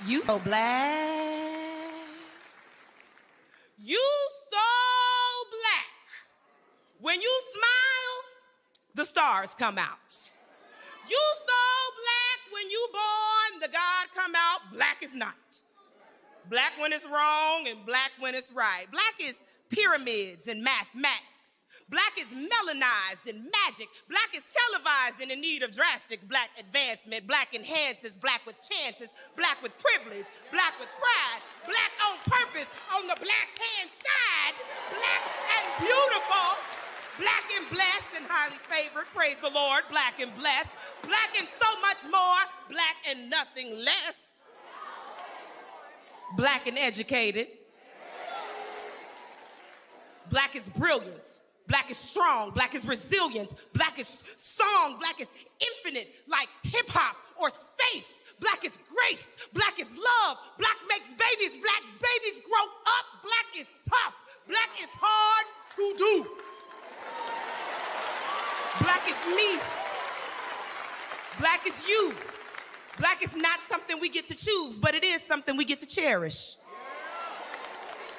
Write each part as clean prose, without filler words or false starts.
You so black. You so black. When you smile, the stars come out. You so black when you born, the God come out, black is not. Black when it's wrong and black when it's right. Black is pyramids and mathematics. Black is melanized in magic. Black is televised and in need of drastic black advancement. Black enhances, black with chances, black with privilege, black with pride, black on purpose on the black hand side, black and beautiful, black and blessed and highly favored, praise the Lord, black and blessed, black and so much more, black and nothing less, black and educated, black is brilliant. Black is strong, black is resilient, black is song, black is infinite, like hip hop or space. Black is grace, black is love, black makes babies, black babies grow up, black is tough, black is hard to do. Black is me, black is you. Black is not something we get to choose, but it is something we get to cherish.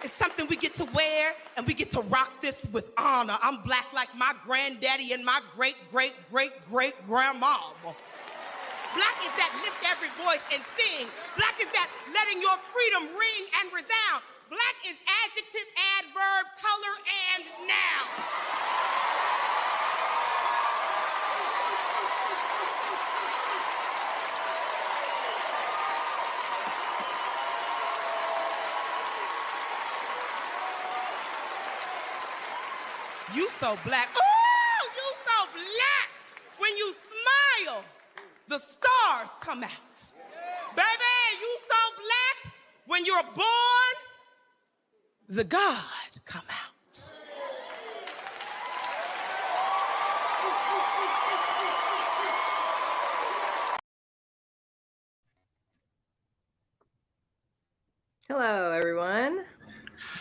It's something we get to wear, and we get to rock this with honor. I'm black like my granddaddy and my great-great-great-great-grandma. Black is that lift every voice and sing. Black is that letting your freedom ring and resound. Black is adjective, adverb, color, and noun. You so black. Oh, you so black. When you smile, the stars come out. Baby, you so black. When you're born, the God come out. Hello, everyone.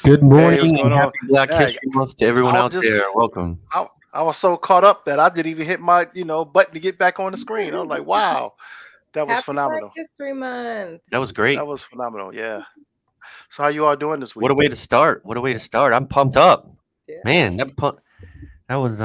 Good morning Hey, and happy Black History Month to everyone out there. Welcome. I was so caught up that I didn't even hit my, button to get back on the screen. I was like, wow, that was Happy phenomenal. Black History Month. That was great. That was phenomenal. Yeah. So how you all doing this week? What a way to start. What a way to start. I'm pumped up. Yeah. Man, that was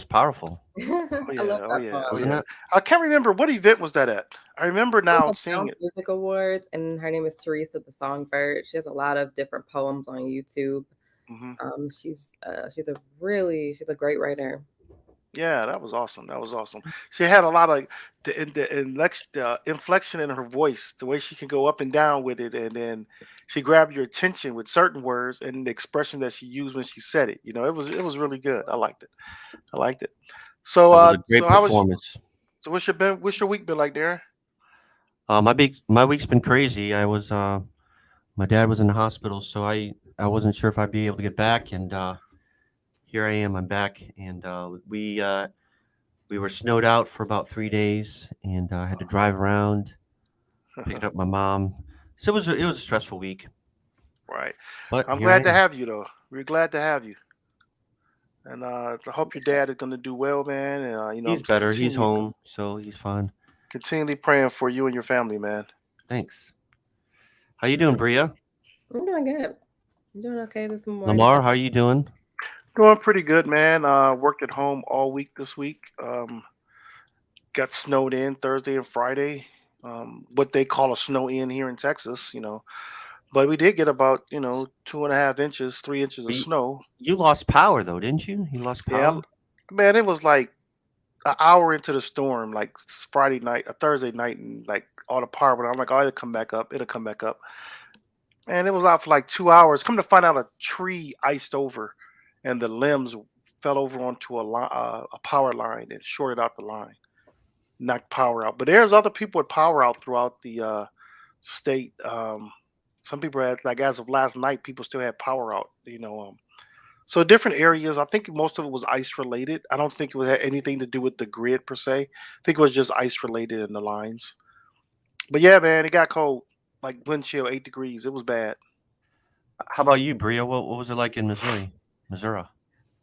powerful. I love that poem. Wasn't it? I can't remember what event was that at. I remember now It was seeing it. Music Awards, and her name is Teresa the Songbird. She has a lot of different poems on YouTube. Mm-hmm. She's a great writer. Yeah, that was awesome. That was awesome. She had a lot of the inflection in her voice, the way she can go up and down with it, and then she grabbed your attention with certain words and the expression that she used when she said it. It was really good. I liked it. So, That was a great so performance. what's your week been like, Darrin? My week's been crazy. My dad was in the hospital, so I wasn't sure if I'd be able to get back, and here I am. I'm back, and we were snowed out for about 3 days, and I had to drive around, pick up my mom. So it was a stressful week. Right. But I'm here I glad to am. have you, though. We're glad to have you, and I hope your dad is going to do well, man. And He's better. He's home, so he's fine. Continually praying for you and your family, man. Thanks. How you doing, Bria? I'm doing good. I'm doing okay this morning. Lamarr, how are you doing? Doing pretty good, man. Worked at home all week this week. Got snowed in Thursday and Friday. What they call a snow in here in Texas, But we did get about 2.5 inches, 3 inches of snow. You lost power though, didn't you? You lost power. Yeah, man. It was like an hour into the storm, like Friday night, a Thursday night, and like all the power went out. I'm like, oh, it'll come back up. And it was out for like 2 hours. Come to find out, a tree iced over, and the limbs fell over onto a power line and shorted out the line, knocked power out. But there's other people with power out throughout the state. Some people had, like, as of last night, people still had power out. So different areas. I think most of it was ice related. I don't think it had anything to do with the grid per se. I think it was just ice related in the lines. But yeah, man, it got cold. Like wind chill, 8 degrees. It was bad. How about you, Bria? What was it like in Missouri?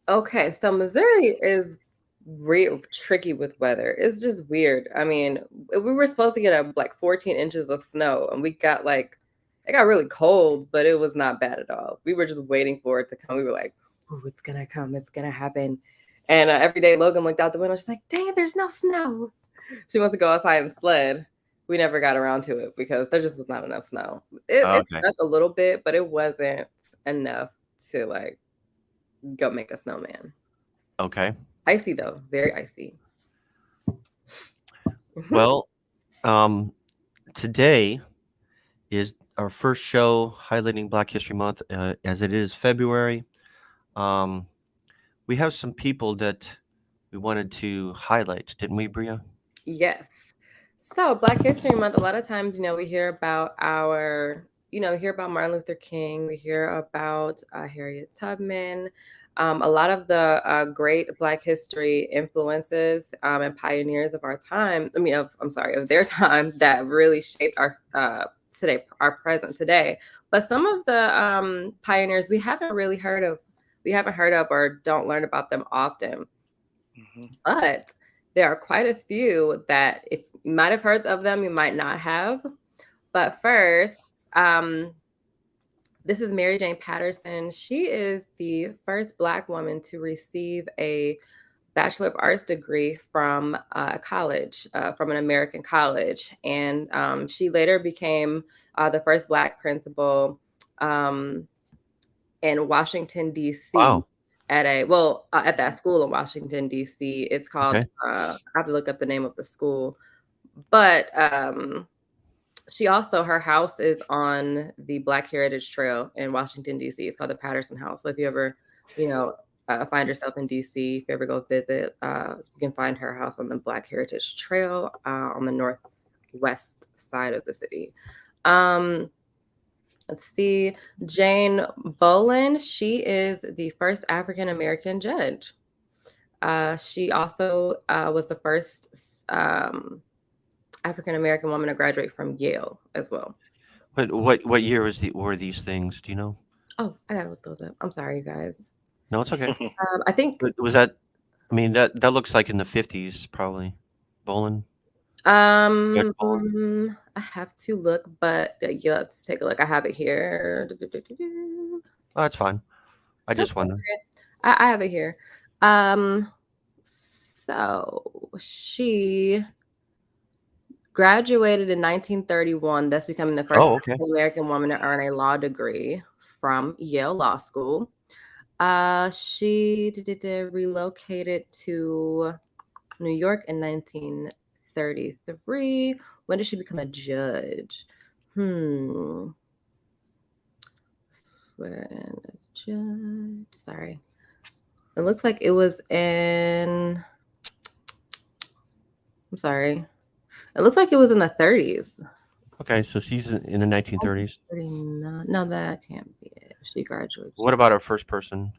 Okay, so Missouri is real tricky with weather. It's just weird. I mean, we were supposed to get like 14 inches of snow, and we got like it got really cold, but it was not bad at all. We were just waiting for it to come. We were like, "Oh, it's gonna come. It's gonna happen." And every day, Logan looked out the window. She's like, "Dang it, there's no snow." She wants to go outside and sled. We never got around to it because there just was not enough snow. It Okay. stuck a little bit, but it wasn't enough to like go make a snowman. Okay. Icy though, very icy. Well, today is our first show highlighting Black History Month, as it is February. We have some people that we wanted to highlight, didn't we, Bria? Yes. So Black History Month, a lot of times, we hear about we hear about Martin Luther King, we hear about Harriet Tubman, a lot of the great Black history influences and pioneers of our time. Of their time that really shaped our our present today. But some of the pioneers we haven't heard of or don't learn about them often. Mm-hmm. But there are quite a few that if you might have heard of them, you might not have. But first, this is Mary Jane Patterson. She is the first Black woman to receive a Bachelor of Arts degree from a college, from an American college. And she later became the first Black principal in Washington, D.C. Wow. At that school in Washington, D.C. It's called, Okay. I have to look up the name of the school. But she also, her house is on the Black Heritage Trail in Washington, D.C. It's called the Patterson House. So if you ever, find yourself in D.C., if you ever go visit, you can find her house on the Black Heritage Trail on the northwest side of the city. Let's see, Jane Boland. She is the first African American judge. She also was the first African American woman to graduate from Yale as well. What year were these things? Do you know? Oh, I gotta look those up. I'm sorry, you guys. No, it's okay. I think But was that? I mean, that looks like in the 50s, probably. Bolin. Judge Bolin. I have to look, but yeah, let's take a look. I have it here. Oh, that's fine. I just wonder. I have it here. So she graduated in 1931, thus becoming the first American woman to earn a law degree from Yale Law School. She relocated to New York in 1933. When did she become a judge? When is judge? Sorry. It looks like it was in. I'm sorry. It looks like it was in the 30s. Okay, so she's in the 1930s. No, that can't be it. She graduated. What about our first person?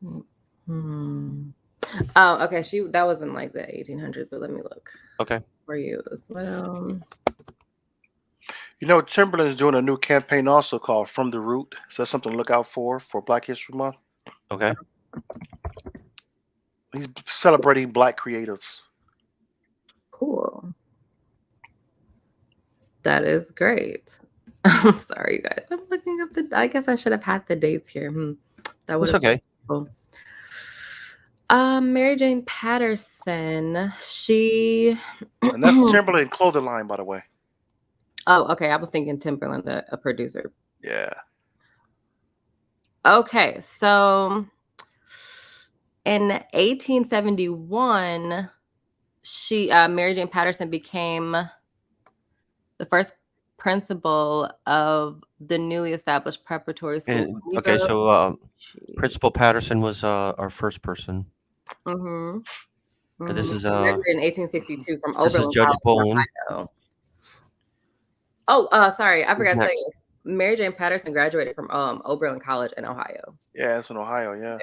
Oh, okay. That was in like the 1800s, but let me look. Okay. For you as well. Timberland's doing a new campaign also called From the Root. So that's something to look out for Black History Month. Okay. He's celebrating Black creatives. Cool. That is great. I'm sorry, you guys. I'm looking up I guess I should have had the dates here. That was okay. Cool. Mary Jane Patterson. And that's Timberland clothing line, by the way. Oh, okay. I was thinking Timberland, a producer. Yeah. Okay, so in 1871, Mary Jane Patterson became the first principal of the newly established preparatory school. Okay, so Principal Patterson was our first person. And this is in 1862 from Oberlin. This is Judge Boland. Oh, sorry, I forgot to tell you. Mary Jane Patterson graduated from Oberlin College in Ohio. Yeah, it's in Ohio.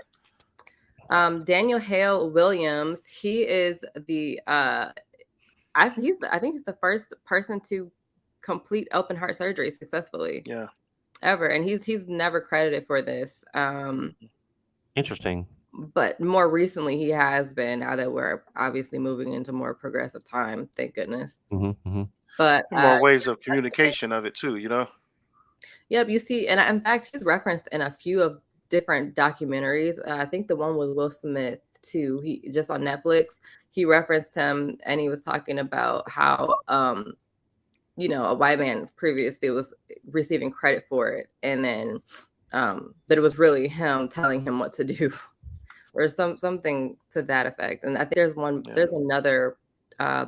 Yeah. Daniel Hale Williams. He is the I think he's the first person to complete open heart surgery successfully. Yeah. Ever, and he's never credited for this. Interesting. but more recently he has been, now that we're obviously moving into more progressive time, thank goodness. Mm-hmm. But More ways of communication of it too, you know. yep, you see, and in fact, he's referenced in a few of different documentaries. I think the one with Will Smith too. He just on Netflix. He referenced him, and he was talking about how, a white man previously was receiving credit for it, and then, but it was really him telling him what to do, or something to that effect. And I think there's another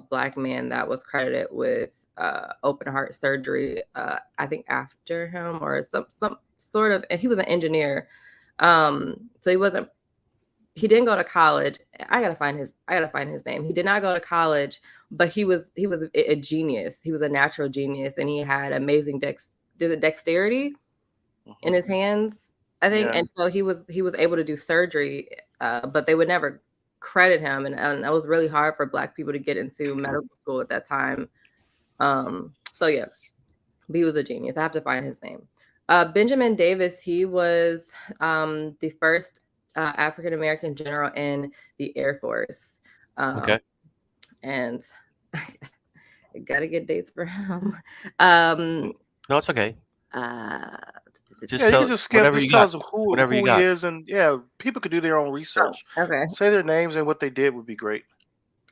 Black man that was credited with open heart surgery, I think after him, or some sort of, and he was an engineer. So he didn't go to college. I gotta find his name. He did not go to college, but he was a genius. He was a natural genius, and he had amazing dexterity in his hands, I think. Yeah. And so he was able to do surgery, but they would never credit him, and that was really hard for Black people to get into medical school at that time. So yeah, but he was a genius. I have to find his name. Benjamin Davis, he was the first African American general in the Air Force. Okay. And I gotta get dates for him. No, it's okay. Just you can just skip. Whatever Just you tell got. us who Whatever you he got. is, and people could do their own research. Oh, okay. Say their names and what they did would be great.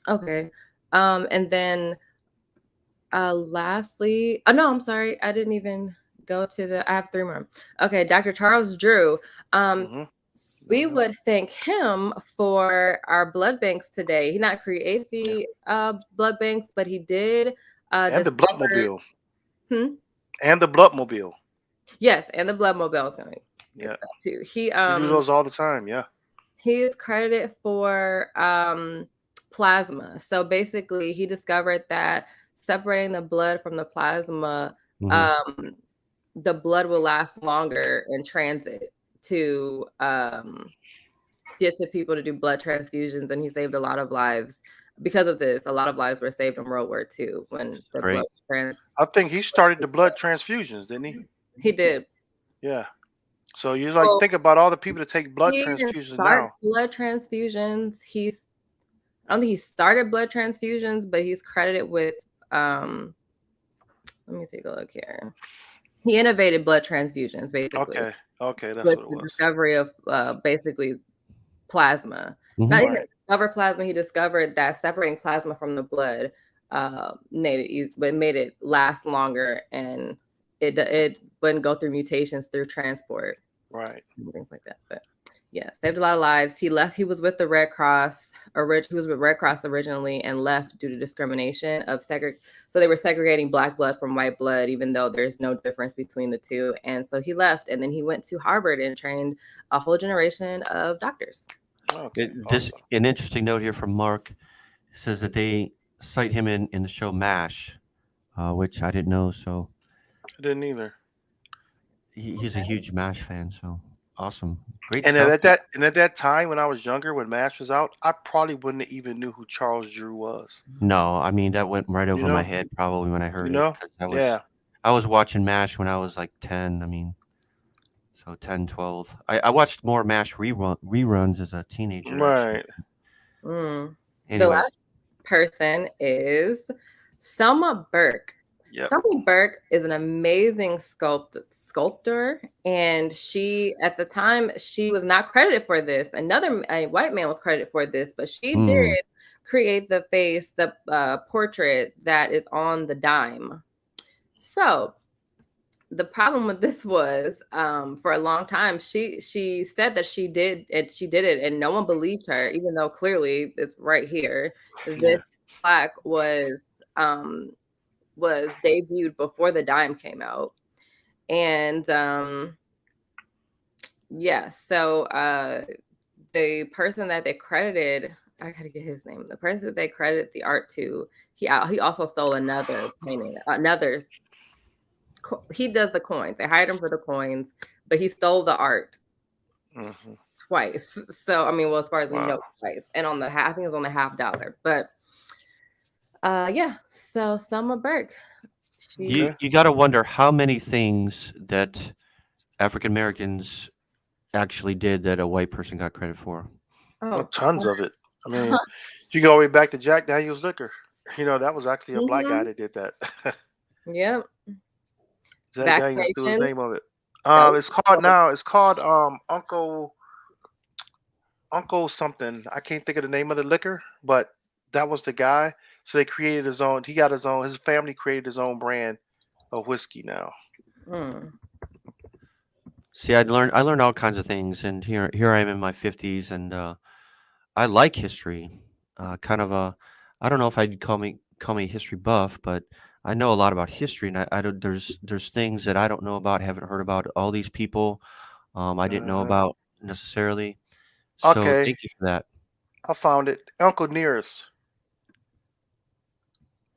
Okay. And then lastly, no, I'm sorry, I didn't even go to I have 3 more. Okay, Dr. Charles Drew. We would thank him for our blood banks today. He did not create the blood banks, but he did. And the Bloodmobile. And the Bloodmobile. Yes, and the Bloodmobile is going to get that too. He do those all the time. Yeah. He is credited for plasma. So basically, he discovered that separating the blood from the plasma, the blood will last longer in transit to get to people to do blood transfusions, and he saved a lot of lives because of this. A lot of lives were saved in World War II when the blood was I think he started the blood transfusions, didn't he? He did. Yeah. So you think about all the people that take blood transfusions now. Blood transfusions. I don't think he started blood transfusions, but he's credited with. Let me take a look here. He innovated blood transfusions, basically. Okay, that's with what it the was. discovery of basically plasma. Not even discover plasma. He discovered that separating plasma from the blood made it last longer, and it wouldn't go through mutations through transport. Right. And things like that. But yeah, saved a lot of lives. He was with the Red Cross. He was with Red Cross originally and left due to discrimination so they were segregating Black blood from white blood, even though there's no difference between the two. And so he left, and then he went to Harvard and trained a whole generation of doctors. Okay. An interesting note here from Mark. It says that they cite him in the show MASH, which I didn't know. So I didn't either. He's a huge MASH fan, so awesome, great and stuff. At that time when I was younger, when MASH was out, I probably wouldn't have even knew who Charles Drew was. No, I mean that went right over my head probably when I heard it. I was watching MASH when I was like 10. I mean, so 10, 12. I watched more MASH reruns as a teenager. Right. The last person is Selma Burke. Yep. Selma Burke is an amazing sculptor, and she, at the time, she was not credited for this. A white man was credited for this, but she did create the portrait that is on the dime. So the problem with this was, for a long time, she said that she did it, and no one believed her, even though clearly it's right here. This plaque was debuted before the dime came out. And so the person that they credited, I gotta get his name. The person that they credited the art to, he also stole another painting. He does the coins. They hired him for the coins, but he stole the art twice. So I mean, well, as far as we know, twice. And on I think it was on the $50. But so Selma Burke. You got to wonder how many things that African Americans actually did that a white person got credit for. Oh, Tons of it. I mean, you go all the way back to Jack Daniel's liquor. That was actually a black guy hmm that did that. Yep. Jack Daniels threw his Vaccinations. name on it. That was It's called now. It's called Uncle something. I can't think of the name of the liquor, but that was the guy. So they created his own. He got his own. His family created his own brand of whiskey now. mm. See, I learned all kinds of things, and here I am in my 50s, and I like history. Kind of a, I don't know if I'd call me a history buff, but I know a lot about history, and I don't, there's things that I don't know about, haven't heard about. All these people, I didn't know Uh, about necessarily. So okay, thank you for that. I found it. Uncle Nearest.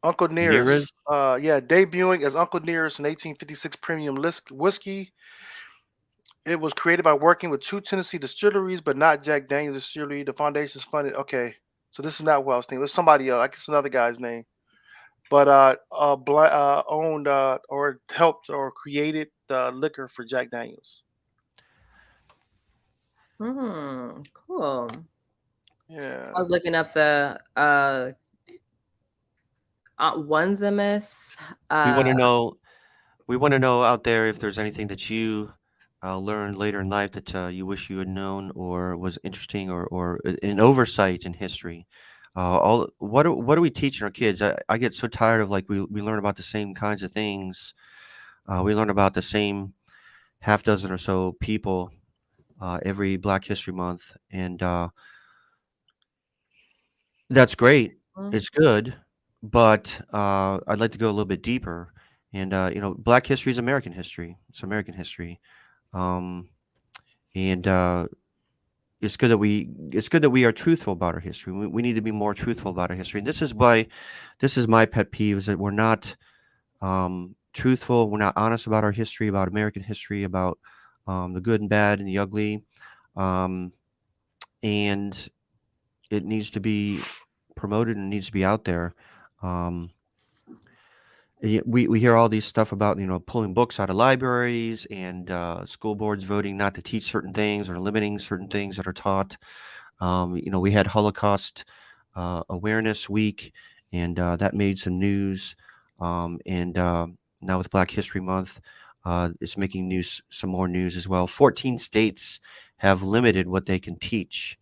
Uncle Nearest. Nearest, Yeah, debuting as Uncle Nearest in 1856 premium whiskey. It was created by working with two Tennessee distilleries, but not Jack Daniel's distillery. The foundation is funded. Okay, so this is not what I was thinking. It was somebody else. I guess another guy's name. But owned or helped or created the liquor for Jack Daniels. Cool. Yeah. I was looking up the Aunt Onezimus. we want Uh, to know we want to know out there if there's anything that you learned later in life that you wish you had known or was interesting or an oversight in history. All what are we teaching our kids? I get so tired of like we learn about the same kinds of things. We learn about the same half dozen or so people every Black History Month, and that's great. mm, It's good, but I'd like to go a little bit deeper. And Black history is American history. It's American history, um, and it's good that we are truthful about our history. We need to be more truthful about our history. And this is my pet peeve is that we're not truthful. We're not honest about our history, about American history, about the good and bad and the ugly, um, and it needs to be promoted and needs to be out there. Um, we hear all these stuff about pulling books out of libraries and school boards voting not to teach certain things or limiting certain things that are taught. We had Holocaust Awareness Week, and that made some news. And now with Black History Month, it's making news, some more news as well. 14 states have limited what they can teach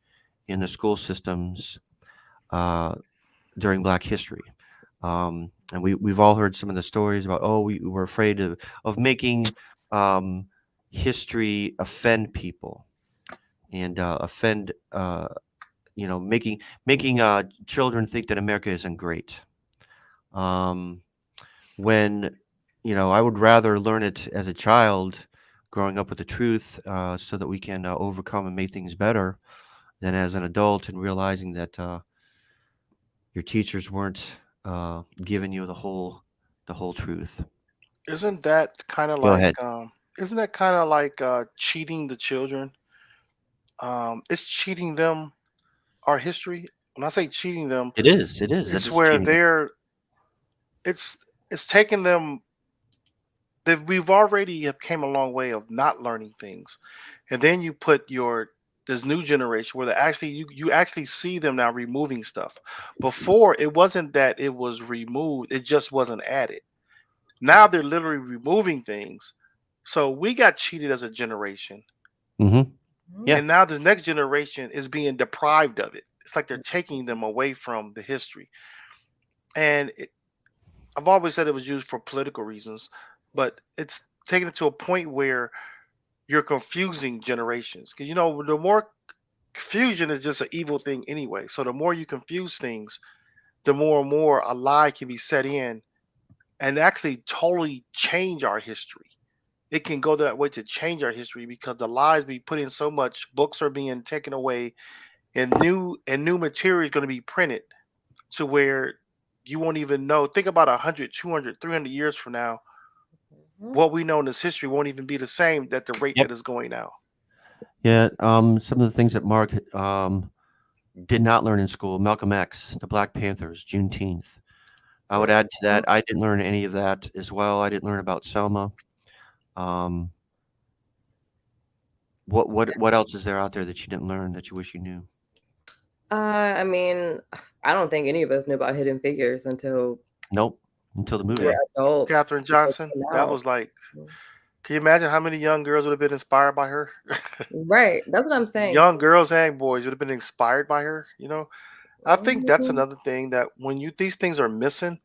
in the school systems uh, during Black history. And we've all heard some of the stories about, oh, we were afraid of making history offend people and offend, making children think that America isn't great. Um, when, I would rather learn it as a child growing up with the truth so that we can overcome and make things better than as an adult and realizing that your teachers weren't giving you the whole truth. Isn't that kind of Go like ahead. cheating the children? It's cheating them our history. When I say cheating them, It is. It is. That it's is where cheating. they're it's it's taking them that we've already have came a long way of not learning things, and then you put your this new generation where they actually you actually see them now removing stuff. Before it wasn't that it was removed; it just wasn't added. Now they're literally removing things. So we got cheated as a generation, Mm-hmm. Yeah. and now the next generation is being deprived of it. It's like they're taking them away from the history. And I've always said it was used for political reasons, but it's taken it to a point where you're confusing generations. Because the more confusion is just an evil thing anyway. So the more you confuse things, the more and more a lie can be set in and actually totally change our history. It can go that way to change our history because the lies we put in so much, books are being taken away, and new material is going to be printed to where you won't even know. Think about 100, 200, 300 years from now, mhm. what we know in this history won't even be the same at the rate Yep. that it's going now. Yeah. Some of the things that Mark did not learn in school: Malcolm X, the Black Panthers, Juneteenth. I would add to that. I didn't learn any of that as well. I didn't learn about Selma. Um, what else is there out there that you didn't learn that you wish you knew? I mean, I don't think any of us knew about Hidden Figures until Nope, until the we're movie. adults. Katherine You know, it Johnson. came That out. was like, can you imagine how many young girls would have been inspired by her? Right. That's what I'm saying. Young girls and boys would have been inspired by her. I think that's Mhm. another thing that when these things are missing.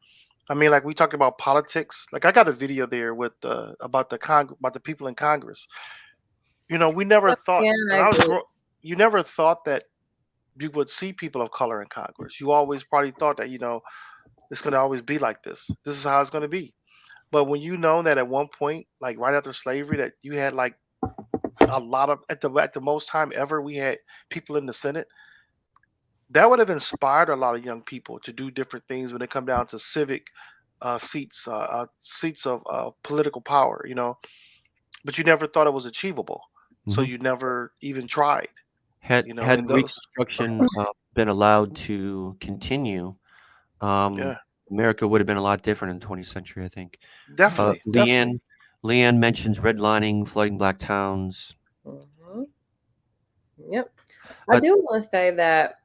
I mean, like we talked about politics. Like I got a video there with about about the people in Congress. We never thought Yeah, I when I was agree. you never thought that you would see people of color in Congress. You always probably thought that it's going to always be like this. This is how it's going to be. But when you know that at one point, like right after slavery, that you had like a lot of at the most time ever, we had people in the Senate. That would have inspired a lot of young people to do different things when it come down to civic seats of political power. But you never thought it was achievable, so Hmm. you never even tried. Had And those, Reconstruction been allowed to continue, um, yeah, America would have been a lot different in the 20th century, I think. definitely, definitely, Leanne mentions redlining, flooding black towns. Mhm. Yep. I Uh, do want to say that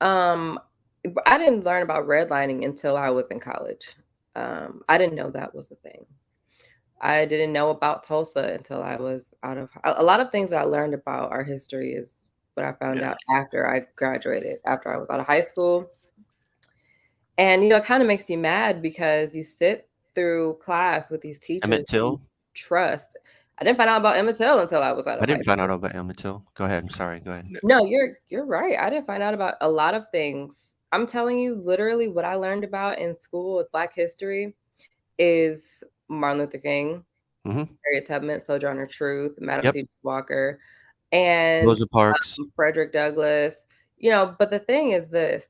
um, I didn't learn about redlining until I was in college. I didn't know that was a thing. I didn't know about Tulsa until I was out of a lot of things that I learned about our history is what I found yeah, out after I graduated, after I was out of high school. And it kind of makes you mad because you sit through class with these teachers Emmett who you Till. trust. I didn't find out about Emmett Till until I was out I of high didn't find out school. about Emmett Till. Go ahead. I'm sorry. Go ahead. No, you're right. I didn't find out about a lot of things. I'm telling you, literally, what I learned about in school with Black history is Martin Luther King, Hmm. Harriet Tubman, Sojourner Truth, Madam Yep. C. Walker, and Rosa Parks. Frederick Douglass. But the thing is this.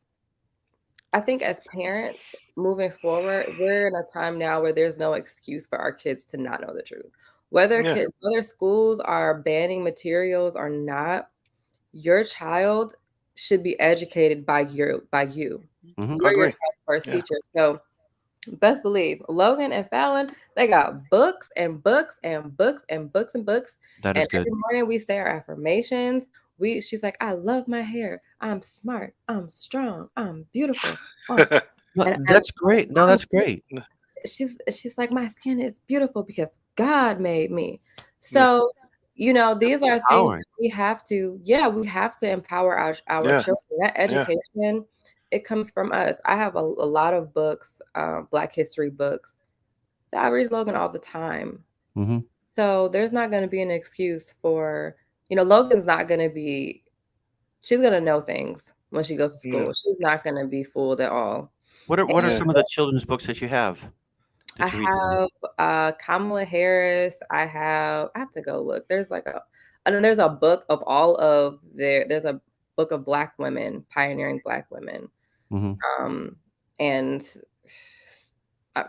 I think as parents moving forward, we're in a time now where there's no excuse for our kids to not know the truth. yeah, Whether schools are banning materials or not, your child should be educated by you. Hmm. I You're your agree. child's first Yeah, teacher. So best believe Logan and Fallon, they got books and books and books and books and books. That And is good. every morning we say our affirmations. She's like, I love my hair. I'm smart. I'm strong. I'm beautiful. Oh, No, and that's great. No, that's great. she's like, my skin is beautiful because God made me. yeah, So, That's these are things empowering. that we have to empower our yeah, children. That yeah. education, it comes from us. I have a lot of books, Black history books that I read Logan all the time. Hmm. So there's not going to be an excuse for, Logan's not going to be, she's going to know things when she goes to Yeah, school. She's not going to be fooled at all. What are yeah. some of the children's books that you have I that you read to them? have, Kamala Harris. I have to go look. And then there's a book of there's a book of Black women, pioneering Black women. Hmm. Um, and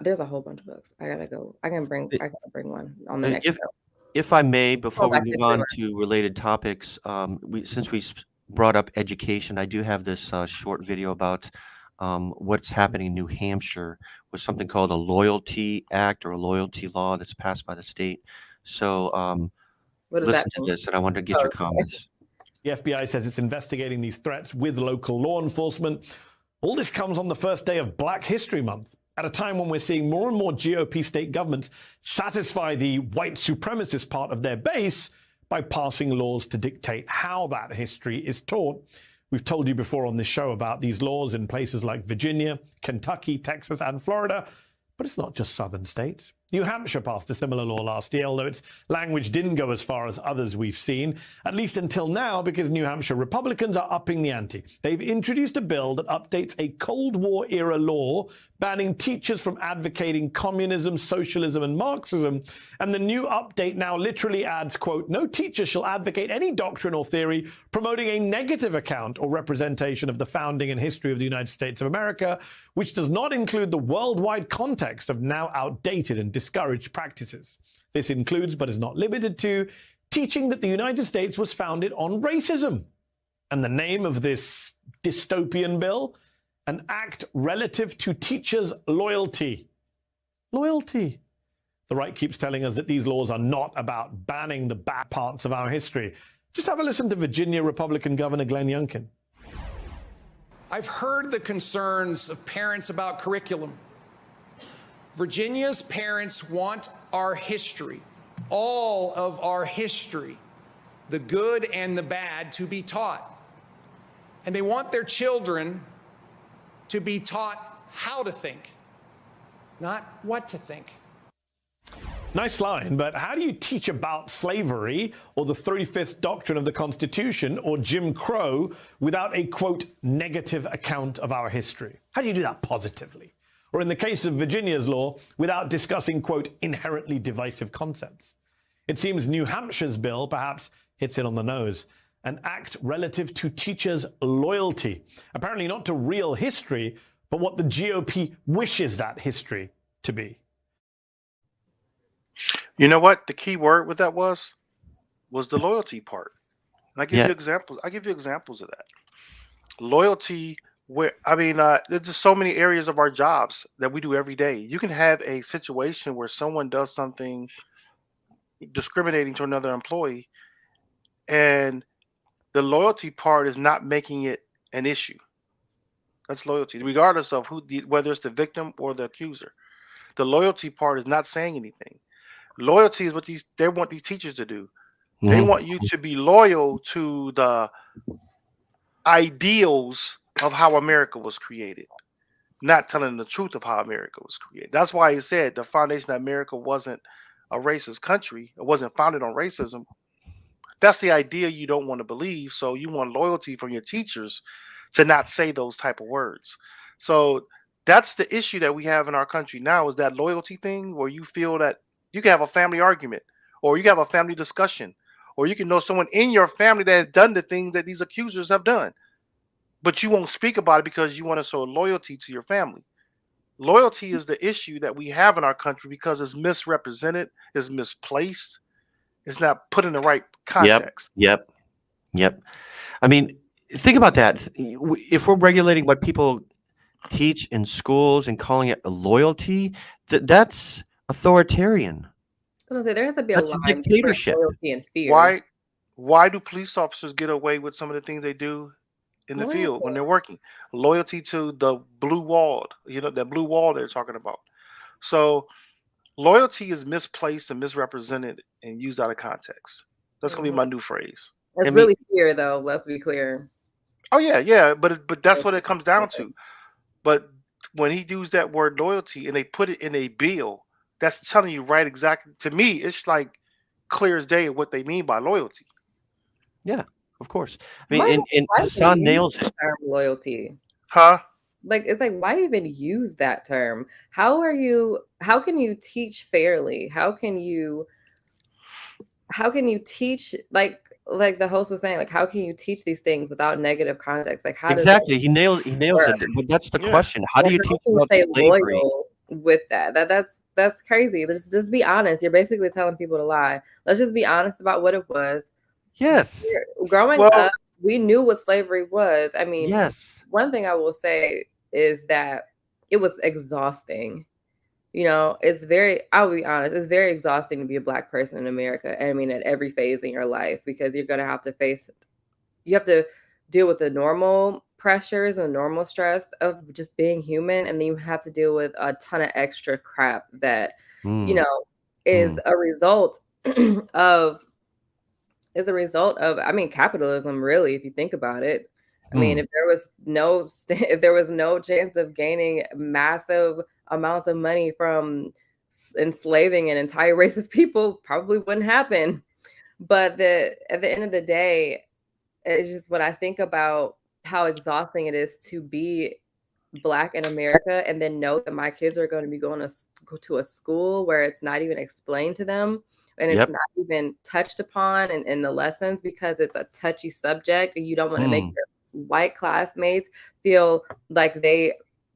there's a whole bunch of books. I gotta go. I gotta bring one on the next If show. if I may, before we Black move history on month. to related topics, since we brought up education, I do have this short video about what's happening in New Hampshire with something called a Loyalty Act or a loyalty law that's passed by the state. So What does that listen to mean? this, and I want to get Oh, your comments. The FBI says it's investigating these threats with local law enforcement. All this comes on the first day of Black History Month, at a time when we're seeing more and more GOP state governments satisfy the white supremacist part of their base by passing laws to dictate how that history is taught. We've told you before on this show about these laws in places like Virginia, Kentucky, Texas, and Florida. But it's not just southern states. New Hampshire passed a similar law last year, although its language didn't go as far as others we've seen, at least until now, because New Hampshire Republicans are upping the ante. They've introduced a bill that updates a Cold War era law banning teachers from advocating communism, socialism, and Marxism. And the new update now literally adds, quote, no teacher shall advocate any doctrine or theory promoting a negative account or representation of the founding and history of the United States of America, which does not include the worldwide context of now outdated and discouraged practices. This includes, but is not limited to, teaching that the United States was founded on racism. And the name of this dystopian bill? An act relative to teachers' loyalty. Loyalty. The right keeps telling us that these laws are not about banning the bad parts of our history. Just have a listen to Virginia Republican Governor Glenn Youngkin. I've heard the concerns of parents about curriculum. Virginia's parents want our history, all of our history, the good and the bad, to be taught. And they want their children to be taught how to think, not what to think. Nice line, but how do you teach about slavery or the 35th doctrine of the Constitution or Jim Crow without a, quote, negative account of our history? How do you do that positively? Or in the case of Virginia's law, without discussing, quote, inherently divisive concepts? It seems New Hampshire's bill perhaps hits it on the nose. An act relative to teachers' loyalty. Apparently not to real history, but what the GOP wishes that history to be. You know what? The key word with that was the loyalty part. And I give you examples. I give you examples of that. Loyalty, there's just so many areas of our jobs that we do every day. You can have a situation where someone does something discriminating to another employee, and the loyalty part is not making it an issue. That's loyalty, regardless of whether it's the victim or the accuser. The loyalty part is not saying anything. Loyalty is what they want these teachers to do. Mm-hmm. They want you to be loyal to the ideals of how America was created, not telling the truth of how America was created. That's why he said the foundation of America wasn't a racist country. It wasn't founded on racism. That's the idea you don't want to believe. So you want loyalty from your teachers to not say those type of words. So that's the issue that we have in our country now, is that loyalty thing, where you feel that you can have a family argument, or you can have a family discussion, or you can know someone in your family that has done the things that these accusers have done, but you won't speak about it because you want to show loyalty to your family. Loyalty is the issue that we have in our country because it's misrepresented, it's misplaced, it's not put in the right context. Yep. I mean, think about that. If we're regulating what people teach in schools and calling it a loyalty, that's authoritarian. I was gonna say there has to be a That's line a dictatorship. between loyalty and fear. Why do police officers get away with some of the things they do in the field when they're working? Loyalty to the blue wall, that blue wall they're talking about. So loyalty is misplaced and misrepresented and used out of context. That's gonna be my new phrase. It's really fear, though. Let's be clear. Oh yeah, but that's what it comes down to. But when he used that word loyalty and they put it in a bill, that's telling you right exactly. To me, it's like clear as day what they mean by loyalty. Yeah, of course. I mean, and Hassan nails it. Loyalty, huh? Like, it's like, why even use that term? How can you teach fairly? How can you teach, like the host was saying, like, how can you teach these things without negative context? Like, how exactly he nails it. But that's the question. How do you teach about slavery with that? That's crazy. Just be honest. You're basically telling people to lie. Let's just be honest about what it was. Yes. Growing up, we knew what slavery was. I mean, yes. One thing I will say is that it was exhausting. I'll be honest, it's very exhausting to be a Black person in America. I mean, at every phase in your life, because you have to deal with the normal pressures and normal stress of just being human. And then you have to deal with a ton of extra crap that, is a result of, capitalism, really, if you think about it. I mean, if there was no chance of gaining massive amounts of money from enslaving an entire race of people, probably wouldn't happen. But at the end of the day, it's just when I think about how exhausting it is to be Black in America, and then know that my kids are going to be going to a school where it's not even explained to them, and it's not even touched upon in the lessons, because it's a touchy subject, and you don't want to make your white classmates feel like they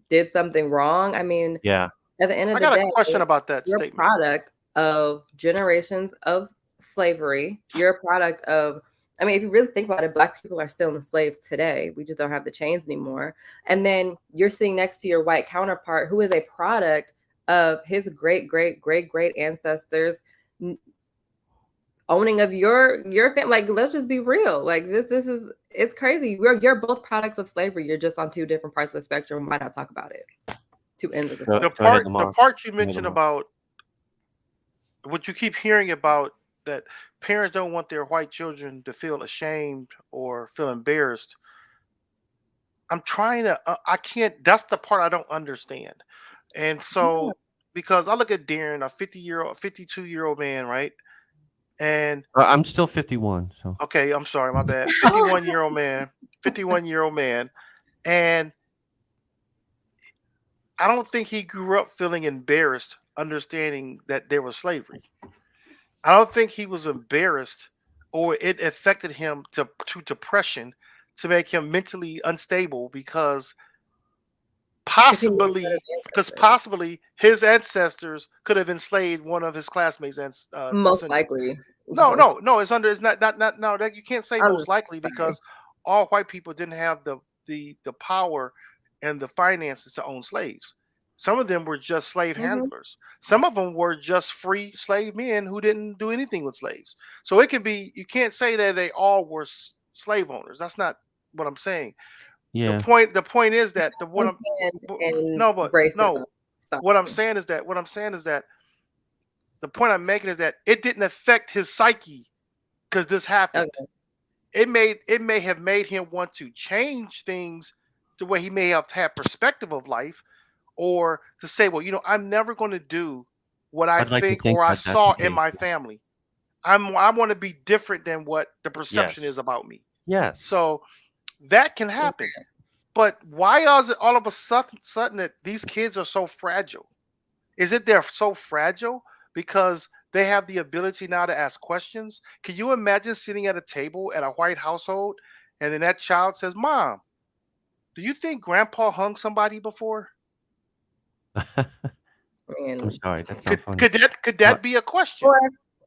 did something wrong. I mean, at the end of the day, I got a question about that you're statement. A product of generations of slavery. You're a product of, I mean, if you really think about it, Black people are still enslaved today. We just don't have the chains anymore. And then you're sitting next to your white counterpart, who is a product of his great, great, great, great ancestors owning of your family. Like, let's just be real. Like, this is, it's crazy. You're both products of slavery. You're just on two different parts of the spectrum. Why not talk about it? Two ends of the spectrum. Go ahead, The Lamarr. part you Go ahead, mentioned Lamarr. about what you keep hearing about, that parents don't want their white children to feel ashamed or feel embarrassed. I'm trying to, I can't, that's the part I don't understand. And so, because I look at Darrin, a 52-year-old man, right? And I'm still 51, so okay, I'm sorry, my bad. 51-year-old man, 51-year-old man. And I don't think he grew up feeling embarrassed, understanding that there was slavery. I don't think he was embarrassed or it affected him to depression to make him mentally unstable because possibly his ancestors could have enslaved one of his classmates and Most descendants. likely. No, it's not no, that you can't say I'm most likely sorry. because all white people didn't have the power and the finances to own slaves. Some of them were just slave handlers. Some of them were just free slave men who didn't do anything with slaves. So it could be, you can't say that they all were slave owners. That's not what I'm saying. yeah. The point is that what I'm saying is that the point I'm making is that it didn't affect his psyche because this happened. Okay. It may have made him want to change things the way he may have had perspective of life, or to say, well, I'm never going to do what I I'd like to think think or I that that's saw the in case, my yes. family. I want to be different than what the perception Yes. is about me. Yes. So that can happen. But why is it all of a sudden that these kids are so fragile? Is it they're so fragile because they have the ability now to ask questions? Can you imagine sitting at a table at a white household and then that child says, "Mom, do you think grandpa hung somebody before?" I'm sorry, that's not funny. Could that be a question? Or,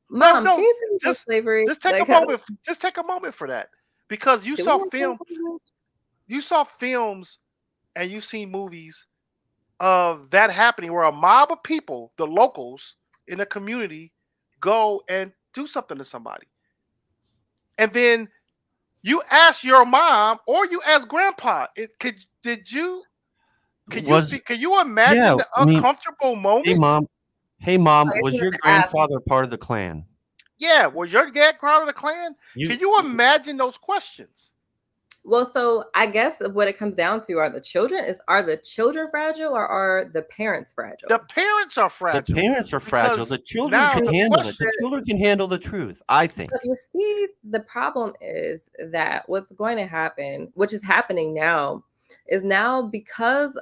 Mom, No, can you tell me about slavery? just take Like, a moment. Just take a moment for that, because you do saw we have films and you've seen movies of that happening where a mob of people, the locals in the community, go and do something to somebody. And then you ask your mom or you ask grandpa, can you imagine Yeah, the I mean, uncomfortable moment? Hey mom, I was just your wanted to ask. grandfather part of the Klan? Yeah, was your dad part of the Klan? Can you imagine those questions? Well, so I guess what it comes down to are the children fragile or are the parents fragile? The parents are The fragile. parents are fragile. because The children now can the handle it. question- The children can handle the truth, I think. But you see, the problem is that what's going to happen, which is happening now, is now because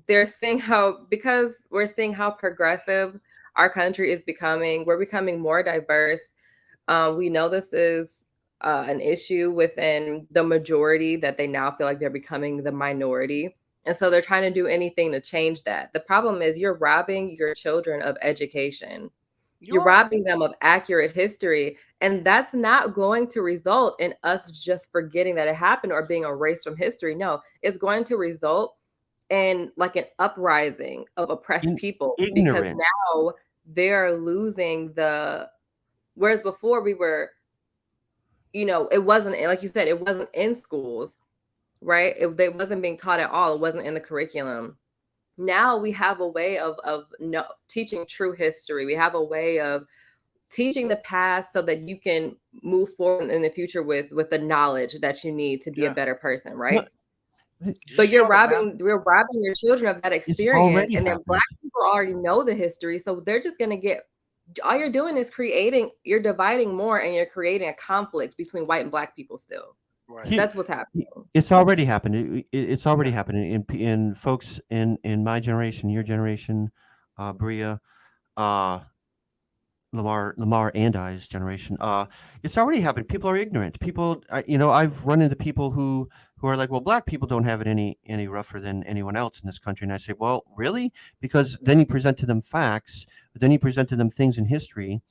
we're seeing how progressive our country is becoming. We're becoming more diverse. We know this is an issue within the majority, that they now feel like they're becoming the minority. And so they're trying to do anything to change that. The problem is you're robbing your children of education. You're robbing them of accurate history. And that's not going to result in us just forgetting that it happened or being erased from history. No, it's going to result in like an uprising of oppressed people, because now they're losing whereas before we were, it wasn't, like you said, it wasn't in schools, right? It wasn't being taught at all. It wasn't in the curriculum. Now we have a way of teaching true history. We have a way of teaching the past so that you can move forward in the future with the knowledge that you need to be a better person, right? But we're robbing your children of that experience, and then Black people already know the history, so they're just going to get. All you're doing is you're dividing more, and you're creating a conflict between white and Black people still. Right. That's what's happening. It's already happened. It's already happening in folks in my generation, your generation, Bria, Lamarr and I's generation. It's already happened. People are ignorant. People, I've run into people who are like, well, Black people don't have it any rougher than anyone else in this country. And I say, well, really? Because then you present to them facts, but then you present to them things in history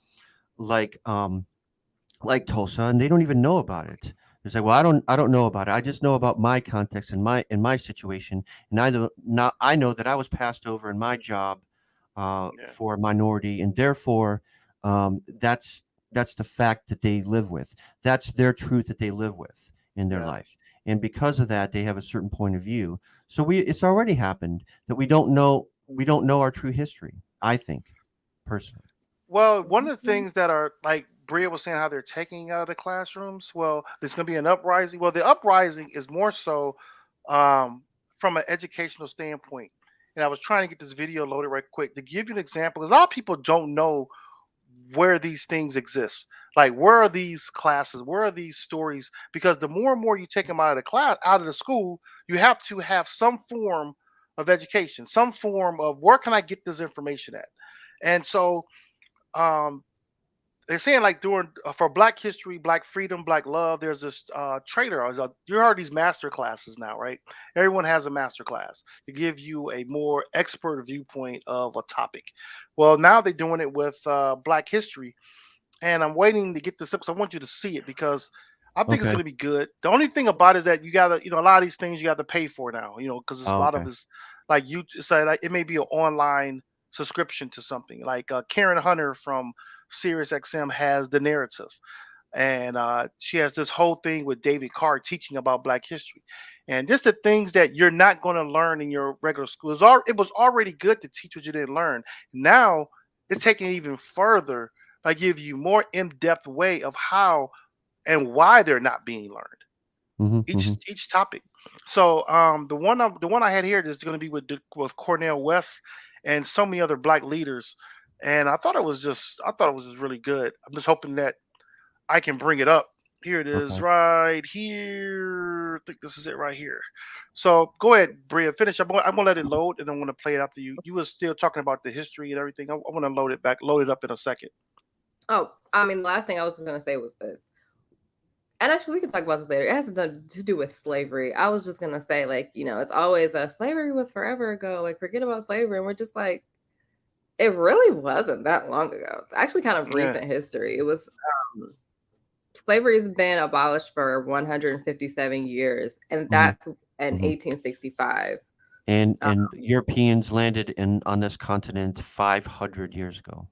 like Tulsa, and they don't even know about it. It's like, well, I don't know about it. I just know about my context and my situation, and I know that I was passed over in my job for a minority, and therefore that's that's the fact that they live with. That's their truth that they live with in their life. And because of that, they have a certain point of view. So it's already happened that we don't know our true history, I think, personally. Well, one of the things that are like Bria was saying, how they're taking out of the classrooms. Well, there's going to be an uprising. Well, the uprising is more so from an educational standpoint. And I was trying to get this video loaded right quick to give you an example, because a lot of people don't know where these things exist. Like, where are these classes? Where are these stories? Because the more and more you take them out of the class, out of the school, you have to have some form of education, some form of where can I get this information at? And so they're saying like during for Black History, Black Freedom, Black Love, there's this trailer. You heard these master classes now, right? Everyone has a master class to give you a more expert viewpoint of a topic. Well, now they're doing it with Black History, and I'm waiting to get this up because I want you to see it because I think it's going to be good. The only thing about it is that you gotta, a lot of these things you got to pay for now, because a lot of it's like you say, like it may be an online subscription to something. Like Karen Hunter from SiriusXM has the narrative, and she has this whole thing with David Carr teaching about Black history, and just the things that you're not going to learn in your regular school. It was already good to teach what you didn't learn. Now it's taking it even further. I give you more in-depth way of how and why they're not being learned. Each topic. So the one I had here is going to be with Cornel West and so many other Black leaders, and I thought it was just really good. I'm just hoping that I can bring it up. Here it is, right here. I think this is it right here. So go ahead, Bria, finish. I'm gonna let it load, and I'm gonna play it after you. You were still talking about the history and everything. I'm gonna load it up in a second. Oh, I mean, the last thing I was going to say was this. And actually, we can talk about this later. It has nothing to do with slavery. I was just going to say, like, it's always slavery was forever ago. Like, forget about slavery. And we're just like, it really wasn't that long ago. It's actually kind of recent history. It was, slavery has been abolished for 157 years. And that's in 1865. And Europeans landed on this continent 500 years ago.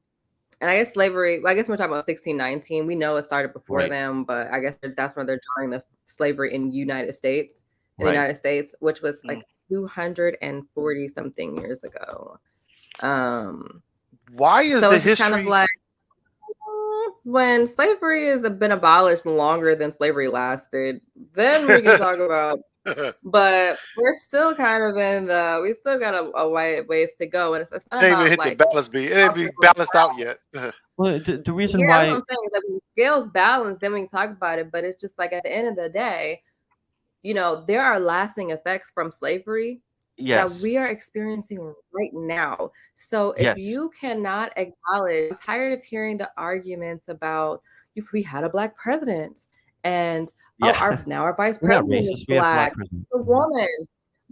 And I guess slavery, we're talking about 1619. We know it started before them, but I guess that's where they're drawing the slavery in the United States, which was like 240 something years ago. Why is so the it's history kind of like when slavery has been abolished longer than slavery lasted, then we can talk about. But we're still kind of we still got a ways to go, and it's not about hit the balance beam. It ain't be balanced out yet. Well, the reason why that's what I'm saying, that when scales balance, then we can talk about it. But it's just like at the end of the day, there are lasting effects from slavery that we are experiencing right now. So if you cannot acknowledge, I'm tired of hearing the arguments about if we had a Black president and our vice president is Black, a woman.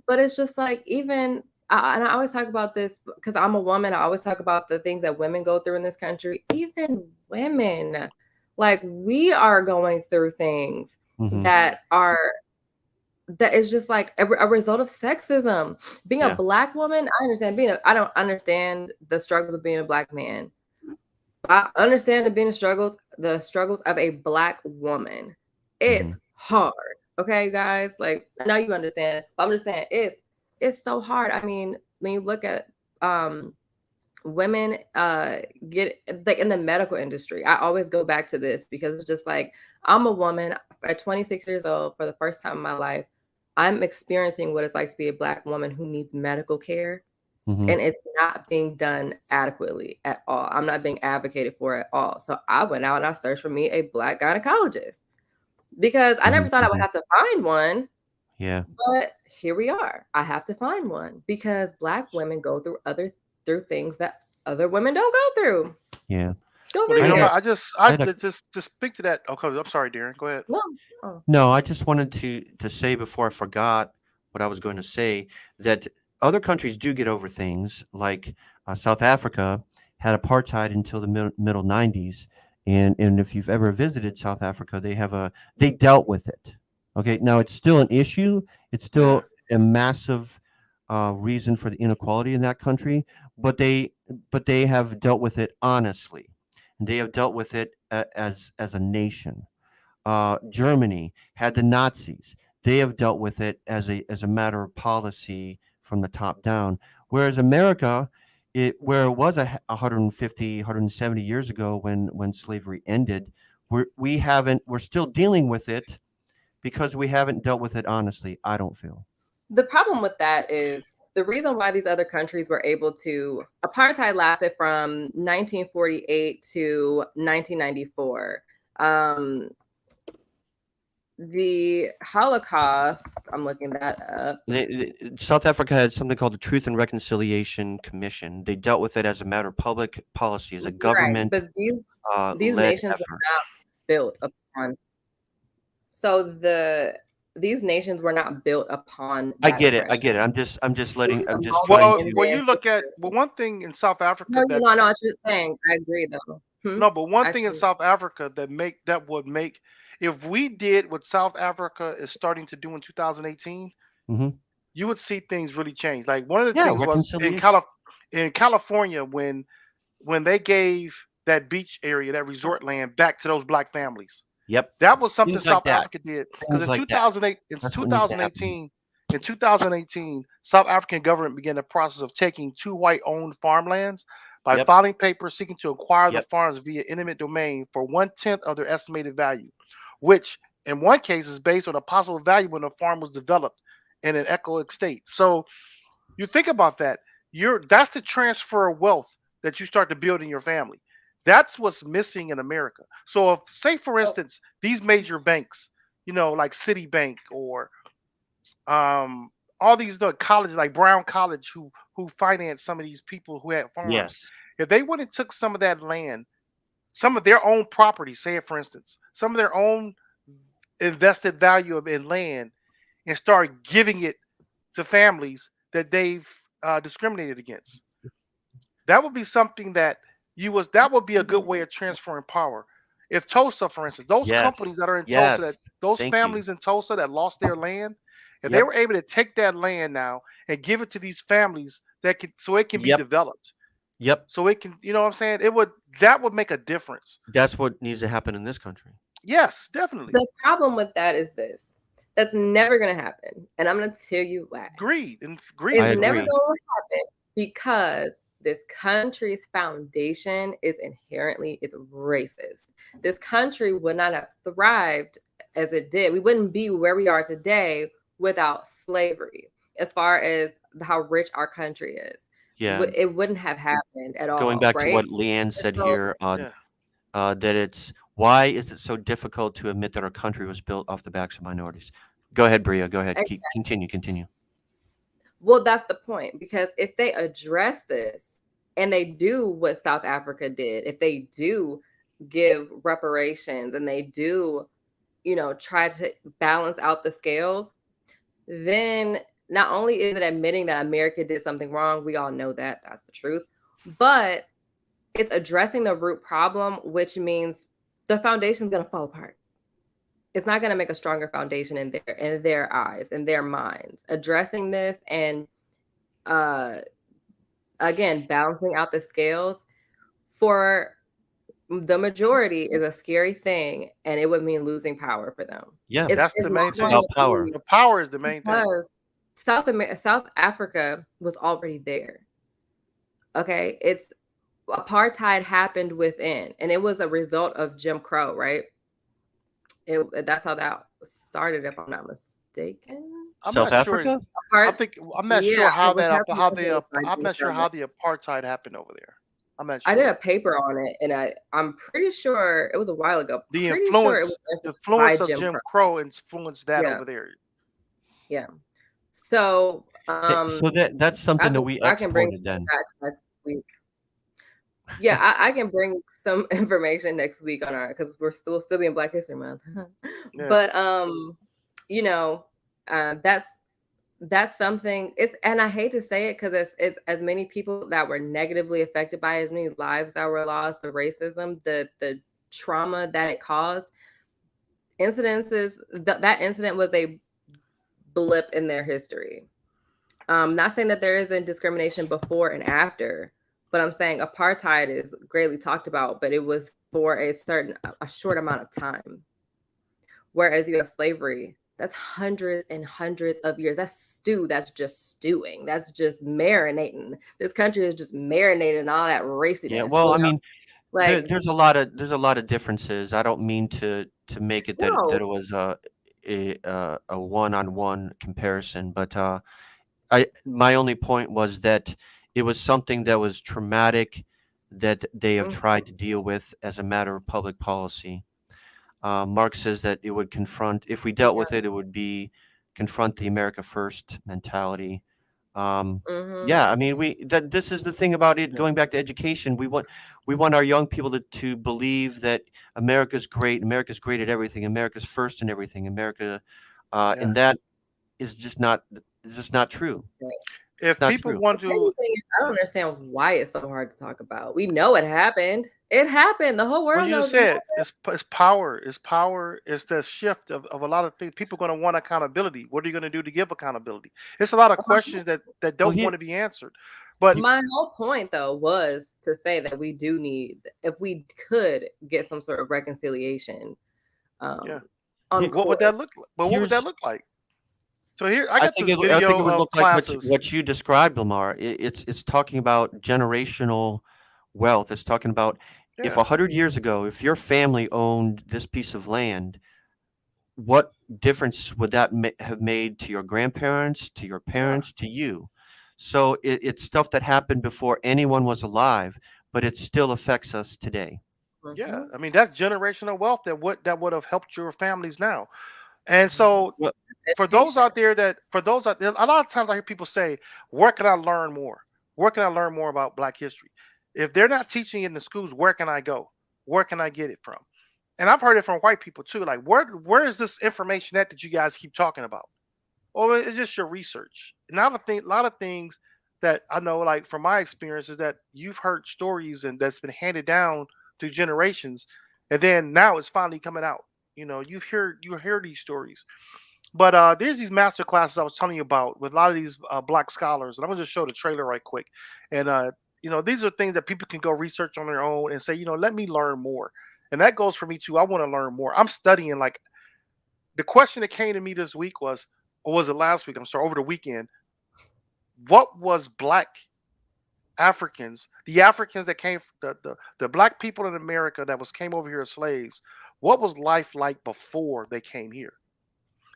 But it's just like, and I always talk about this because I'm a woman. I always talk about the things that women go through in this country. Even women, like, we are going through things that is just like a result of sexism. Being a Black woman, I understand I don't understand the struggles of being a Black man. I understand the struggles of a Black woman. It's hard. Okay, guys, like, I know you understand, but I'm just saying it's so hard. I mean, when you look at women get like in the medical industry, I always go back to this because it's just like, I'm a woman at 26 years old. For the first time in my life, I'm experiencing what it's like to be a Black woman who needs medical care, and it's not being done adequately at all. I'm not being advocated for at all. So I went out and I searched for me a Black gynecologist, because I never thought I would have to find one. Yeah. But here we are. I have to find one because Black women go through things that other women don't go through. Yeah. I just speak to that. Okay, I'm sorry, Darrin. Go ahead. No, I just wanted to say before I forgot what I was going to say, that other countries do get over things. Like South Africa had apartheid until the middle 90s. And if you've ever visited South Africa, they dealt with it. Okay, now it's still an issue. It's still a massive reason for the inequality in that country, but they have dealt with it honestly. and they have dealt with it as a nation. Germany had the Nazis. They have dealt with it as a matter of policy from the top down. Whereas America, where it was 150, 170 years ago when slavery ended, we're still dealing with it because we haven't dealt with it honestly. I don't feel. The problem with that is the reason why these other countries were able to apartheid lasted from 1948 to 1994. The Holocaust, I'm looking that up. South Africa had something called the Truth and Reconciliation Commission. They dealt with it as a matter of public policy, as a government Right, but these led nations effort. were not built upon. So these nations were not built upon. I That get it. I oppression. get it. I'm just letting. I'm just Well, trying Well, to. when you look at one thing in South Africa No, that no, I'm just saying. I agree, though. no, but one thing in Actually, South Africa that would make if we did what South Africa is starting to do in 2018, Hmm. you would see things really change. Like one of the Yeah, things was reconciliation. in California when they gave that beach area, that resort land back to those black families. Yep. That was something Things like South that. Africa did because Things in like that. 2008, That's what needs to happen. in 2018, South African government began the process of taking two white-owned farmlands by Yep. filing papers seeking to acquire the Yep. farms via eminent domain for 1/10 of their estimated value, which in one case is based on a possible value when the farm was developed in an economic state. So you think about that. That's the transfer of wealth that you start to build in your family. That's what's missing in America. So if say for instance, these major banks, like Citibank or all these colleges like Brown College who finance some of these people who had farms, Yes. if they went and took some of that land, some of their own property, say it for instance, some of their own invested value in land and start giving it to families that they've discriminated against. That would be something that would be a good way of transferring power. If Tulsa, for instance, those companies Yes. that are in Tulsa, Yes. those Thank you. families in Tulsa that lost their land, if they Yep. were able to take that land now and give it to these families so it can be Yep. developed, Yep. so it can, what I'm saying? That would make a difference. That's what needs to happen in this country. Yes, definitely. the problem with that is this: that's never going to happen, and I'm going to tell you why. Greed. I It's never agree. going to happen because this country's foundation is inherently racist. This country would not have thrived as it did. We wouldn't be where we are today without slavery, as far as how rich our country is. Yeah. It wouldn't have happened at all. Going back to right? what Leanne said So- here, Yeah. that why is it so difficult to admit that our country was built off the backs of minorities? Go ahead, Bria. Go ahead. Exactly. Continue. Well, that's the point, because if they address this and they do what South Africa did, if they do give reparations and they do, try to balance out the scales, then not only is it admitting that America did something wrong, we all know that that's the truth, but it's addressing the root problem, which means the foundation is going to fall apart. It's not going to make a stronger foundation in their eyes, in their minds. Addressing this and again, balancing out the scales for the majority is a scary thing, and it would mean losing power for them. Yeah. That's the main not thing. going About to power. be- The power is the main thing. because South Africa was already there. Okay, apartheid happened within, and it was a result of Jim Crow, right? That's how that started, if I'm not mistaken. I'm South not sure. Africa? I'm not Yeah, sure how it was that happening how because they of I'm not sure Jim how Crow. the apartheid happened over there. I'm not sure. I did a paper on it, and I'm pretty sure it was a while ago. The Pretty sure it influence was of by Jim Crow influenced that Yeah. over there. Yeah. So So that's something that we I can bring exported then. that next week. Yeah, I can bring some information next week on because we're still being Black History Month. Yeah. But that's something. And I hate to say it because it's as many people that were negatively affected by it, as many lives that were lost, the racism, the trauma that it caused. That incident was a blip in their history. Not saying that there isn't discrimination before and after, But I'm saying apartheid is greatly talked about, but it was for a short amount of time. Whereas you have slavery, that's hundreds and hundreds of years. That's just stewing. That's just marinating. This country is just marinating in all that raciness. Yeah, well, I mean, like there's a lot of differences. I don't mean to make it that no. it was a one-on-one comparison, but my only point was that it was something that was traumatic that they have tried to deal with as a matter of public policy. Mark says that it would confront, if we dealt with it, it would be confront the America First mentality. Yeah, I mean, this is the thing about it. Going back to education, we want our young people to believe that America's great. America's great at everything. America's first in everything. America, and that is just not true. If people want to, I don't understand why it's so hard to talk about. We know it happened. It happened. The whole world knows. You said it's power. It's power. It's the shift of a lot of things. People are going to want accountability. What are you going to do to give accountability? It's a lot of questions that don't want to be answered. But my whole point, though, was to say that we do need, if we could get some sort of reconciliation. What would that look like? But what would that look like? So here, I think it would look like what you described, Lamarr. It's talking about generational wealth. It's talking about if 100 years ago, if your family owned this piece of land, what difference would that have made to your grandparents, to your parents, to you? So it's stuff that happened before anyone was alive, but it still affects us today. Yeah, I mean that's generational wealth that would have helped your families now. And so, for those out there, a lot of times I hear people say, "Where can I learn more? Where can I learn more about Black history?" If they're not teaching it in the schools, where can I go? Where can I get it from? And I've heard it from white people too. Like, where is this information that you guys keep talking about? Or it's just your research. And a lot of things that I know, like from my experience, is that you've heard stories and that's been handed down through generations, and then now it's finally coming out. You know, you hear these stories, but there's these master classes I was telling you about with a lot of these Black scholars, and I'm gonna just show the trailer right quick. And these are things that people can go research on their own and say, let me learn more. And that goes for me too. I want to learn more. I'm studying. Like the question that came to me this week was, or was it last week? I'm sorry, over the weekend. What was Black Africans, the Africans that came, the Black people in America that came over here as slaves? What was life like before they came here?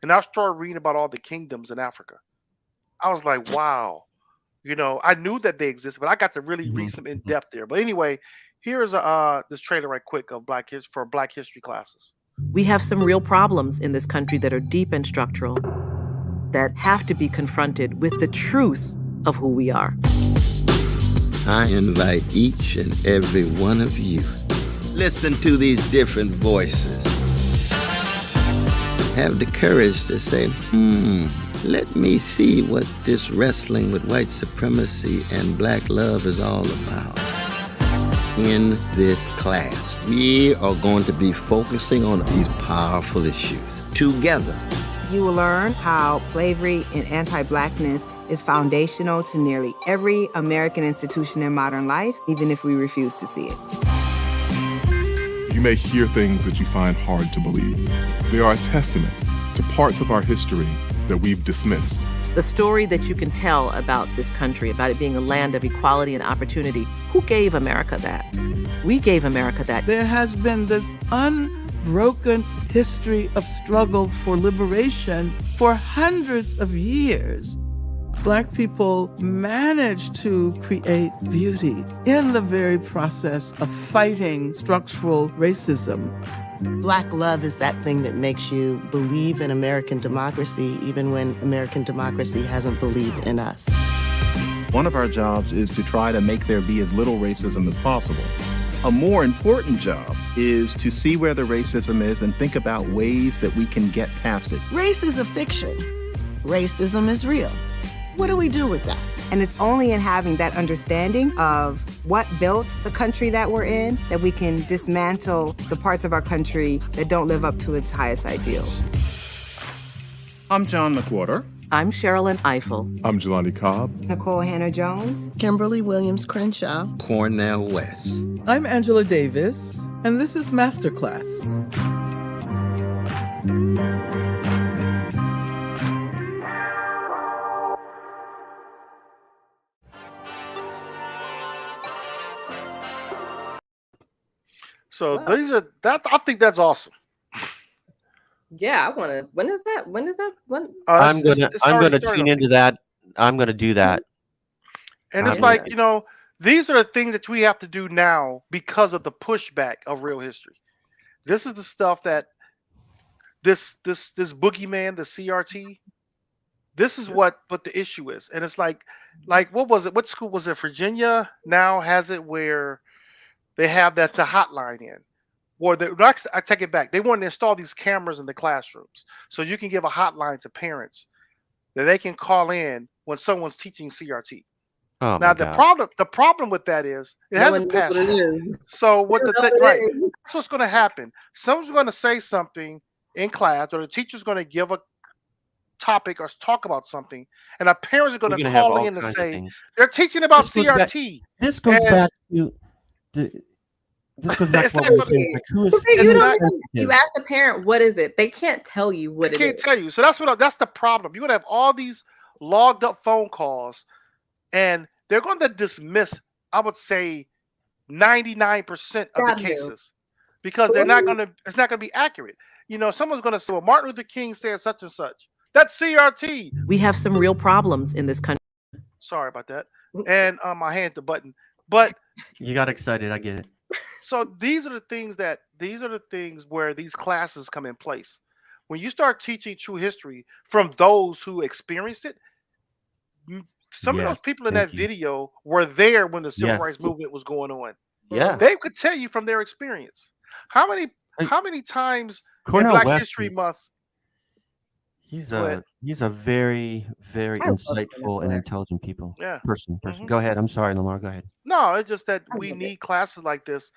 And I started reading about all the kingdoms in Africa. I was like, wow. I knew that they existed, but I got to really read some in depth there. But anyway, here's this trailer right quick of Black history classes. We have some real problems in this country that are deep and structural, that have to be confronted with the truth of who we are. I invite each and every one of you. Listen to these different voices. Have the courage to say, let me see what this wrestling with white supremacy and Black love is all about. In this class, we are going to be focusing on these powerful issues together. You will learn how slavery and anti-Blackness is foundational to nearly every American institution in modern life, even if we refuse to see it. You may hear things that you find hard to believe. They are a testament to parts of our history that we've dismissed. The story that you can tell about this country, about it being a land of equality and opportunity, who gave America that? We gave America that. There has been this unbroken history of struggle for liberation for hundreds of years. Black people managed to create beauty in the very process of fighting structural racism. Black love is that thing that makes you believe in American democracy, even when American democracy hasn't believed in us. One of our jobs is to try to make there be as little racism as possible. A more important job is to see where the racism is and think about ways that we can get past it. Race is a fiction. Racism is real. What do we do with that? And it's only in having that understanding of what built the country that we're in that we can dismantle the parts of our country that don't live up to its highest ideals. I'm John McWhorter. I'm Sherilyn Ifill. I'm Jelani Cobb. Nicole Hannah-Jones. Kimberly Williams Crenshaw. Cornell West. I'm Angela Davis, and this is Masterclass. So these are that. I think that's awesome. Yeah, I want to. When is that? When? I'm gonna tune into that. I'm gonna do that. And it's like, these are the things that we have to do now because of the pushback of real history. This is the stuff that this boogeyman, the CRT. This is what the issue is, and it's like what was it? What school was it? Virginia now has it where they have the hotline in. Or I take it back. They want to install these cameras in the classrooms so you can give a hotline to parents that they can call in when someone's teaching CRT. Oh, now the problem with that is it hasn't passed. So that's what's going to happen. Someone's going to say something in class, or the teacher's going to give a topic or talk about something, and our parents are going to call in to say they're teaching about CRT. This goes back to what we were saying. Like, who is you ask the parent, what is it? They can't tell you what it is. They can't tell you. So that's the problem. You're going to have all these logged up phone calls, and they're going to dismiss, I would say, 99% of the cases because it's not going to be accurate. Someone's going to say, well, Martin Luther King said such and such. That's CRT. We have some real problems in this country. Sorry about that. And my hand the button. But you got excited. I get it. So these are the things where these classes come in place. When you start teaching true history from those who experienced it, some of those people in that video were there when the civil rights movement was going on. Yeah, they could tell you from their experience. How many times Cornell in Black West History Month? He's a very, very insightful and intelligent person. Mm-hmm. Go ahead. I'm sorry, Lamarr. Go ahead. No, it's just that we need classes like this.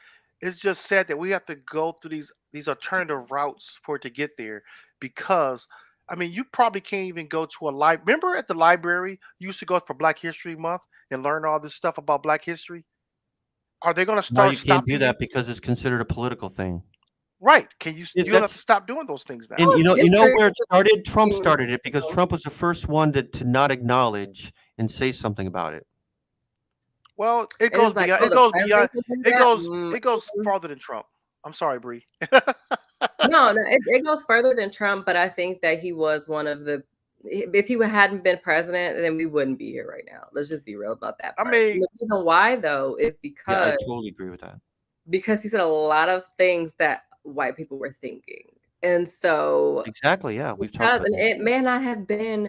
It's just sad that we have to go through these alternative routes for it to get there, because you probably can't even go to a library. Remember at the library, you used to go for Black History Month and learn all this stuff about Black history? Are they going to start? No, you can't do that because it's considered a political thing. Right? You have to stop doing those things now. And you know where it started? Trump started it because Trump was the first one to not acknowledge and say something about it. Well, it goes beyond. It goes farther than Trump. I'm sorry, Brie. No, it goes further than Trump, but I think that he was one of the. If he hadn't been president, then we wouldn't be here right now. Let's just be real about that part. And the reason why, though, is because I totally agree with that. Because he said a lot of things that white people were thinking, and so exactly, we've talked about it may not have been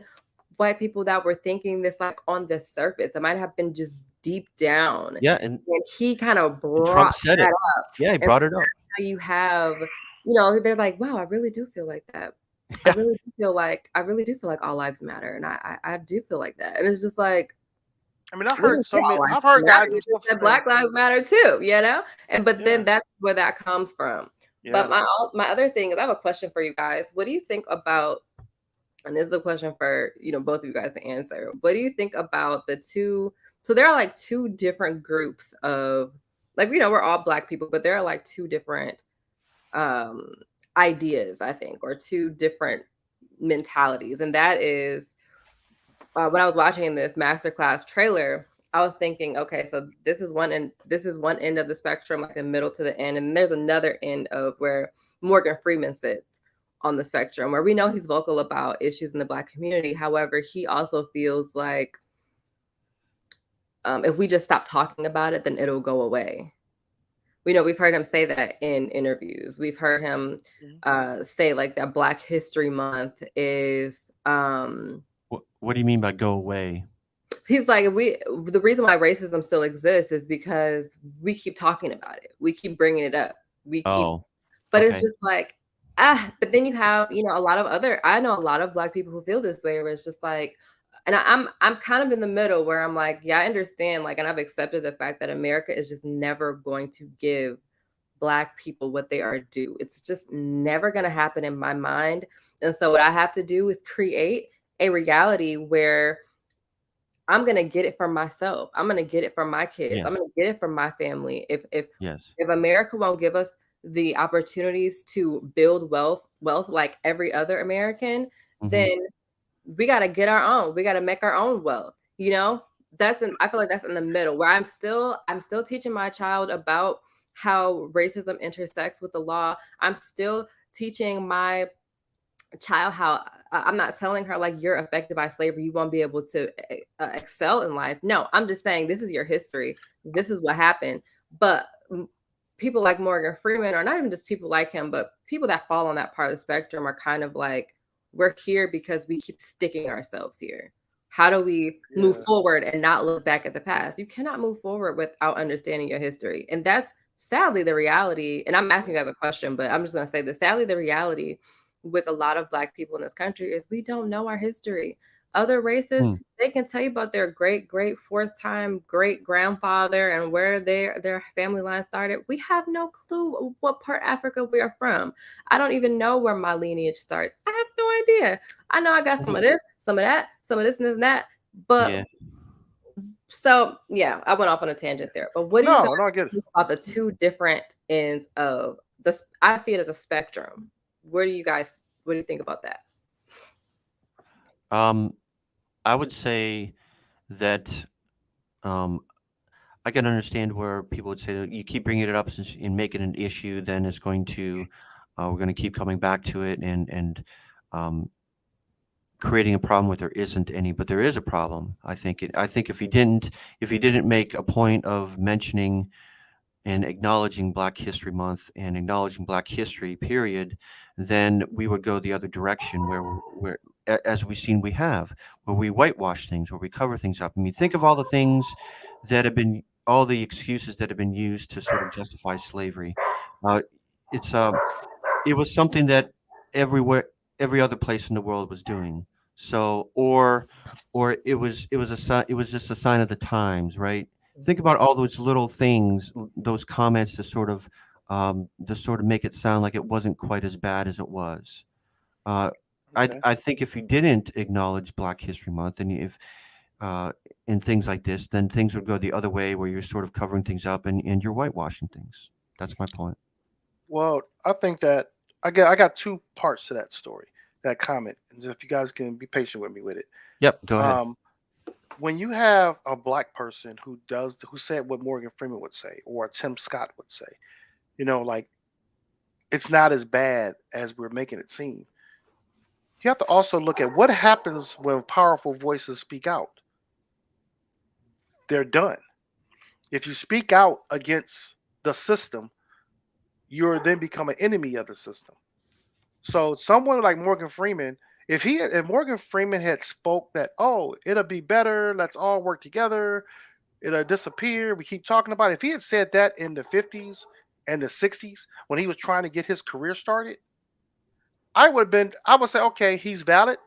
white people that were thinking this like on the surface. It might have been just deep down. Yeah, and he kind of brought Trump said that it up. Yeah, he brought it up. You have, they're like, wow, I really do feel like that. I really do feel like all lives matter, and I do feel like that. And it's just like, I've heard guys that Black Lives Matter too, but then that's where that comes from. Yeah. But my other thing is, I have a question for you guys. What do you think about, and this is a question for both of you guys to answer. What do you think about the two? So there are like two different groups of, like, we're all Black people, but there are like two different ideas, I think, or two different mentalities. And that is, when I was watching this masterclass trailer, I was thinking, okay, so this is one end of the spectrum, like the middle to the end, and there's another end of where Morgan Freeman sits on the spectrum, where we know he's vocal about issues in the Black community. However, he also feels like if we just stop talking about it, then it'll go away. We've heard him say that in interviews. We've heard him say like that Black History Month is. What do you mean by go away? He's like, the reason why racism still exists is because we keep talking about it. We keep bringing it up. It's just like, but then you have, I know a lot of Black people who feel this way, where it's just like, and I'm kind of in the middle where I'm like, yeah, I understand, like, and I've accepted the fact that America is just never going to give Black people what they are due. It's just never going to happen in my mind. And so what I have to do is create a reality where I'm gonna get it from myself. I'm gonna get it from my kids. I'm Yes. gonna get it from my family. Yes. If America won't give us the opportunities to build wealth like every other American, Hmm. then we gotta get our own. We gotta make our own wealth. I feel like that's in the middle where I'm still teaching my child about how racism intersects with the law. I'm still teaching my child how I'm not telling her like you're affected by slavery, you won't be able to excel in life. No, I'm just saying this is your history. This is what happened. But people like Morgan Freeman, or not even just people like him, but people that fall on that part of the spectrum are kind of like, we're here because we keep sticking ourselves here. How do we move forward and not look back at the past? You cannot move forward without understanding your history. And that's sadly the reality. And I'm asking you guys a question, but I'm just going to say this. Sadly, the reality with a lot of Black people in this country is we don't know our history. Other races, they can tell you about their great fourth time great grandfather and where their family line started. We have no clue what part of Africa we are from. I don't even know where my lineage starts. I have no idea. I know I got some of this, some of that, some of this and this and that. But so yeah, I went off on a tangent there. But what do you guys think about the two different ends of this? I see it as a spectrum. What do you think about that? I would say that I can understand where people would say that you keep bringing it up and make it an issue, then it's going to we're going to keep coming back to it and creating a problem where there isn't any, but there is a problem. I think if he didn't make a point of mentioning and acknowledging Black History Month and acknowledging Black history, period, then we would go the other direction where as we've seen we have, where we whitewash things, where we cover things up. I mean, think of all the things that have been, all the excuses that have been used to sort of justify slavery. It was something that every other place in the world was doing. So, or it was just a sign of the times, right? Think about all those little things, those comments to sort of make it sound like it wasn't quite as bad as it was. I think if you didn't acknowledge Black History Month and and things like this, then things would go the other way where you're sort of covering things up and you're whitewashing things. That's my point. Well, I think that I got two parts to that story, that comment, and if you guys can be patient with me with it. Yep, go ahead. When you have a Black person who said what Morgan Freeman would say or Tim Scott would say, like, it's not as bad as we're making it seem. You have to also look at what happens when powerful voices speak out. They're done. If you speak out against the system, you're then become an enemy of the system. So someone like Morgan Freeman, if Morgan Freeman had spoke that, oh, it'll be better, let's all work together, it'll disappear, we keep talking about it. If he had said that in the 50s and the 60s when he was trying to get his career started, I would say, okay, he's valid.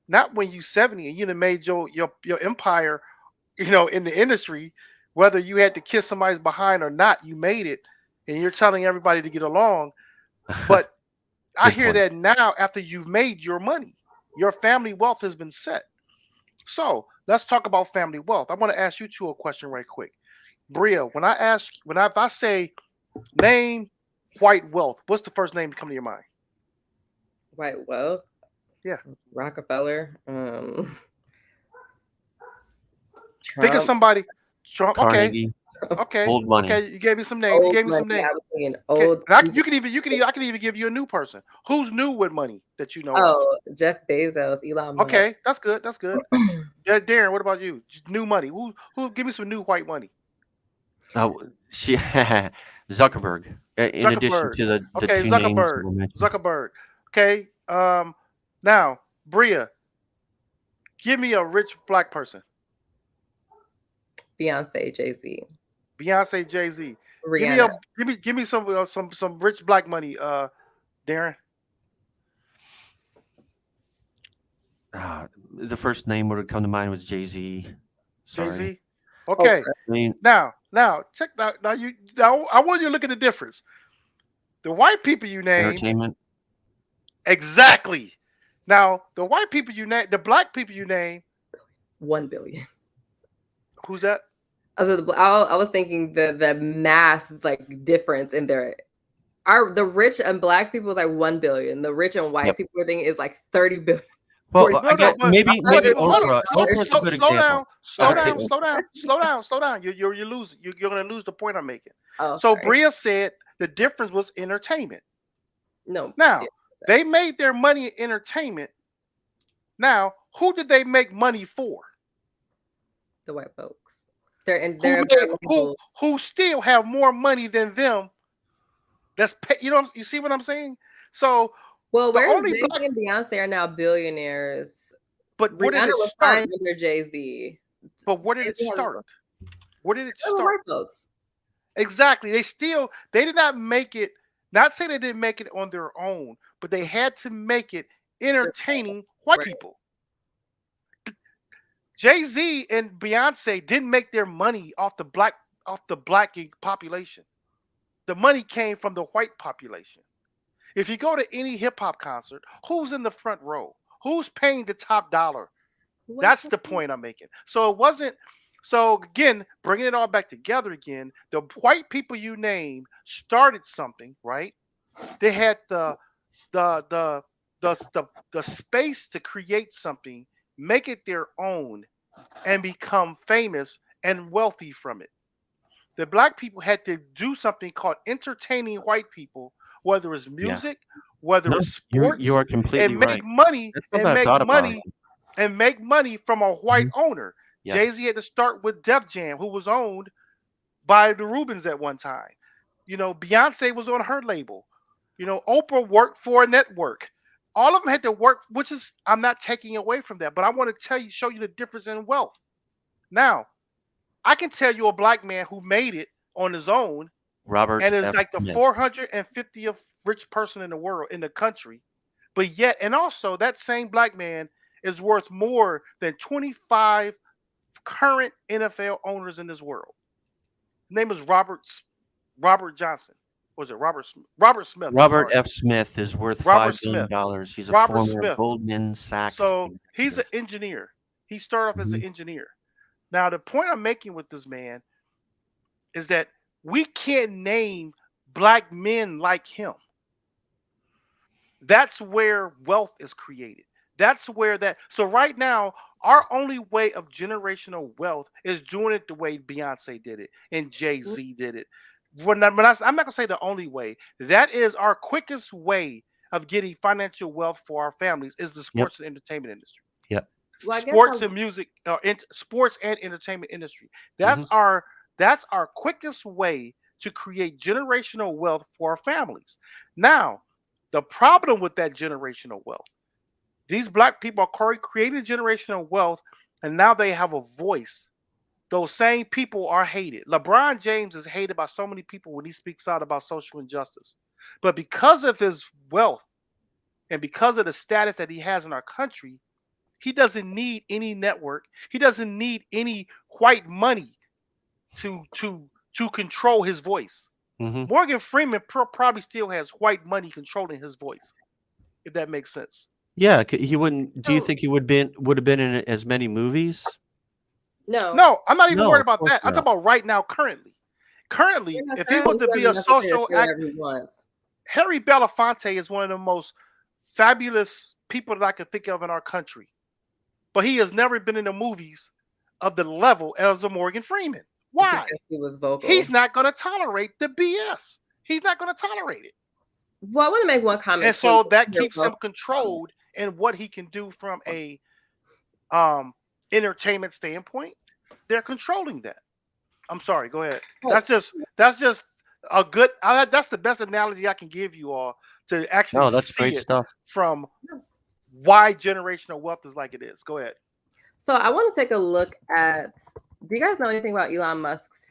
Not when you're 70 and you done made your empire, in the industry, whether you had to kiss somebody's behind or not, you made it, and you're telling everybody to get along. But I hear that now after you've made your money, your family wealth has been set. So let's talk about family wealth. I want to ask you two a question right quick. Bria, if I say name white wealth, what's the first name to come to your mind? White wealth? Yeah. Rockefeller. Think of somebody. Trump. Carnegie. Okay. Old money. Okay. You gave me some names. I was thinking old. I can even give you a new person. Who's new with money that you know? Oh, Jeff Bezos, Elon Musk. Okay, that's good. That's good. Darrin, what about you? Just new money. Who? Give me some new white money. Zuckerberg. In addition to the two names we mentioned. Zuckerberg. Okay. Now, Bria, give me a rich Black person. Beyonce, Jay-Z. Beyonce, Jay-Z. Rihanna. Give me some rich Black money, Darrin. The first name would have come to mind was Jay-Z. Sorry. Jay-Z. Okay. Now check that. Now I want you to look at the difference. The white people you name. Entertainment. Exactly. Now, the white people you name, the black people you name, 1 billion. Who's that? I was thinking the mass like difference in the rich and black people is like 1 billion. The rich and white people are thinking is like 30 billion. Well, maybe Oprah. Oprah's a good example. Slow down. You're losing. You're going to lose the point I'm making. Oh, so sorry. Bria said the difference was entertainment. No. Now they made their money in entertainment. Now, who did they make money for? The white folks. They're who still have more money than them. That's you see what I'm saying? So whereas Jay-Z and Beyonce are now billionaires. But where did it was start? Under Jay-Z. But where did it start? Where did it start? White folks. Exactly. They did not make it. Not say they didn't make it on their own, but they had to make it entertaining white people. Jay-Z and Beyonce didn't make their money off the black population. The money came from the white population. If you go to any hip hop concert, who's in the front row? Who's paying the top dollar? That's the point I'm making. So it wasn't. So again, bringing it all back together again, the white people you named started something, right? They had the space to create something, make it their own, and become famous and wealthy from it. The black people had to do something called entertaining white people, whether it's music, whether it's sports, you are completely and make right. money and make money from a white owner. Yeah. Jay-Z had to start with Def Jam, who was owned by the Rubens at one time. Beyonce was on her label. Oprah worked for a network. All of them had to work, which is, I'm not taking away from that, but I want to show you the difference in wealth. Now, I can tell you a black man who made it on his own, Robert and is F. like the Smith. 450th rich person in the world, in the country, but yet, and also that same black man is worth more than 25 current NFL owners in this world. His name is Robert Johnson. Was it Robert Smith? Robert F. Smith is worth $5 billion. He's a former Goldman Sachs. So he's an engineer. He started off as an engineer. Now, the point I'm making with this man is that we can't name black men like him. That's where wealth is created. That's where so right now, our only way of generational wealth is doing it the way Beyonce did it and Jay-Z did it. I'm not going to say the only way. That is our quickest way of getting financial wealth for our families is the sports and entertainment industry. Yep. Well, sports and music, sports and entertainment industry. That's our quickest way to create generational wealth for our families. Now, the problem with that generational wealth, these black people are creating generational wealth, and now they have a voice. Those same people are hated. LeBron James is hated by so many people when he speaks out about social injustice. But because of his wealth and because of the status that he has in our country, he doesn't need any network. He doesn't need any white money to control his voice. Morgan Freeman probably still has white money controlling his voice, if that makes sense. Yeah, he wouldn't. Do you think he would have been in as many movies? No, I'm not even worried about that. I'm talking about right now, currently. If he was to be a social actor, Harry Belafonte is one of the most fabulous people that I can think of in our country. But he has never been in the movies of the level as a Morgan Freeman. Why? Because he was vocal. He's not going to tolerate the BS. He's not going to tolerate it. Well, I want to make one comment. And so that keeps him controlled in what he can do from a entertainment standpoint. They're controlling that. I'm sorry. Go ahead. That's just a good. That's the best analogy I can give you all to actually that's see great it stuff. From why generational wealth is like it is. Go ahead. So I want to take a look at. Do you guys know anything about Elon Musk's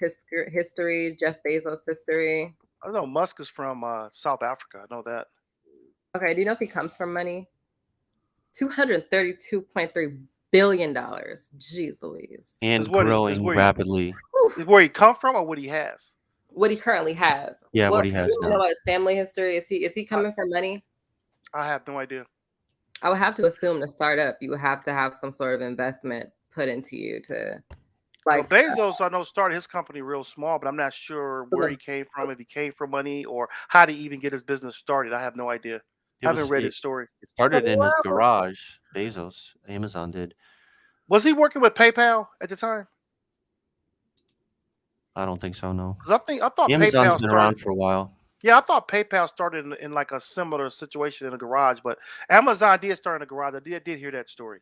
history? Jeff Bezos' history? I know Musk is from South Africa. I know that. Okay. Do you know if he comes from money? $232.3 billion. Jeez Louise. And growing rapidly. Is where he come from or what he has? What he currently has. Yeah, what he has. Do you know about his family history? Is he coming from money? I have no idea. I would have to assume to start up, you would have to have some sort of investment put into you to Well, like. Bezos, I know, started his company real small, but I'm not sure where he came from, if he came from money, or how did he even get his business started. I have no idea. I haven't read his story. It started in his garage. Bezos, Amazon did. Was he working with PayPal at the time? I don't think so. No. 'Cause I thought Amazon's PayPal been started. around for a while. Yeah, I thought PayPal started in like a similar situation in a garage, but Amazon did start in a garage. I did hear that story.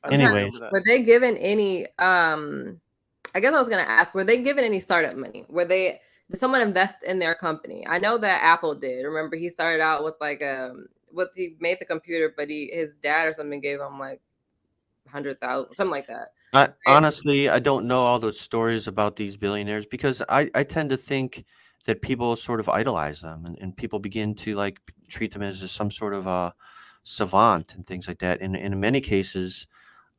I did remember Anyways, that. Were they given any I guess I was gonna ask, were they given any startup money? Did someone invest in their company? I know that Apple did. Remember, he started out with like he made the computer, but his dad or something gave him like 100,000, something like that. honestly, I don't know all those stories about these billionaires because I tend to think that people sort of idolize them and people begin to like treat them as some sort of a savant and things like that. And in many cases,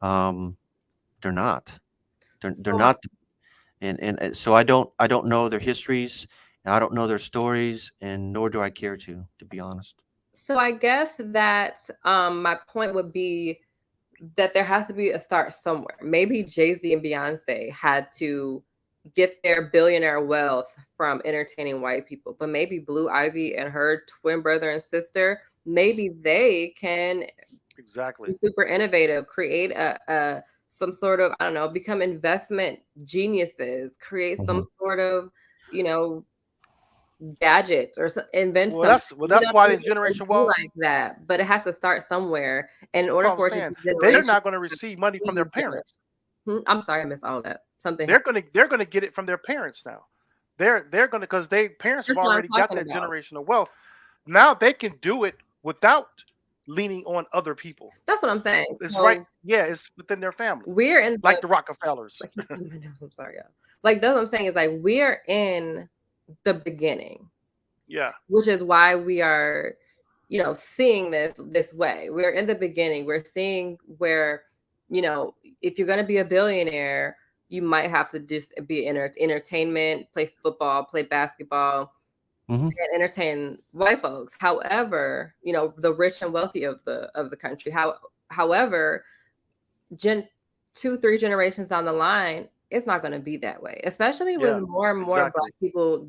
they're not. They're not. And so I don't know their histories, and I don't know their stories, and nor do I care to be honest. So I guess that my point would be that there has to be a start somewhere. Maybe Jay-Z and Beyonce had to get their billionaire wealth from entertaining white people, but maybe Blue Ivy and her twin brother and sister, maybe they can be super innovative, create some sort of, I don't know, become investment geniuses, create some sort of, gadget or invent something. That's why the generation wealth like that, but it has to start somewhere. And in order That's for what it I'm to be saying. They're not going to receive money from their parents. I'm sorry, I missed all that. Something they're going to get it from their parents now. They're going to, because parents have already got that generational wealth. Now they can do it without leaning on other people. That's what I'm saying. It's right. Yeah, it's within their family. We're in like the Rockefellers. I'm sorry, y'all. Like that's what I'm saying is like we're in the beginning. Yeah. Which is why we are, seeing this way. We're in the beginning. We're seeing where, if you're going to be a billionaire, you might have to just be entertainment, play football, play basketball, and entertain white folks. However, the rich and wealthy of the country. However, 2-3 generations down the line, it's not going to be that way, especially with more and more Black people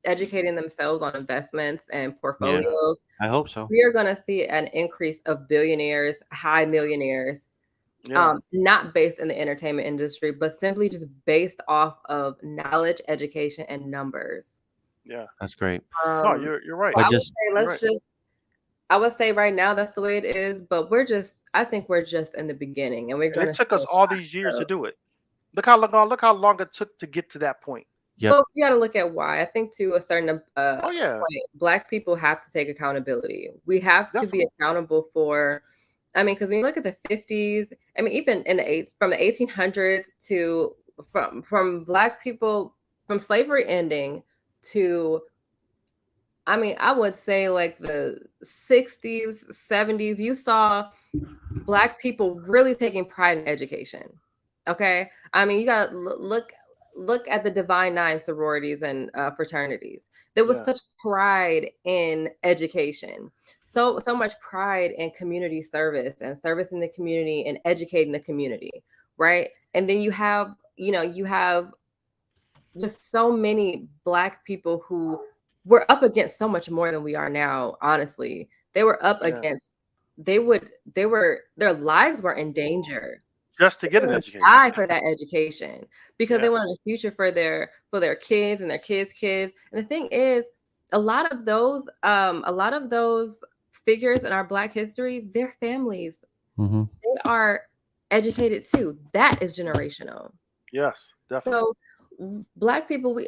educating themselves on investments and portfolios. Yeah, I hope so. We are going to see an increase of billionaires, high millionaires, not based in the entertainment industry, but simply just based off of knowledge, education, and numbers. Yeah, that's great. No, you're right. I would say right now that's the way it is, but I think we're just in the beginning, and it took us all these years to do it. Look how long it took to get to that point. Yep. Well, you got to look at why. I think to a certain point, Black people have to take accountability. We have to be accountable for. I mean, because when you look at the 50s, I mean, even in from the 1800s to from Black people, from slavery ending to, I mean, I would say like the 60s, 70s, you saw Black people really taking pride in education. Okay. I mean, you got to look at the Divine Nine sororities and fraternities. There was such pride in education. So much pride in community service and servicing the community and educating the community. Right. And then you have just so many Black people who were up against so much more than we are now. Honestly, they were up against, their lives were in danger just to get an education. Die for that education because they wanted a future for their kids and their kids' kids. And the thing is, a lot of those figures in our Black history, their families, they are educated too. That is generational. Yes, definitely. So Black people, we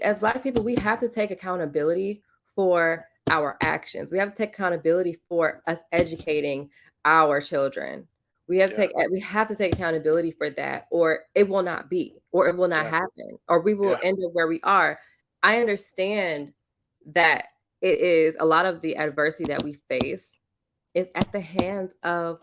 have to take accountability for our actions. We have to take accountability for us educating our children. We have to take accountability for that, or it will not be, or it will not happen, or we will end up where we are. I understand that it is a lot of the adversity that we face is at the hands of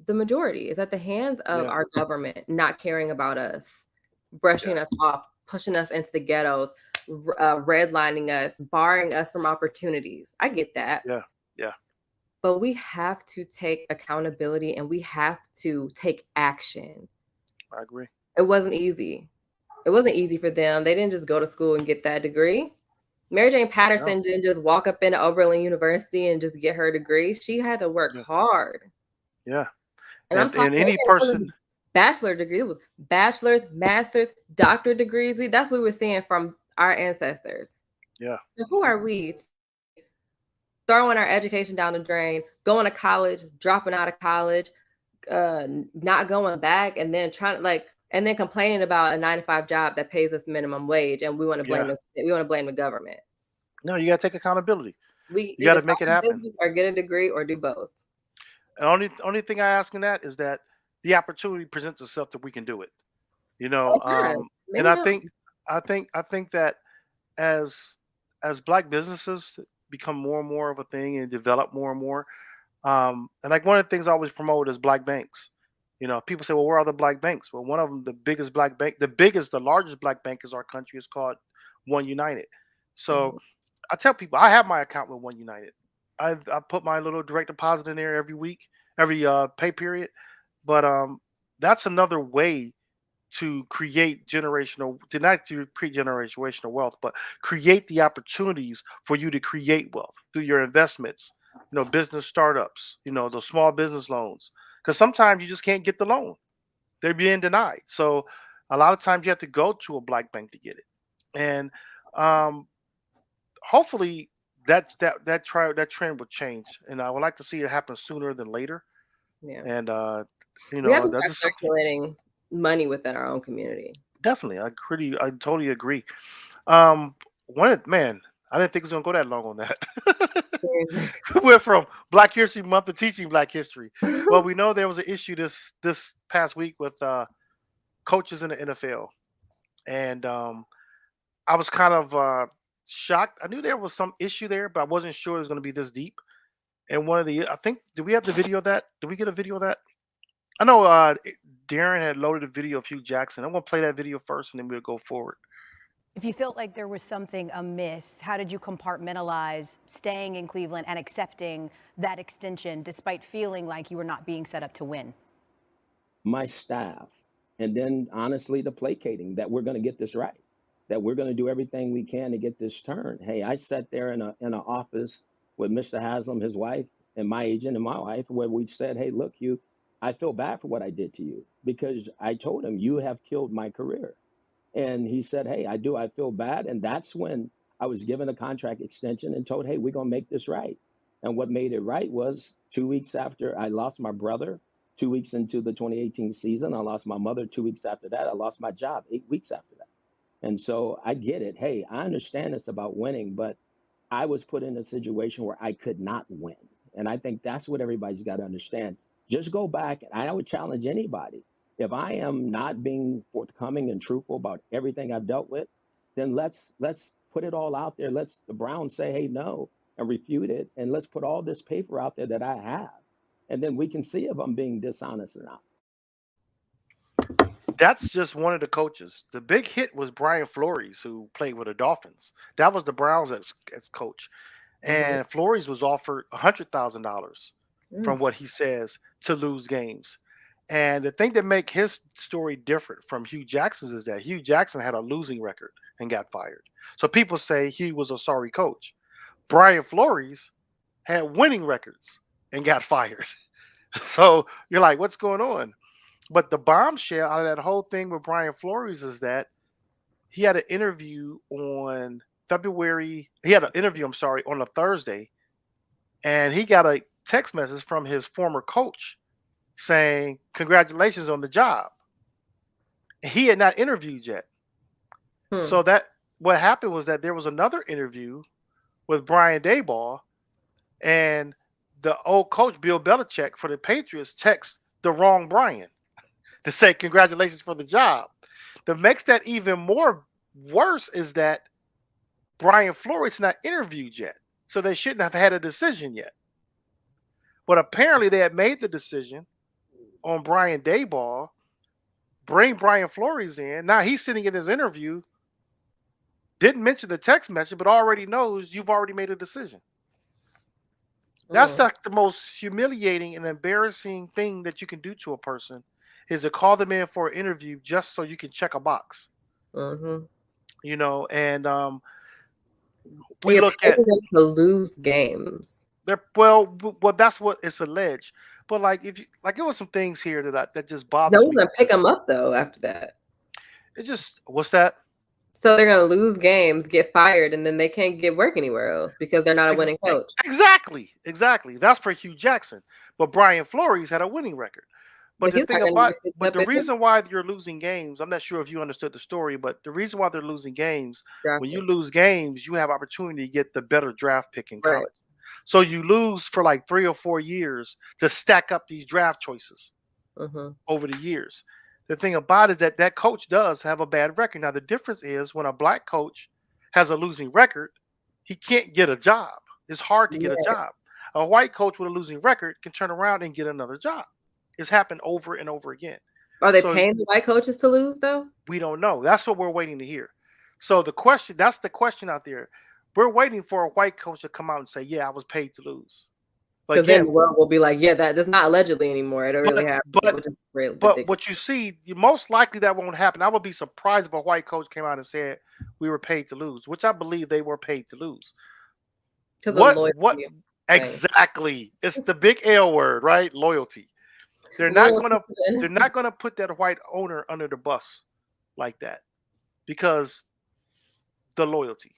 the majority. It's at the hands of our government not caring about us, brushing us off, pushing us into the ghettos, redlining us, barring us from opportunities. I get that. Yeah. but we have to take accountability and we have to take action. I agree. It wasn't easy. It wasn't easy for them. They didn't just go to school and get that degree. Mary Jane Patterson didn't just walk up into Oberlin University and just get her degree. She had to work hard. Yeah. And I'm talking any person, bachelor degree, it was bachelor's, master's, doctorate degrees. That's what we were seeing from our ancestors. Yeah. So who are we throwing our education down the drain, going to college, dropping out of college, not going back, and then and then complaining about a 9-to-5 job that pays us minimum wage, and we want to blame the government. No, you got to take accountability. You got to make it happen, or get a degree, or do both. And only thing I ask in that is that the opportunity presents itself that we can do it. You know, and I think that as Black businesses become more and more of a thing and develop more and more, and like one of the things I always promote is Black banks. You know, people say, well, where are the Black banks? Well, one of them, the largest Black bank in our country is called One United. So I tell people I have my account with One United. I put my little direct deposit in there every week, every pay period. But that's another way to create generational wealth, but create the opportunities for you to create wealth through your investments, business startups, those small business loans. Because sometimes you just can't get the loan. They're being denied. So a lot of times you have to go to a Black bank to get it. And hopefully that trend will change. And I would like to see it happen sooner than later. Yeah. And we have to start circulating money within our own community. Definitely. I totally agree. I didn't think it was gonna go that long on that. We went from Black History Month to teaching Black history. Well, we know there was an issue this past week with coaches in the NFL. And I was kind of shocked. I knew there was some issue there, but I wasn't sure it was gonna be this deep. And did we have the video of that? Did we get a video of that? I know Darrin had loaded a video of Hugh Jackson. I'm going to play that video first, and then we'll go forward. If you felt like there was something amiss, how did you compartmentalize staying in Cleveland and accepting that extension despite feeling like you were not being set up to win? My staff, and then honestly, the placating that we're going to get this right, that we're going to do everything we can to get this turned. Hey, I sat there in an office with Mr. Haslam, his wife, and my agent and my wife, where we said, hey, look, Hugh, I feel bad for what I did to you, because I told him, you have killed my career. And he said, hey, I do. I feel bad. And that's when I was given a contract extension and told, hey, we're going to make this right. And what made it right was 2 weeks after I lost my brother, 2 weeks into the 2018 season, I lost my mother. 2 weeks after that, I lost my job 8 weeks after that. And so I get it. Hey, I understand it's about winning, but I was put in a situation where I could not win. And I think that's what everybody's got to understand. Just go back, and I would challenge anybody. If I am not being forthcoming and truthful about everything I've dealt with, then let's put it all out there. Let's the Browns say, hey, no, and refute it. And let's put all this paper out there that I have. And then we can see if I'm being dishonest or not. That's just one of the coaches. The big hit was Brian Flores, who played with the Dolphins. That was the Browns as coach. And Flores was offered $100,000 from what he says to lose games. And the thing that make his story different from Hugh Jackson's is that Hugh Jackson had a losing record and got fired. So people say he was a sorry coach. Brian Flores had winning records and got fired. So you're like, what's going on? But the bombshell out of that whole thing with Brian Flores is that he had an interview on on a Thursday, and he got a text message from his former coach saying, congratulations on the job. He had not interviewed yet. So that what happened was that there was another interview with Brian Daboll, and the old coach, Bill Belichick, for the Patriots, texts the wrong Brian to say congratulations for the job. That makes that even more worse is that Brian Flores not interviewed yet. So they shouldn't have had a decision yet. But apparently they had made the decision on Brian Daboll, bring Brian Flores in. Now he's sitting in his interview, didn't mention the text message, but already knows you've already made a decision. That's like the most humiliating and embarrassing thing that you can do to a person is to call them in for an interview just so you can check a box. Mm-hmm. You know, and we You're look paying at them to lose games. well, that's what it's alleged. But like if you like, it was some things here that just No bothers one's me. gonna pick them up though after that. It just what's that? So they're gonna lose games, get fired, and then they can't get work anywhere else because they're not a winning coach. Exactly. That's for Hugh Jackson. But Brian Flores had a winning record. But But the he's not thing gonna about get picked but up, the is he? reason why you're losing games, I'm not sure if you understood the story, but the reason why they're losing games, Draft when you pick. lose games, you have opportunity to get the better draft pick in Right. college. So you lose for like 3 or 4 years to stack up these draft choices Mm-hmm. over the years. The thing about it is that coach does have a bad record. Now the difference is when a black coach has a losing record, he can't get a job. It's hard to get a Right. job. A white coach with a losing record can turn around and get another job. It's happened over and over again. Are they So paying the white coaches to lose though? we don't know. That's what we're waiting to hear. So that's the question out there. We're waiting for a white coach to come out and say, "Yeah, I was paid to lose." But Because then again, the world will be like, yeah, that's not allegedly anymore. It really happened, which is really But ridiculous. what you see, most likely that won't happen. I would be surprised if a white coach came out and said we were paid to lose, which I believe they were paid to lose. Because of What loyalty. exactly? It's the big L word, right? Loyalty. They're not gonna put that white owner under the bus like that because the loyalty.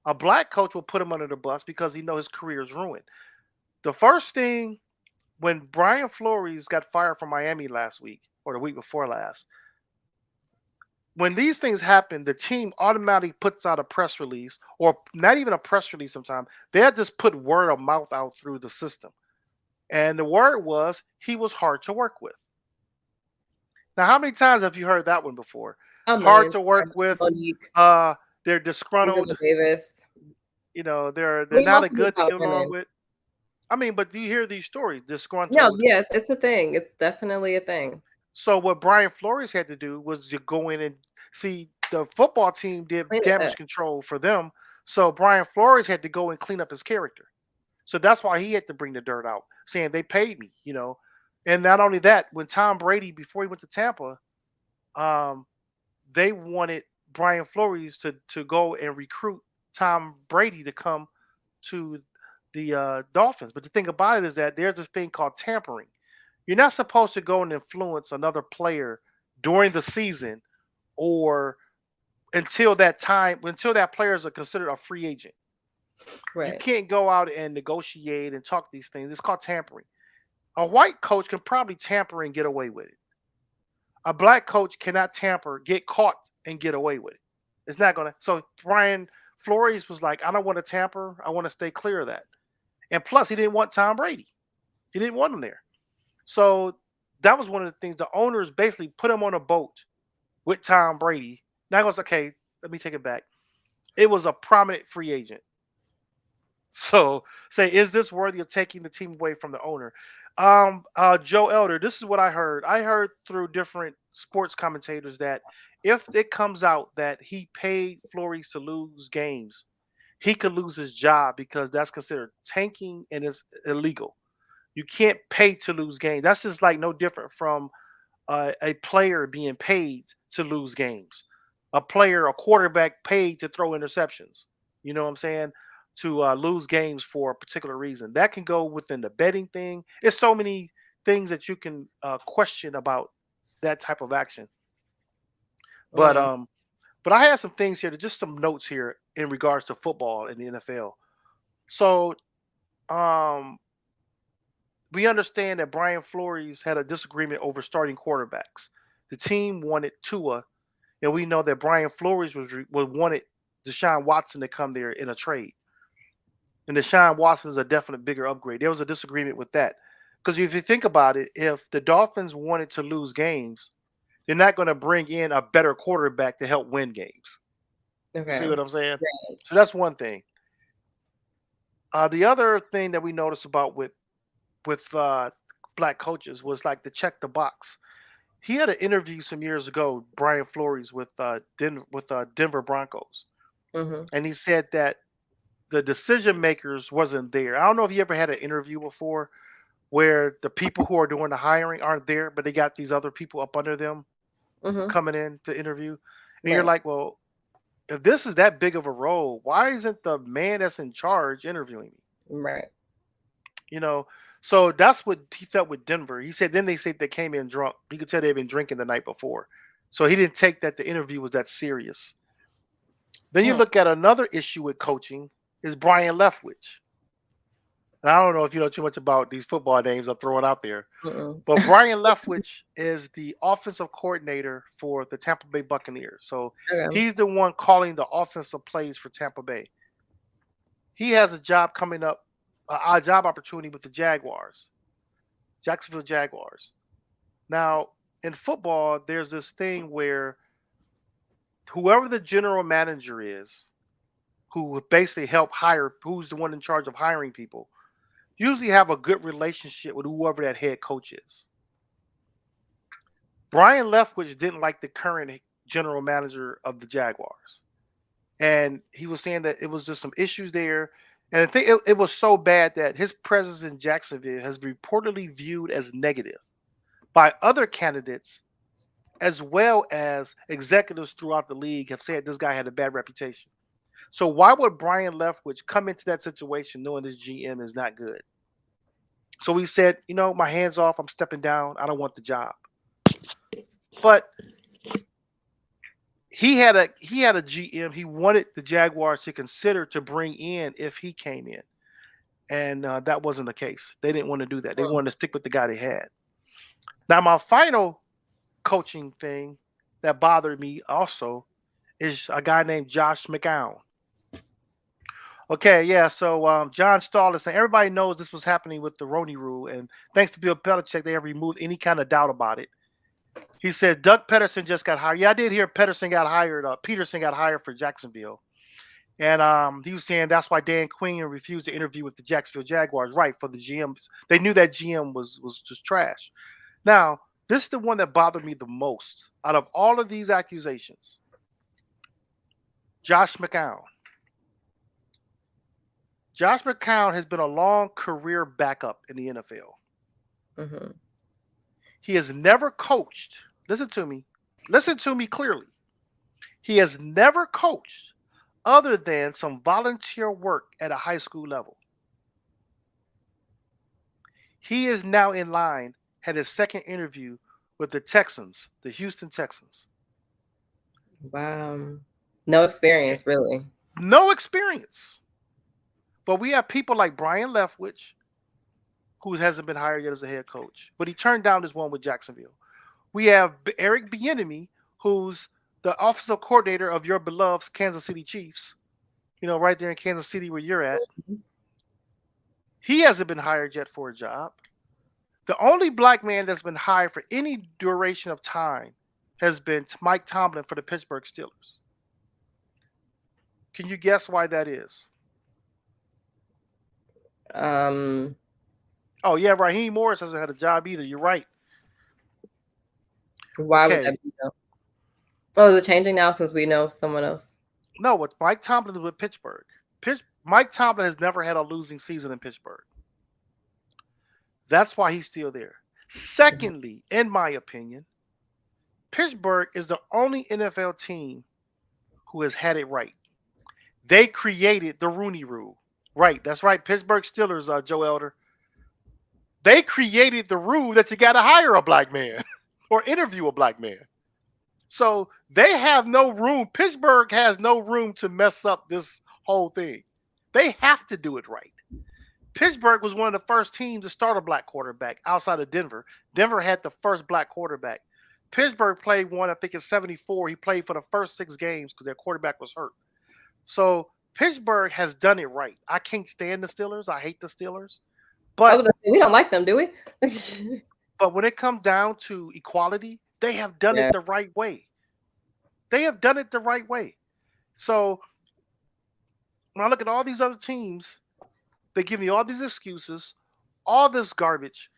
A black coach will put him under the bus because he knows his career is ruined. The first thing when Brian Flores got fired from Miami last week or the week before last, when these things happen, the team automatically puts out a press release, or not even a press release sometimes. They'll just put word of mouth out through the system. And the word was he was hard to work with. Now, how many times have you heard that one before? Hard to work with. Monique. They're disgruntled. Davis. You know, they're not a good to get along with. I mean, but do you hear these stories? Disgruntled. No, yes, it's a thing. It's definitely a thing. So what Brian Flores had to do was to go in and see the football team did damage control for them. So Brian Flores had to go and clean up his character. So that's why he had to bring the dirt out, saying they paid me, you know. And not only that, when Tom Brady, before he went to Tampa, they wanted Brian Flores to go and recruit Tom Brady to come to the Dolphins. But the thing about it is that there's this thing called tampering. You're not supposed to go and influence another player during the season or until that player is considered a free agent. Right. You can't go out and negotiate and talk these things. It's called tampering. A white coach can probably tamper and get away with it. A black coach cannot tamper, get caught, and get away with it. It's not going to. So Brian Flores was like, I don't want to tamper. I want to stay clear of that. And plus, he didn't want Tom Brady. He didn't want him there. So that was one of the things. The owners basically put him on a boat with Tom Brady. Now I was okay. Let me take it back. It was a prominent free agent. So say, is this worthy of taking the team away from the owner? Joe Elder, this is what I heard. I heard through different sports commentators that if it comes out that he paid Flores to lose games, he could lose his job because that's considered tanking and it's illegal. You can't pay to lose games. That's just like no different from a player being paid to lose games. A quarterback paid to throw interceptions. You know what I'm saying? To lose games for a particular reason. That can go within the betting thing. It's so many things that you can question about that type of action. But but I had some things here, just some notes here in regards to football in the NFL. So we understand that Brian Flores had a disagreement over starting quarterbacks. The team wanted Tua, and we know that Brian Flores wanted Deshaun Watson to come there in a trade. And Deshaun Watson is a definite bigger upgrade. There was a disagreement with that. Because if you think about it, if the Dolphins wanted to lose games, they're not going to bring in a better quarterback to help win games. Okay. See what I'm saying? Right. So that's one thing. The other thing that we noticed about with black coaches was like the check the box. He had an interview some years ago, Brian Flores, with Denver Broncos. Mm-hmm. And he said that the decision makers wasn't there. I don't know if you ever had an interview before where the people who are doing the hiring aren't there, but they got these other people up under them Mm-hmm. coming in to interview. And you're Right. like, well, if this is that big of a role, why isn't the man that's in charge interviewing me? Right. You know, so that's what he felt with Denver. He said then they said they came in drunk. He could tell they'd been drinking the night before. So he didn't take that the interview was that serious. Then you Hmm. look at another issue with coaching is Brian Leftwich. And I don't know if you know too much about these football names I'm throwing out there, Mm-mm. but Brian Leftwich is the offensive coordinator for the Tampa Bay Buccaneers. So Okay. he's the one calling the offensive plays for Tampa Bay. He has a job coming up, a job opportunity with the Jaguars, Jacksonville Jaguars. Now, in football, there's this thing where whoever the general manager is, who would basically help hire, who's the one in charge of hiring people, usually have a good relationship with whoever that head coach is. Brian Leftwich didn't like the current general manager of the Jaguars. And he was saying that it was just some issues there. And I think it was so bad that his presence in Jacksonville has been reportedly viewed as negative by other candidates, as well as executives throughout the league have said this guy had a bad reputation. So why would Brian Leftwich come into that situation knowing this GM is not good? So he said, you know, my hands off, I'm stepping down. I don't want the job. But he had a GM he wanted the Jaguars to consider to bring in if he came in. And that wasn't the case. They didn't want to do that. They wanted to stick with the guy they had. Now, my final coaching thing that bothered me also is a guy named Josh McCown. Okay, yeah. So John Stahl is saying everybody knows this was happening with the Rooney Rule, and thanks to Bill Belichick, they have removed any kind of doubt about it. He said Doug Peterson just got hired. Yeah, I did hear Peterson got hired. Peterson got hired for Jacksonville, and he was saying that's why Dan Quinn refused to interview with the Jacksonville Jaguars. Right, for the GMs, they knew that GM was just trash. Now, this is the one that bothered me the most out of all of these accusations. Josh McCown. Josh McCown has been a long career backup in the NFL. Mm-hmm. He has never coached. Listen to me. Listen to me clearly. He has never coached other than some volunteer work at a high school level. He is now in line, had his second interview with the Texans, the Houston Texans. Wow. No experience, really. No experience. But we have people like Brian Leftwich, who hasn't been hired yet as a head coach, but he turned down this one with Jacksonville. We have Eric Bieniemy, who's the offensive coordinator of your beloved Kansas City Chiefs, you know, right there in Kansas City where you're at. He hasn't been hired yet for a job. The only black man that's been hired for any duration of time has been Mike Tomlin for the Pittsburgh Steelers. Can you guess why that is? Oh, yeah, Raheem Morris hasn't had a job either. You're right. Why would that be though? Oh, is it changing now since we know someone else? No, what Mike Tomlin is with Pittsburgh. Mike Tomlin has never had a losing season in Pittsburgh. That's why he's still there. Secondly, in my opinion, Pittsburgh is the only NFL team who has had it right. They created the Rooney Rule. Right, that's right. Pittsburgh Steelers, Joe Elder. They created the rule that you got to hire a black man or interview a black man. So they have no room. Pittsburgh has no room to mess up this whole thing. They have to do it right. Pittsburgh was one of the first teams to start a black quarterback outside of Denver. Denver had the first black quarterback. Pittsburgh played one, I think in 74. He played for the first 6 games because their quarterback was hurt. So Pittsburgh has done it right. I can't stand the Steelers. I hate the Steelers. But we don't like them, do we? But when it comes down to equality, they have done it the right way. They have done it the right way. So when I look at all these other teams, they give me all these excuses, all this garbage.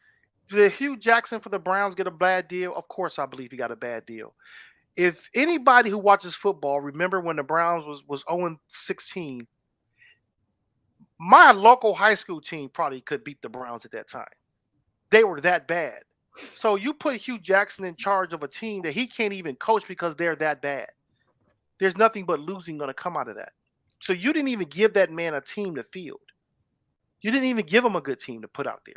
Did Hugh Jackson for the Browns get a bad deal? Of course I believe he got a bad deal. If anybody who watches football remember when the Browns was 0-16, My local high school team probably could beat the Browns at that time. They were that bad. So you put Hugh Jackson in charge of a team that he can't even coach because they're that bad. There's nothing but losing going to come out of that. So you didn't even give that man a team to field. You didn't even give him a good team to put out there.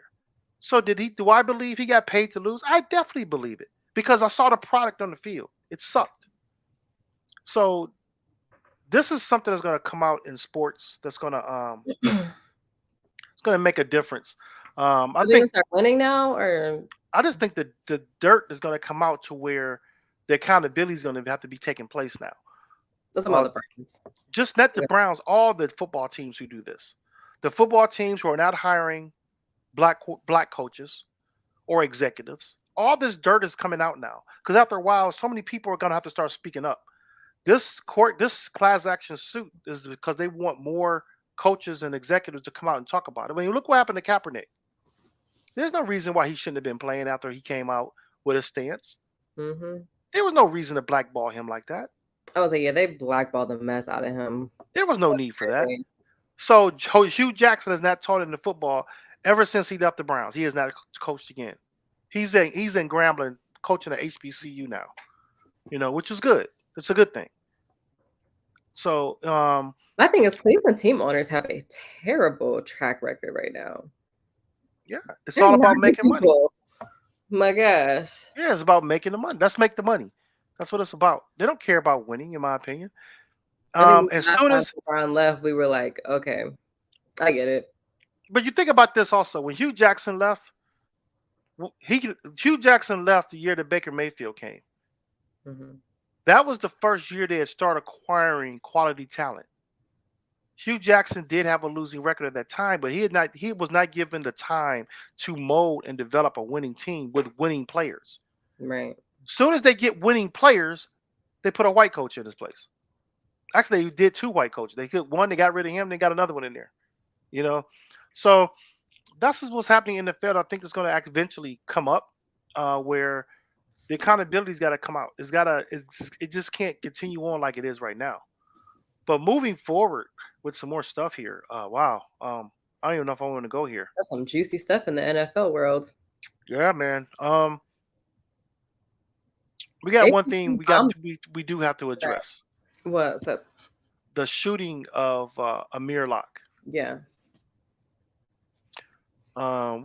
So do I believe he got paid to lose? I definitely believe it because I saw the product on the field. It sucked. So this is something that's going to come out in sports that's going to it's going to make a difference. I Are they think gonna start winning now, or I just think that the dirt is going to come out to where the accountability is going to have to be taking place now. what's some other Browns? Just not the Browns, all the football teams who do this. The football teams who are not hiring black coaches or executives. All this dirt is coming out now because after a while, so many people are going to have to start speaking up. This class action suit is because they want more coaches and executives to come out and talk about it. I mean, look what happened to Kaepernick. There's no reason why he shouldn't have been playing after he came out with a stance. Mm-hmm. There was no reason to blackball him like that. I was like, yeah, they blackballed the mess out of him. There was no need for that. So Hugh Jackson has not taught him the football ever since he left the Browns. He has not coached again. He's in Grambling coaching at HBCU now, which is good. It's a good thing. So my thing is Cleveland team owners have a terrible track record right now. Yeah, it's all about making money. My gosh. Yeah, it's about making the money. Let's make the money. That's what it's about. They don't care about winning, in my opinion. As soon as Brown left, we were like, okay, I get it. But you think about this also. When Hugh Jackson left, Hugh Jackson left the year that Baker Mayfield came. Mm-hmm. That was the first year they had started acquiring quality talent. Hugh Jackson did have a losing record at that time, but he was not given the time to mold and develop a winning team with winning players. Right. As soon as they get winning players, they put a white coach in his place. Actually, they did two white coaches. They got rid of him, they got another one in there. So that's what's happening in the field. I think it's going to eventually come up where the accountability's got to come out. It just can't continue on like it is right now. But moving forward with some more stuff here, wow. I don't even know if I want to go here. That's some juicy stuff in the NFL world. Yeah, man. We got one thing we do have to address. What's up? The shooting of Amir Locke. Yeah.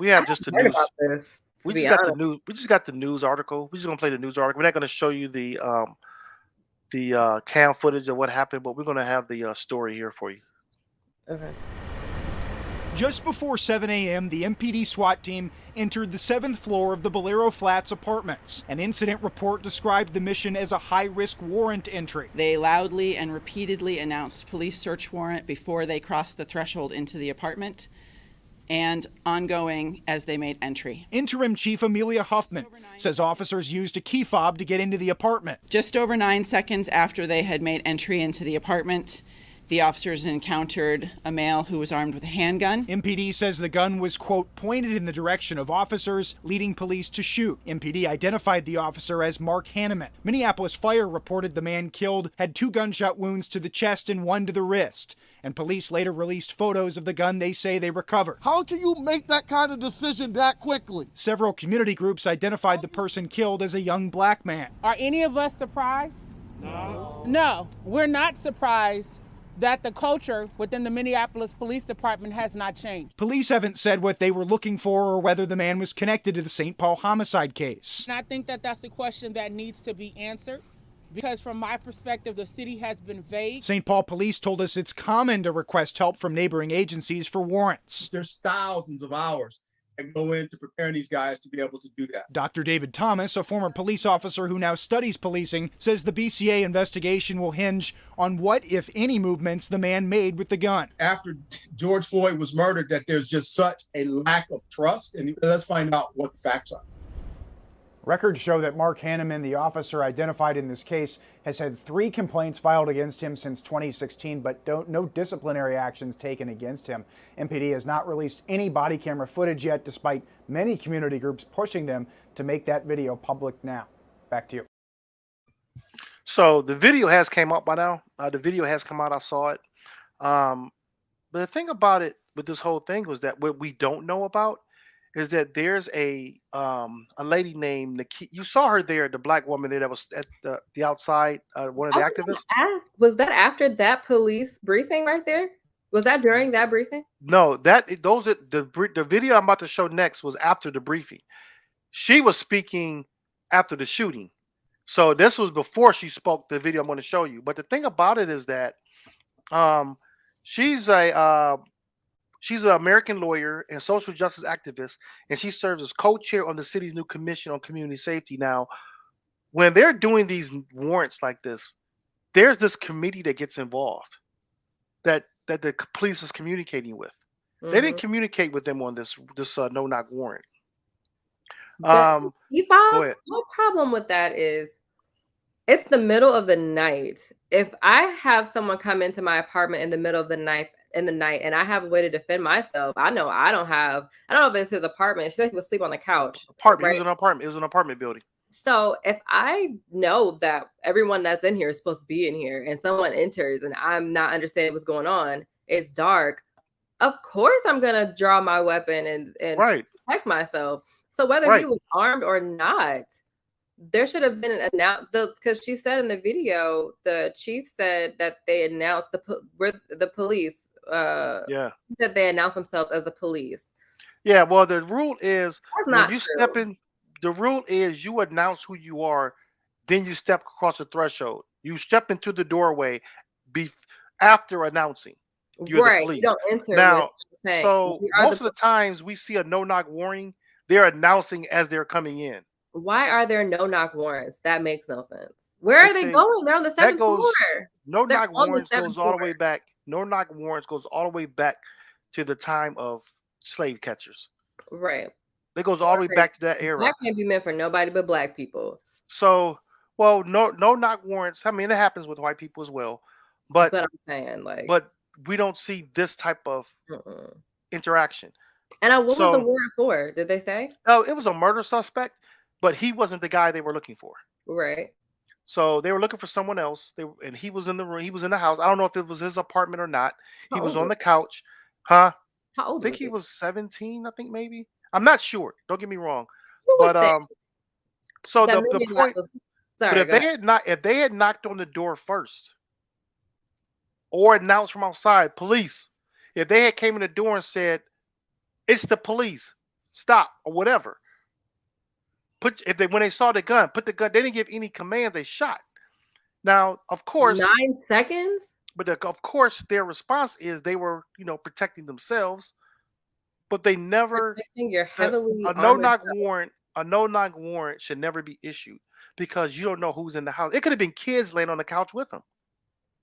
We have just the news. About this, we just got the news article. We're just gonna play the news article. We're not gonna show you the cam footage of what happened, but we're gonna have the story here for you. Okay. Just before 7 a.m., the MPD SWAT team entered the 7th floor of the Bolero Flats apartments. An incident report described the mission as a high-risk warrant entry. They loudly and repeatedly announced police search warrant before they crossed the threshold into the apartment, and ongoing as they made entry. Interim Chief Amelia Huffman says officers used a key fob to get into the apartment. Just over 9 seconds after they had made entry into the apartment, the officers encountered a male who was armed with a handgun. MPD says the gun was, quote, pointed in the direction of officers, leading police to shoot. MPD identified the officer as Mark Hanneman. Minneapolis Fire reported the man killed had 2 gunshot wounds to the chest and 1 to the wrist. And police later released photos of the gun they say they recovered. How can you make that kind of decision that quickly? Several community groups identified the person killed as a young black man. Are any of us surprised? No. No, we're not surprised that the culture within the Minneapolis Police Department has not changed. Police haven't said what they were looking for or whether the man was connected to the St. Paul homicide case. And I think that that's a question that needs to be answered. Because from my perspective, the city has been vague. St. Paul police told us it's common to request help from neighboring agencies for warrants. There's thousands of hours that go into preparing these guys to be able to do that. Dr. David Thomas, a former police officer who now studies policing, says the BCA investigation will hinge on what, if any, movements the man made with the gun. After George Floyd was murdered, that there's just such a lack of trust, and let's find out what the facts are. Records show that Mark Hanneman, the officer identified in this case, has had 3 complaints filed against him since 2016, but no disciplinary actions taken against him. MPD has not released any body camera footage yet, despite many community groups pushing them to make that video public now. Back to you. So the video has came out by now. The video has come out. I saw it. But the thing about it, with this whole thing was that what we don't know about is that there's a lady named Nikki. You saw her there, the black woman there that was at the outside, one of I the was gonna activists. ask, was that after that police briefing right there? Was that during that briefing? No, those are the video I'm about to show next was after the briefing. She was speaking after the shooting. So this was before she spoke the video I'm going to show you. But the thing about it is that um, she's she's an American lawyer and social justice activist, and she serves as co-chair on the city's new commission on community safety. Now, when they're doing these warrants like this, there's this committee that gets involved that the police is communicating with. They didn't communicate with them on this no knock warrant. Go ahead. My problem with that is it's the middle of the night. If I have someone come into my apartment in the middle of the night and I have a way to defend myself, I know I don't know if it's his apartment. She said he would sleep on the couch. Apartment. Right? It was an apartment. It was an apartment building. So if I know that everyone that's in here is supposed to be in here and someone enters and I'm not understanding what's going on, it's dark. Of course I'm gonna draw my weapon and protect myself. So whether he was armed or not, there should have been an announcement because she said in the video, the chief said that they announced the police. That they announced themselves as the police. Yeah, well, the rule is That's when you step in. The rule is you announce who you are, then you step across the threshold. You step into the doorway after announcing you're the police. You don't enter now. with So most of the times we see a no knock warning, they're announcing as they're coming in. Why are there no knock warrants? That makes no sense. Where are they going? They're on the 7th floor. No knock warrants goes all the way back. No knock warrants goes all the way back to the time of slave catchers. Right. It goes all the way back to that era. That can't be meant for nobody but black people. So, well, no knock warrants. I mean, it happens with white people as well, but I'm saying but we don't see this type of interaction. And what was the warrant for? Did they say? Oh, it was a murder suspect, but he wasn't the guy they were looking for. Right. So they were looking for someone else. And he was in the room. He was in the house. I don't know if it was his apartment or not. He was on the couch. Huh? How old? I think he was 17. I think maybe. I'm not sure. Don't get me wrong. But so the point. But if they had knocked on the door first, or announced from outside, police. If they had came in the door and said, "It's the police, stop," or whatever. When they saw the gun, put the gun. They didn't give any commands. They shot. Now, of course, 9 seconds. But of course, their response is they were, protecting themselves. But they never. A no knock warrant should never be issued because you don't know who's in the house. It could have been kids laying on the couch with them.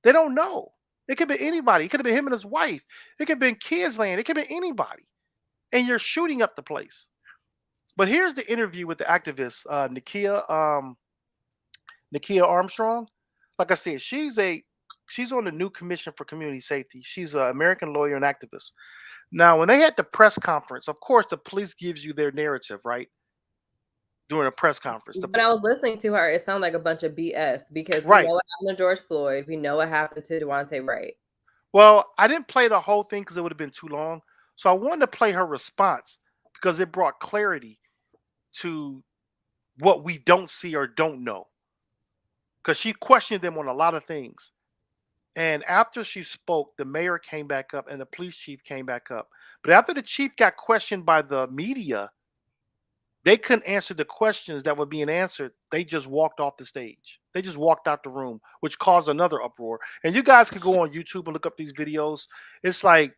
They don't know. It could be anybody. It could have been him and his wife. It could have been kids laying. It could have been anybody. And you're shooting up the place. But here's the interview with the activist, Nikia Armstrong. Like I said, she's on the new Commission for Community Safety. She's an American lawyer and activist. Now, when they had the press conference, of course, the police gives you their narrative, right? During a press conference. But I was listening to her. It sounded like a bunch of BS because we know what happened to George Floyd. We know what happened to Devontae Wright. Well, I didn't play the whole thing because it would have been too long. So I wanted to play her response because it brought clarity to what we don't see or don't know. Because she questioned them on a lot of things. And after she spoke, the mayor came back up and the police chief came back up. But after the chief got questioned by the media, they couldn't answer the questions that were being answered. They just walked off the stage. They just walked out the room, which caused another uproar. And you guys can go on YouTube and look up these videos. It's like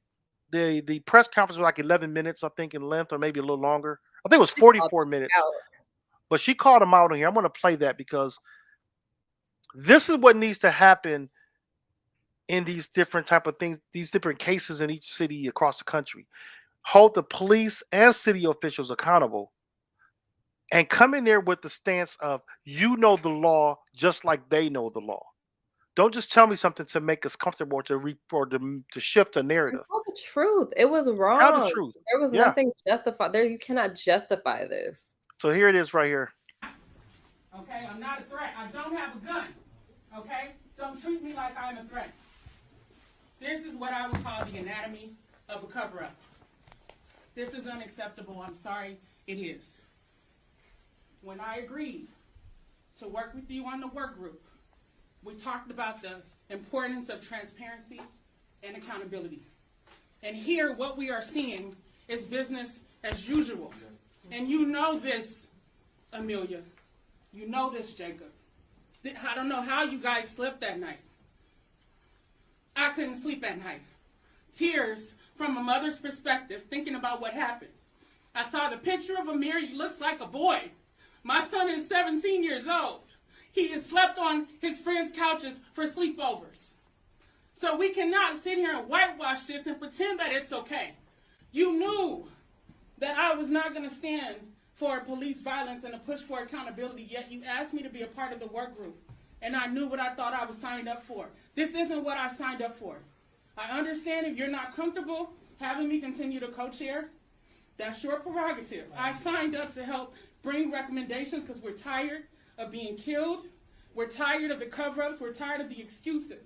the press conference was like 11 minutes, I think, in length, or maybe a little longer. I think it was 44 minutes. But she called them out on here. I'm going to play that because this is what needs to happen in these different type of things, these different cases in each city across the country. Hold the police and city officials accountable and come in there with the stance of, the law just like they know the law. Don't just tell me something to make us comfortable or to shift the narrative. Tell the truth. It was wrong. Tell the truth. There was nothing justified. You cannot justify this. So here it is right here. Okay, I'm not a threat. I don't have a gun. Okay? Don't treat me like I'm a threat. This is what I would call the anatomy of a cover-up. This is unacceptable. I'm sorry, it is. When I agreed to work with you on the work group, we talked about the importance of transparency and accountability. And here, what we are seeing is business as usual. And you know this, Amelia. You know this, Jacob. I don't know how you guys slept that night. I couldn't sleep at night. Tears from a mother's perspective, thinking about what happened. I saw the picture of Amir. He looks like a boy. My son is 17 years old. He has slept on his friends' couches for sleepovers. So we cannot sit here and whitewash this and pretend that it's okay. You knew that I was not going to stand for police violence and a push for accountability, yet you asked me to be a part of the work group. And I knew what I thought I was signed up for. This isn't what I signed up for. I understand if you're not comfortable having me continue to co-chair, that's your prerogative. I signed up to help bring recommendations because we're tired of being killed. We're tired of the cover-ups. We're tired of the excuses.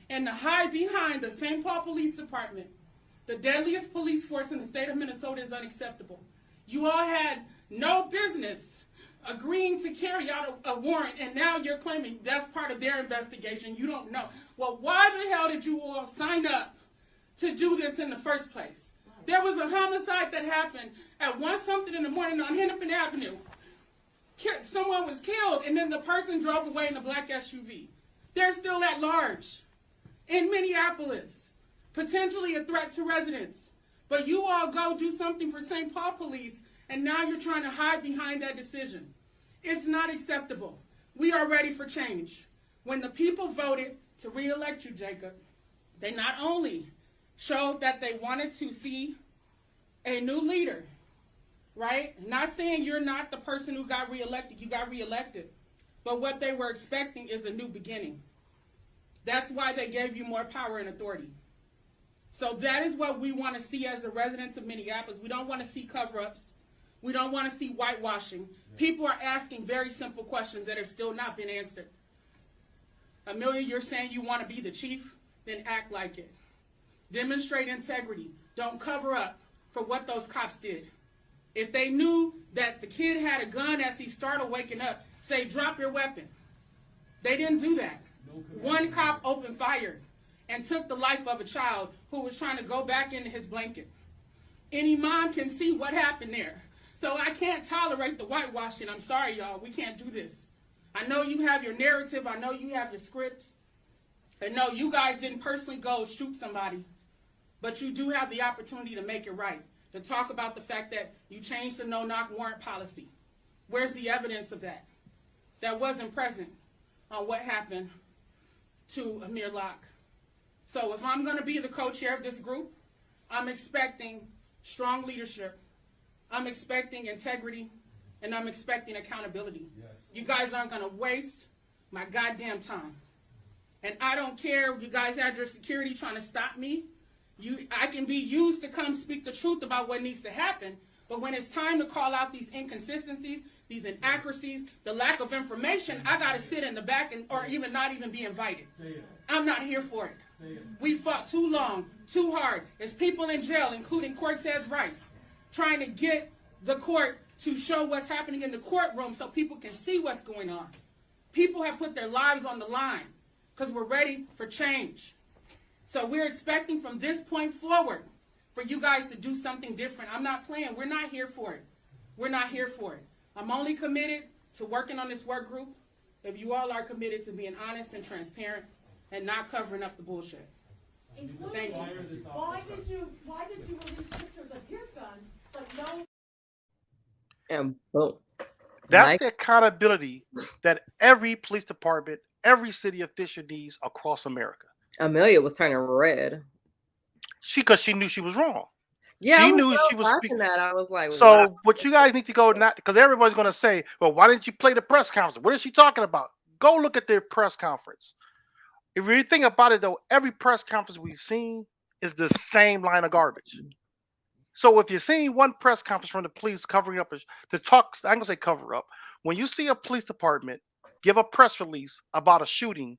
And to hide behind the St. Paul Police Department, the deadliest police force in the state of Minnesota, is unacceptable. You all had no business agreeing to carry out a warrant, and now you're claiming that's part of their investigation. You don't know. Well, why the hell did you all sign up to do this in the first place? There was a homicide that happened at 1-something in the morning on Hennepin Avenue. Someone was killed, and then the person drove away in a black SUV. They're still at large in Minneapolis, potentially a threat to residents. But you all go do something for St. Paul Police, and now you're trying to hide behind that decision. It's not acceptable. We are ready for change. When the people voted to re-elect you, Jacob, they not only showed that they wanted to see a new leader, right? Not saying you're not the person who got reelected, you got reelected. But what they were expecting is a new beginning. That's why they gave you more power and authority. So that is what we want to see as the residents of Minneapolis. We don't want to see cover-ups. We don't want to see whitewashing. People are asking very simple questions that have still not been answered. Amelia, you're saying you want to be the chief? Then act like it. Demonstrate integrity. Don't cover up for what those cops did. If they knew that the kid had a gun as he started waking up, say, drop your weapon. They didn't do that. One cop opened fire and took the life of a child who was trying to go back into his blanket. Any mom can see what happened there. So I can't tolerate the whitewashing. I'm sorry, y'all. We can't do this. I know you have your narrative. I know you have your script. And no, you guys didn't personally go shoot somebody. But you do have the opportunity to make it right. To talk about the fact that you changed the no-knock warrant policy. Where's the evidence of that? That wasn't present on what happened to Amir Locke. So if I'm going to be the co-chair of this group, I'm expecting strong leadership. I'm expecting integrity, and I'm expecting accountability. Yes. You guys aren't going to waste my goddamn time. And I don't care if you guys had your security trying to stop me. I can be used to come speak the truth about what needs to happen, but when it's time to call out these inconsistencies, these inaccuracies, the lack of information, I got to sit in the back or even not even be invited. I'm not here for it. We fought too long, too hard. There's people in jail, including Cortez Rice, trying to get the court to show what's happening in the courtroom so people can see what's going on. People have put their lives on the line because we're ready for change. So we're expecting from this point forward for you guys to do something different. I'm not playing. We're not here for it. We're not here for it. I'm only committed to working on this work group if you all are committed to being honest and transparent and not covering up the bullshit. Thank you. Why did you release pictures of his gun, but no? And boom. That's the accountability that every police department, every city official needs across America. Amelia was turning red. Because she knew she was wrong. Yeah, she I was knew so she was watching that. I was like, so wow. what you guys need to go not because everybody's going to say, well, why didn't you play the press conference? What is she talking about? Go look at their press conference. If you think about it, though, every press conference we've seen is the same line of garbage. So if you're seeing one press conference from the police covering up the talk, I'm going to say cover up. When you see a police department give a press release about a shooting,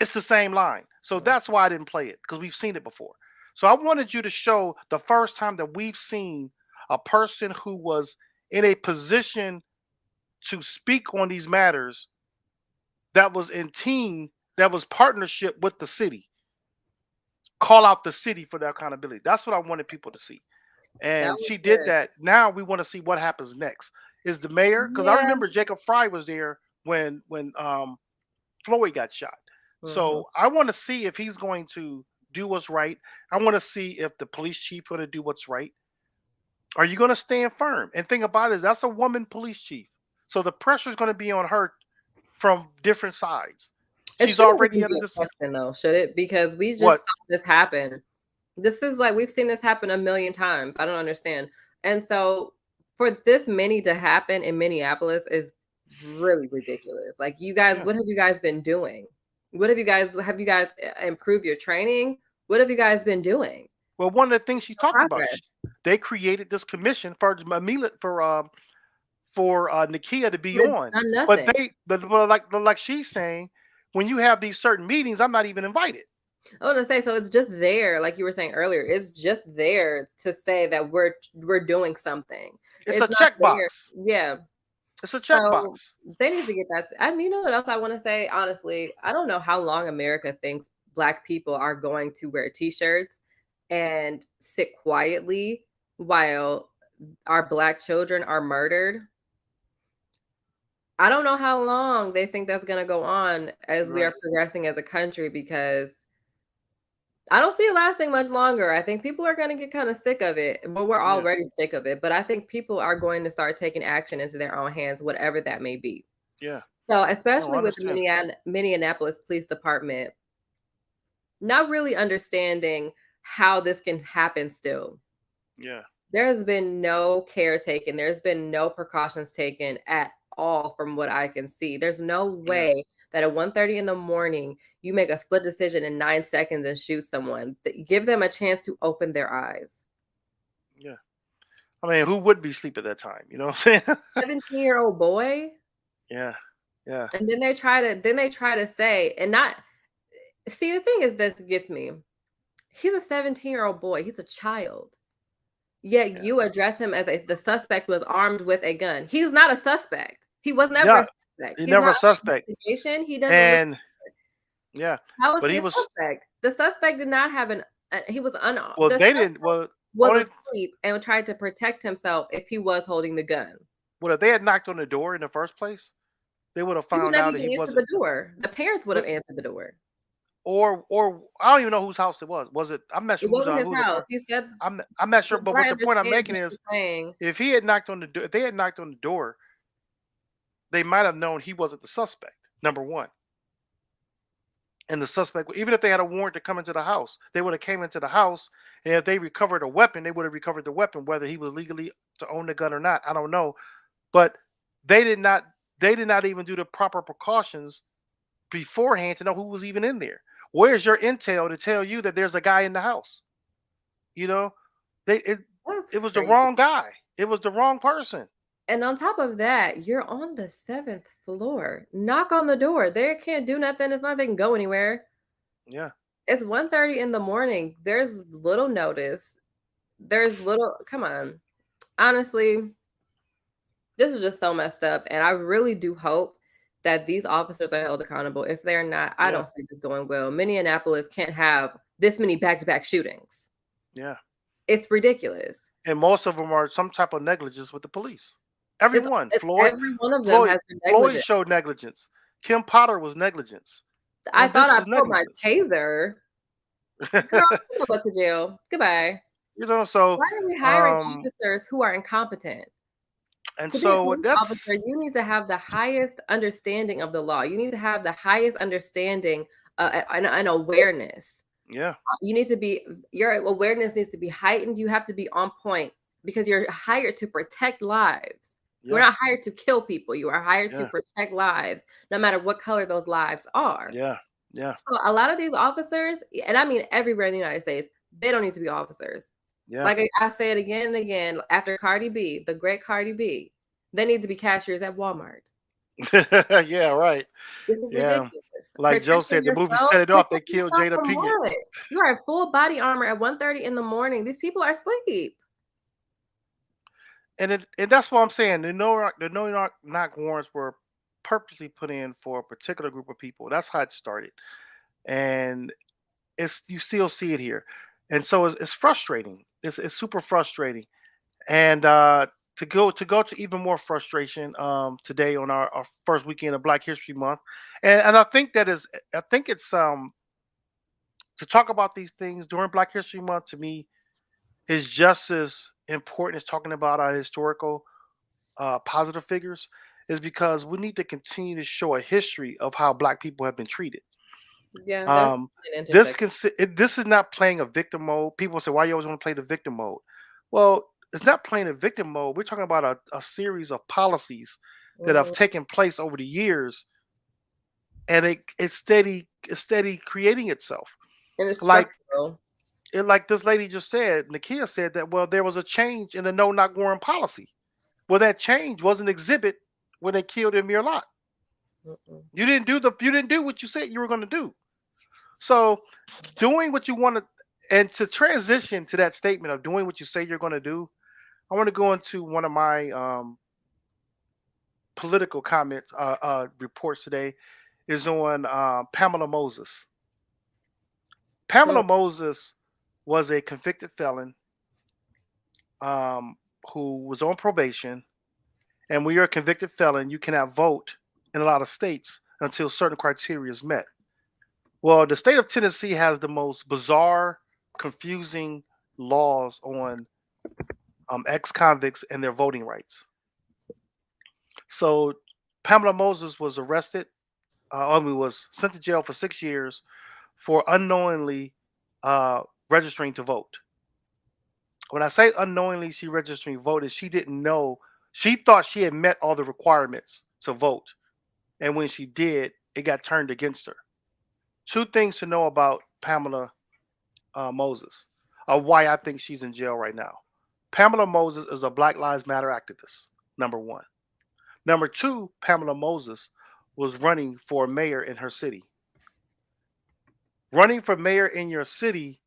it's the same line. So that's why I didn't play it, because we've seen it before. So I wanted you to show the first time that we've seen a person who was in a position to speak on these matters that was in team, that was partnership with the city, call out the city for their accountability. That's what I wanted people to see. That And was she did good. that. Now we want to see what happens next. Is the mayor, because I Yeah. remember Jacob Fry was there when Floyd got shot. So I want to see if he's going to do what's right. I want to see if the police chief going to do what's right. Are you going to stand firm? And think about it, is that's a woman police chief. So the pressure is going to be on her from different sides. It She's shouldn't already even under be a this. question though, should it? Because we just What? saw this happen. This is like, we've seen this happen a million times. I don't understand. And so for this many to happen in Minneapolis is really ridiculous. Like, you guys, Yeah. what have you guys been doing? What have you guys improved your training? What have you guys been doing? Well, one of the things she talked about, Progress. they created this commission for Mamila for Nakia to be But it's on. done But nothing. like she's saying, when you have these certain meetings, I'm not even invited. I want to say, so it's just there, like you were saying earlier, it's just there to say that we're doing something. It's a not checkbox. there. Yeah. It's a So checkbox. they need to get that. And you know what else I want to say? Honestly, I don't know how long America thinks Black people are going to wear t-shirts and sit quietly while our Black children are murdered. I don't know how long they think that's going to go on as we are progressing as a country, because I don't see it lasting much longer. I think people are going to get kind of sick of it. Well, we're already sick of it, but I think people are going to start taking action into their own hands, whatever that may be. Yeah. So, No, especially I with the understand. Minneapolis Police Department, not really understanding how this can happen still. Yeah. There has been no care taken. There's been no precautions taken at all from what I can see. There's no way that at 1:30 in the morning, you make a split decision in 9 seconds and shoot someone. Give them a chance to open their eyes. Yeah. I mean, who would be asleep at that time? You know what I'm saying? 17-year-old boy. Yeah. Yeah. And then they try to say, and not see, the thing is, this gets me. He's a 17-year-old boy. He's a child. Yet you address him as the suspect was armed with a gun. He's not a suspect. He was never a suspect. He's He's never not a suspect. investigation. He doesn't. And yeah, How is but he he a was. suspect? The suspect did not have an. He was unarmed. Well, The they suspect didn't. Well, was only, asleep and tried to protect himself if he was holding the gun. well, if they had knocked on the door in the first place, they would have He would found never out that even he answer wasn't. the door. The parents would have answered the door. Or I don't even know whose house it was. Was it? I'm not It sure wasn't his who house. He said. I'm not sure. But what the point I'm making is, saying, if he had knocked on the door, if they had knocked on the door, they might have known he wasn't the suspect. Number one. And the suspect, even if they had a warrant to come into the house, they would have came into the house, and if they recovered a weapon, they would have recovered the weapon, whether he was legally to own the gun or not. I don't know, but they did not even do the proper precautions beforehand to know who was even in there. Where's your intel to tell you that there's a guy in the house? You know, it was the wrong guy. It was the wrong person. And on top of that, you're on the 7th floor. Knock on the door. They can't do nothing. It's not they can go anywhere. Yeah. It's 1:30 in the morning. There's little notice. Come on. Honestly, this is just so messed up. And I really do hope that these officers are held accountable. If they're not, I don't see this going well. Minneapolis can't have this many back-to-back shootings. Yeah. It's ridiculous. And most of them are some type of negligence with the police. Everyone. Every one of them has been Floyd negligent. showed negligence. Kim Potter was negligence. I And thought this I was pulled my negligence. taser. Girl, I'm going to jail. Goodbye. You know, so why are we hiring officers who are incompetent? And To be a so police that's officer, you need to have the highest understanding of the law. You need to have the highest understanding and awareness. yeah. You need to be, your awareness needs to be heightened. You have to be on point because you're hired to protect lives. Yeah. You're not hired to kill people. You are hired to Yeah. protect lives, no matter what color those lives are. Yeah. Yeah. So a lot of these officers, and I mean everywhere in the United States, they don't need to be officers. Yeah. Like I say it again and again, after Cardi B, the great Cardi B, they need to be cashiers at Walmart. Yeah, right. This is Yeah. ridiculous. Like Joe said, Protecting the movie yourself? set it off. They Protecting killed yourself Jada from Pinkett. what? You are in full body armor at 1:30 in the morning. These people are asleep. And that's what I'm saying. The knock warrants were purposely put in for a particular group of people. That's how it started. And you still see it here. And so it's frustrating. It's super frustrating. And to go to even more frustration today on our first weekend of Black History Month. And I think it's to talk about these things during Black History Month to me is just as important as talking about our historical positive figures, is because we need to continue to show a history of how Black people have been treated. Yeah, there's Um, an this intersection. this is not playing a victim mode. People say, "Why you always want to play the victim mode?" Well, it's not playing a victim mode. We're talking about a series of policies that have Mhm. taken place over the years, and it's steady creating itself. And it's Like structural. like this lady just said, Nakia said that there was a change in the no knock warrant policy. Well, that change was an exhibit when they killed Amir Locke. Mm-mm. You didn't do what you said you were going to do. So doing what you want to, and to transition to that statement of doing what you say you're going to do, I want to go into one of my political comments reports today is on Pamela Moses. Pamela Moses was a convicted felon um, who was on probation, and when you're a convicted felon, you cannot vote in a lot of states until certain criteria is met. Well, the state of Tennessee has the most bizarre, confusing laws on ex-convicts and their voting rights. So Pamela Moses was arrested. Was sent to jail for 6 years for unknowingly registering to vote. When I say unknowingly she registering to vote, is she didn't know. She thought she had met all the requirements to vote, and when she did, it got turned against her. Two things to know about Pamela Moses, why I think she's in jail right now. Pamela Moses is a Black Lives Matter activist, number one. Number two, Pamela Moses was running for mayor in her city. Running for mayor in your city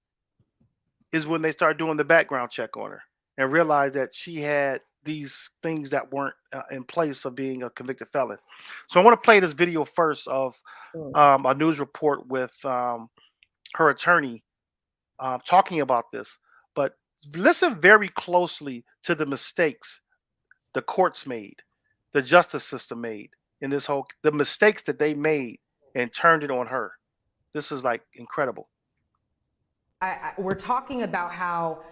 is when they start doing the background check on her and realize that she had these things that weren't in place of being a convicted felon. So I want to play this video first of a news report with her attorney talking about this. But listen very closely to the mistakes the courts made, the justice system made in this the mistakes that they made and turned it on her. This is like incredible. We're talking about how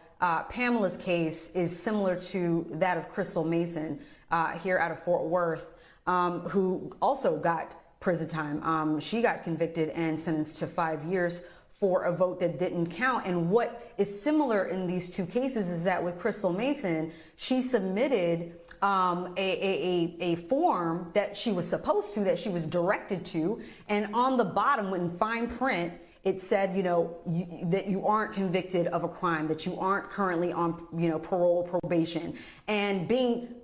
Pamela's case is similar to that of Crystal Mason here out of Fort Worth, who also got prison time. She got convicted and sentenced to 5 years for a vote that didn't count. And what is similar in these two cases is that with Crystal Mason, she submitted a form that she was supposed to, that she was directed to, and on the bottom, in fine print, it said, that you aren't convicted of a crime, that you aren't currently on, parole or probation. And being,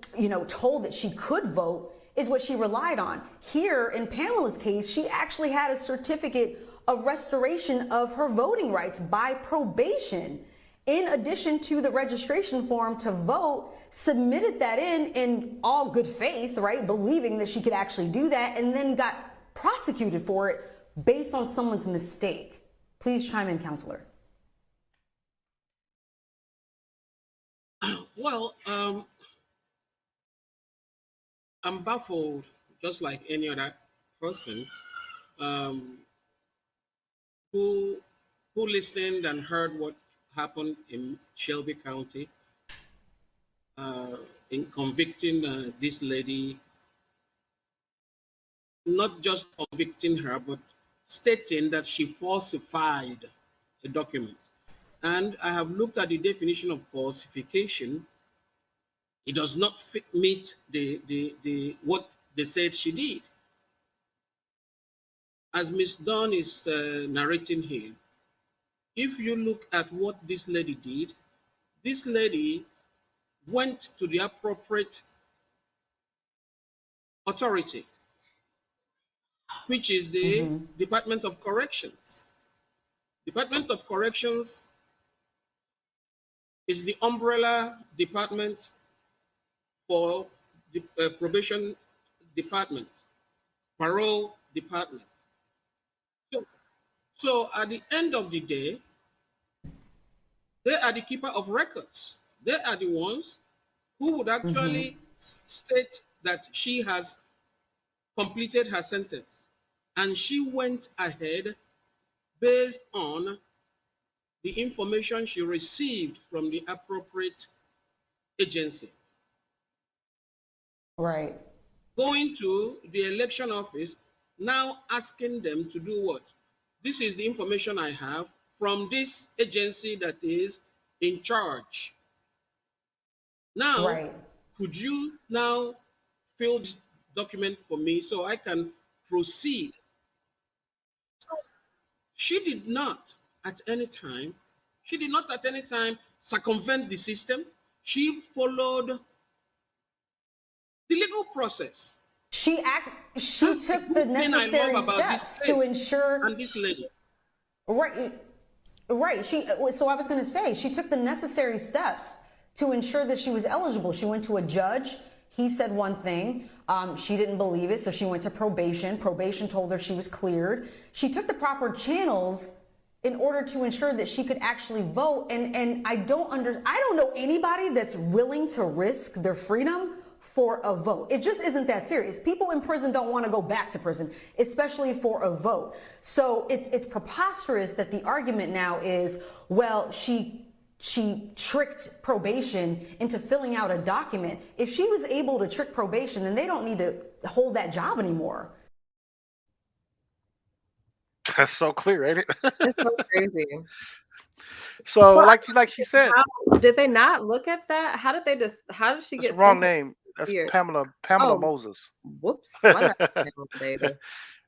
told that she could vote is what she relied on. Here in Pamela's case, she actually had a certificate of restoration of her voting rights by probation, in addition to the registration form to vote, submitted that in all good faith, right? Believing that she could actually do that, and then got prosecuted for it based on someone's mistake. Please chime in, counselor. Well, I'm baffled, just like any other person who listened and heard what happened in Shelby County in convicting this lady, not just convicting her, but stating that she falsified a document. And I have looked at the definition of falsification. It does not meet the what they said she did. As Ms. Dunn is narrating here, if you look at what this lady did, this lady went to the appropriate authority which is the Department of Corrections. Department of Corrections is the umbrella department for the probation department, parole department. So at the end of the day, they are the keeper of records. They are the ones who would actually state that she has completed her sentence. And she went ahead based on the information she received from the appropriate agency. Right. Going to the election office, now asking them to do what? This is the information I have from this agency that is in charge. Now, could you now fill this document for me so I can proceed? So she did not at any time circumvent the system. She followed the legal process. She took the necessary steps to ensure. And this lady. Right. So I was going to say, she took the necessary steps to ensure that she was eligible. She went to a judge. He said one thing. She didn't believe it, so she went to probation. Probation told her she was cleared. She took the proper channels in order to ensure that she could actually vote. And I don't know anybody that's willing to risk their freedom for a vote. It just isn't that serious. People in prison don't want to go back to prison, especially for a vote. So it's preposterous that the argument now is, well, she tricked probation into filling out a document. If she was able to trick probation, then they don't need to hold that job anymore. That's so clear, ain't it? It's so crazy. So, like she said, did they not look at that? How did she get the wrong name? That's here? Pamela Oh, Moses. Whoops. Why not Pamela Davis?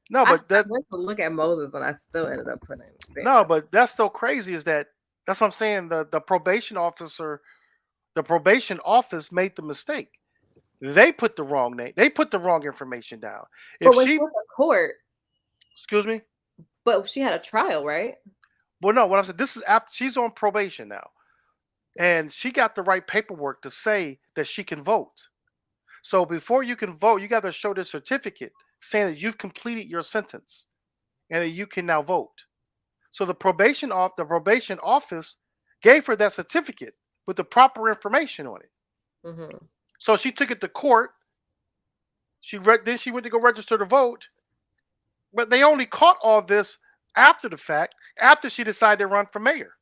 No, but I went to look at Moses and I still ended up putting it. No, but that's so crazy is that's what I'm saying. The probation officer, the probation office made the mistake. They put the wrong name. They put the wrong information down. But when she went to court, excuse me? But she had a trial, right? Well, no, what I'm saying, this is after she's on probation now. And she got the right paperwork to say that she can vote. So before you can vote, you got to show this certificate saying that you've completed your sentence and that you can now vote. So the probation office gave her that certificate with the proper information on it. So she took it to court. Then she went to go register to vote. But they only caught all this after the fact, after she decided to run for mayor.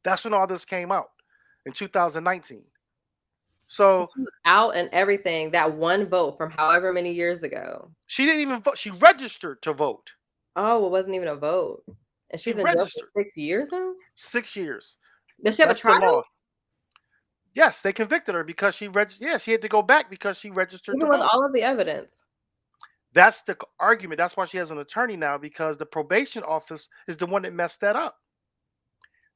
That's when all this came out in 2019. So she was out and everything, that one vote from however many years ago. She didn't even vote. She registered to vote. Oh, it wasn't even a vote. And she's in jail for 6 years now? 6 years. Does she have a trial? Yes, they convicted her because she registered. Yeah, she had to go back because she registered. Even with all of the evidence. That's the argument. That's why she has an attorney now, because the probation office is the one that messed that up.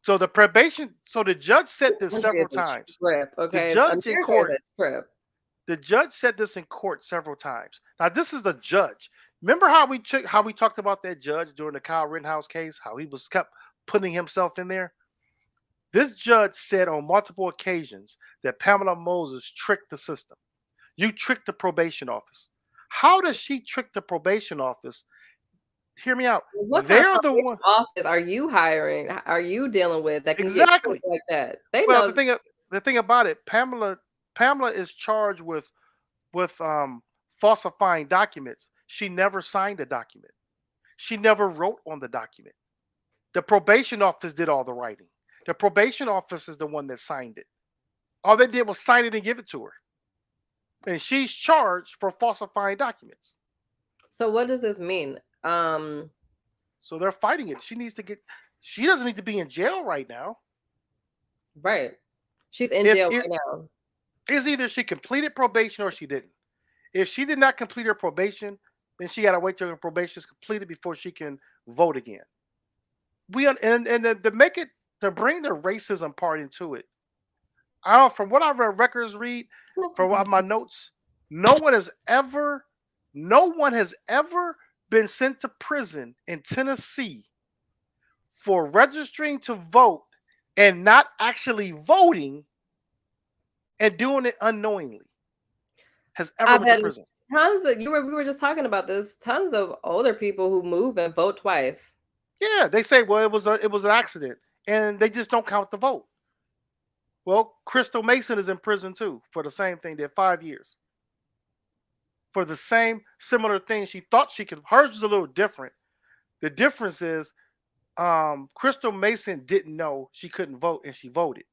So the judge said this several times. Okay. The judge in court. The judge said this in court several times. Now, this is the judge. Remember how we talked about that judge during the Kyle Rittenhouse case, how he kept putting himself in there? This judge said on multiple occasions that Pamela Moses tricked the system. You tricked the probation office. How does she trick the probation office? Hear me out. What kind of office are you hiring? Are you dealing with that can get tricked like that? They know. The thing about it, Pamela is charged with falsifying documents. She never signed a document. She never wrote on the document. The probation office did all the writing. The probation office is the one that signed it. All they did was sign it and give it to her. And she's charged for falsifying documents. So what does this mean? So they're fighting it. She doesn't need to be in jail right now. Right. She's in jail right now. It's either she completed probation or she didn't. If she did not complete her probation, then she got to wait till her probation is completed before she can vote again. To bring the racism part into it, from what I read records read, from my notes, no one has ever No one has ever been sent to prison in Tennessee for registering to vote and not actually voting and doing it unknowingly. Has ever I went to bet prison. tons of we were just talking about this. Tons of older people who move and vote twice. Yeah, they say, well, it was an accident, and they just don't count the vote. Well, Crystal Mason is in prison too for the same thing. Did 5 years for the same similar thing. She thought she could. Hers is a little different. The difference is, Crystal Mason didn't know she couldn't vote, and she voted.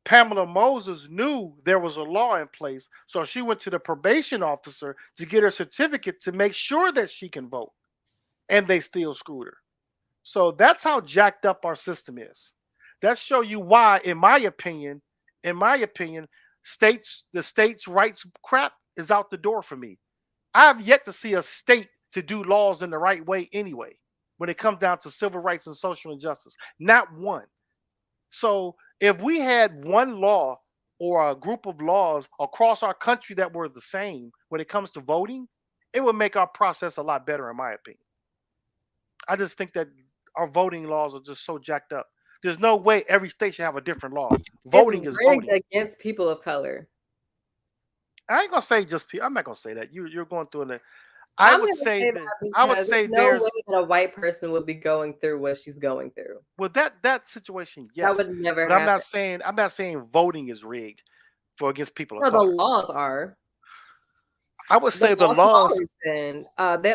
Pamela Moses knew there was a law in place, so she went to the probation officer to get her certificate to make sure that she can vote, and they still screwed her. So that's how jacked up our system is. That show you why, in my opinion, the states' rights crap is out the door for me. I have yet to see a state to do laws in the right way anyway, when it comes down to civil rights and social injustice. Not one. So if we had one law or a group of laws across our country that were the same when it comes to voting, it would make our process a lot better, in my opinion. I just think that our voting laws are just so jacked up. There's no way every state should have a different law. Voting It's is rigged voting. against people of color. I ain't gonna say just people. I'm not gonna say that. You're going through it. I'm gonna say that I would because say there's no there's way that a white person would be going through what she's going through. well that situation, That yes. would never But happen. I'm not saying voting is rigged for against people of No, the color. laws are. I would say the laws have laws. always been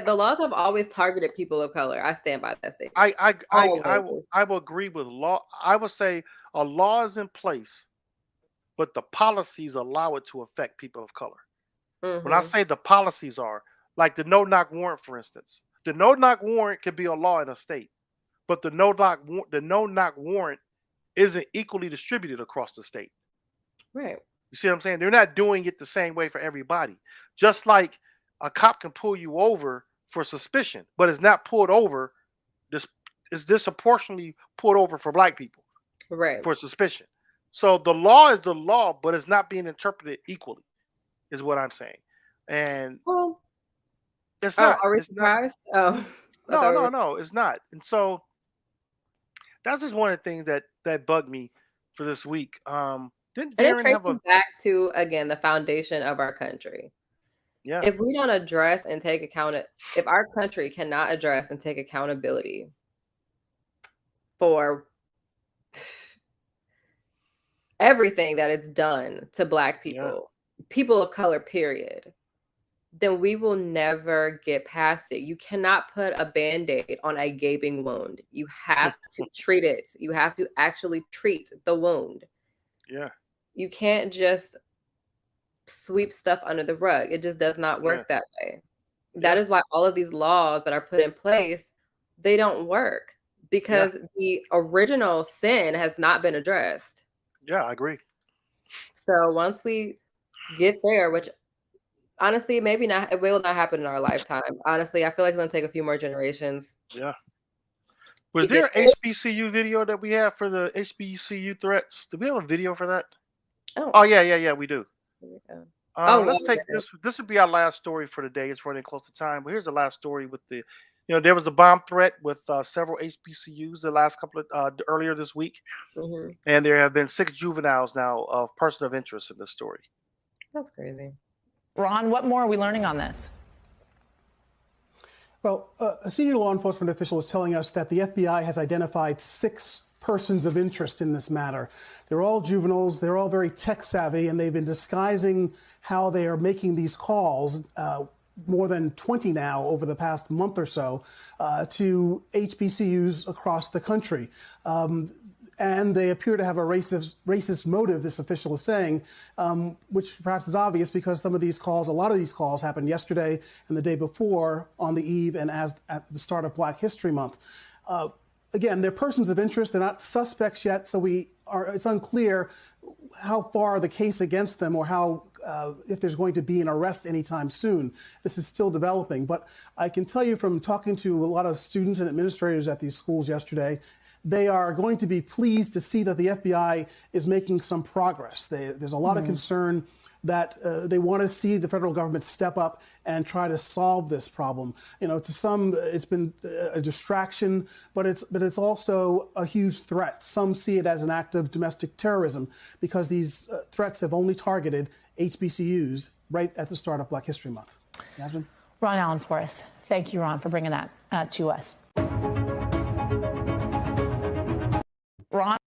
the laws have always targeted people of color. I stand by that statement. I Always. will agree with law. I would say a law is in place, but the policies allow it to affect people of color. When I Mhm. say the policies are like the no-knock warrant, for instance, the no-knock warrant could be a law in a state, but the no-knock warrant isn't equally distributed across the state. Right. You see what I'm saying? They're not doing it the same way for everybody. Just like a cop can pull you over for suspicion, but it's not pulled over. This is disproportionately pulled over for black people Right. for suspicion. So the law is the law, but it's not being interpreted equally, is what I'm saying. And Well, it's oh, not. are we It's not. surprised? Oh, I No, thought we no, were. no. It's not. And so that's just one of the things that bugged me for this week. Didn't And it Darren have traces a back to again the foundation of our country. yeah? If we don't address and take account, if our country cannot address and take accountability for everything that it's done to Black Yeah. people of color, period, then we will never get past it. You cannot put a Band-Aid on a gaping wound. You have to treat it. You have to actually treat the wound. Yeah. You can't just sweep stuff under the rug. It just does not work that way. That Yeah. is why all of these laws that are put in place, they don't work because the original sin has not been addressed. Yeah, I agree. So once we get there, which honestly, maybe not, it will not happen in our lifetime. Honestly, I feel like it's gonna take a few more generations. Yeah. Was to get there there. HBCU video that we have for the HBCU threats? Do we have a video for that? Oh. Oh yeah, we do. Oh, Let's well, take this. This would be our last story for the day. It's running close to time. But here's the last story with the, there was a bomb threat with several HBCUs the last couple of earlier this week, Mhm. and there have been 6 juveniles now of person of interest in this story. That's crazy. Ron, what more are we learning on this? Well, a senior law enforcement official is telling us that the FBI has identified 6 persons of interest in this matter. They're all juveniles. They're all very tech savvy, and they've been disguising how they are making these calls, more than 20 now over the past month or so, to HBCUs across the country. And they appear to have a racist motive, this official is saying, which perhaps is obvious because a lot of these calls happened yesterday and the day before on the eve and at the start of Black History Month. Again, they're persons of interest. They're not suspects yet, so it's unclear how far the case against them or if there's going to be an arrest anytime soon. This is still developing. But I can tell you from talking to a lot of students and administrators at these schools yesterday they are going to be pleased to see that the FBI is making some progress. There's a lot of concern that they want to see the federal government step up and try to solve this problem. You know, to some, it's been a distraction, but it's also a huge threat. Some see it as an act of domestic terrorism because these threats have only targeted HBCUs right at the start of Black History Month. Yasmin? Ron Allen for us. Thank you, Ron, for bringing that to us. Ron?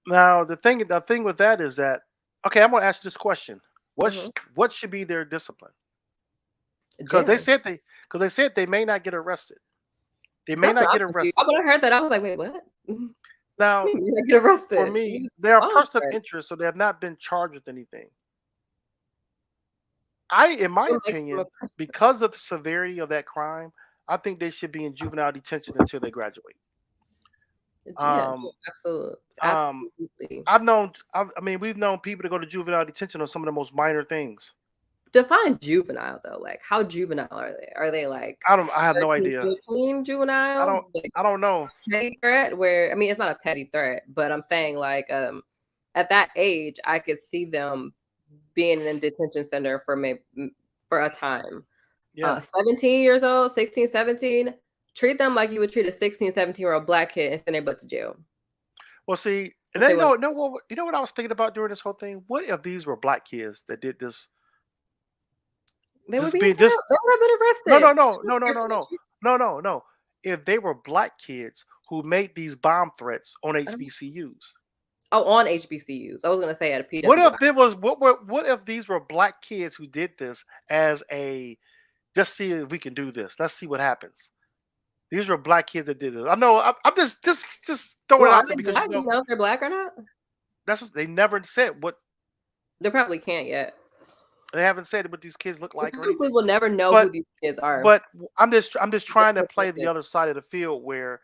Now, the thing with that is that, okay, I'm going to ask you this question. What should be their discipline? Because they said they may not get arrested. They may not get arrested. When I heard that, I was like, wait, what? Now, get arrested. for me, they are persons of interest, so they have not been charged with anything. In my opinion, because of the severity of that crime, I think they should be in juvenile detention until they graduate. Absolutely. We've known people to go to juvenile detention on some of the most minor things. Define juvenile though. Like, how juvenile are they? Are they like I have no 13, idea. 14 juvenile? I don't know. Petty threat where, I mean, it's not a petty threat, but I'm saying like at that age, I could see them being in a detention center for a time. Yeah. 17 years old, 16, 17, treat them like you would treat a 16, 17-year-old black kid and send their butt to jail. Well, see, and then, you know what I was thinking about during this whole thing? What if these were black kids that did this? They would have been arrested. No. If they were black kids who made these bomb threats on HBCUs. Oh, on HBCUs. I was gonna say at a PW. What if these were black kids who did this as just see if we can do this. Let's see what happens. These were black kids that did this. I know. I'm just throwing it out there because do you know if they're black or not? That's what they never said. What they probably can't yet. They haven't said what these kids look like. We will never know who these kids are. But I'm just trying to play the other side of the field where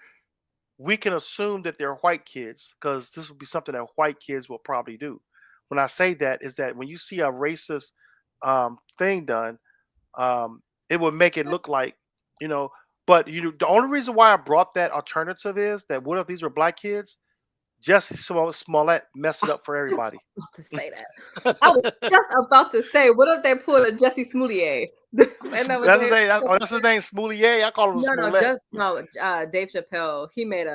we can assume that they're white kids because this would be something that white kids will probably do. When I say that is that when you see a racist thing done, it would make it look like, you know. But the only reason why I brought that alternative is that what if these were black kids? Jussie Smollett messed it up for everybody. I was about to say that. I was just about to say, what if they pulled a Jussie Smollett? That's his name. That's his name, Smollett. I call him Smollett. Dave Chappelle. He made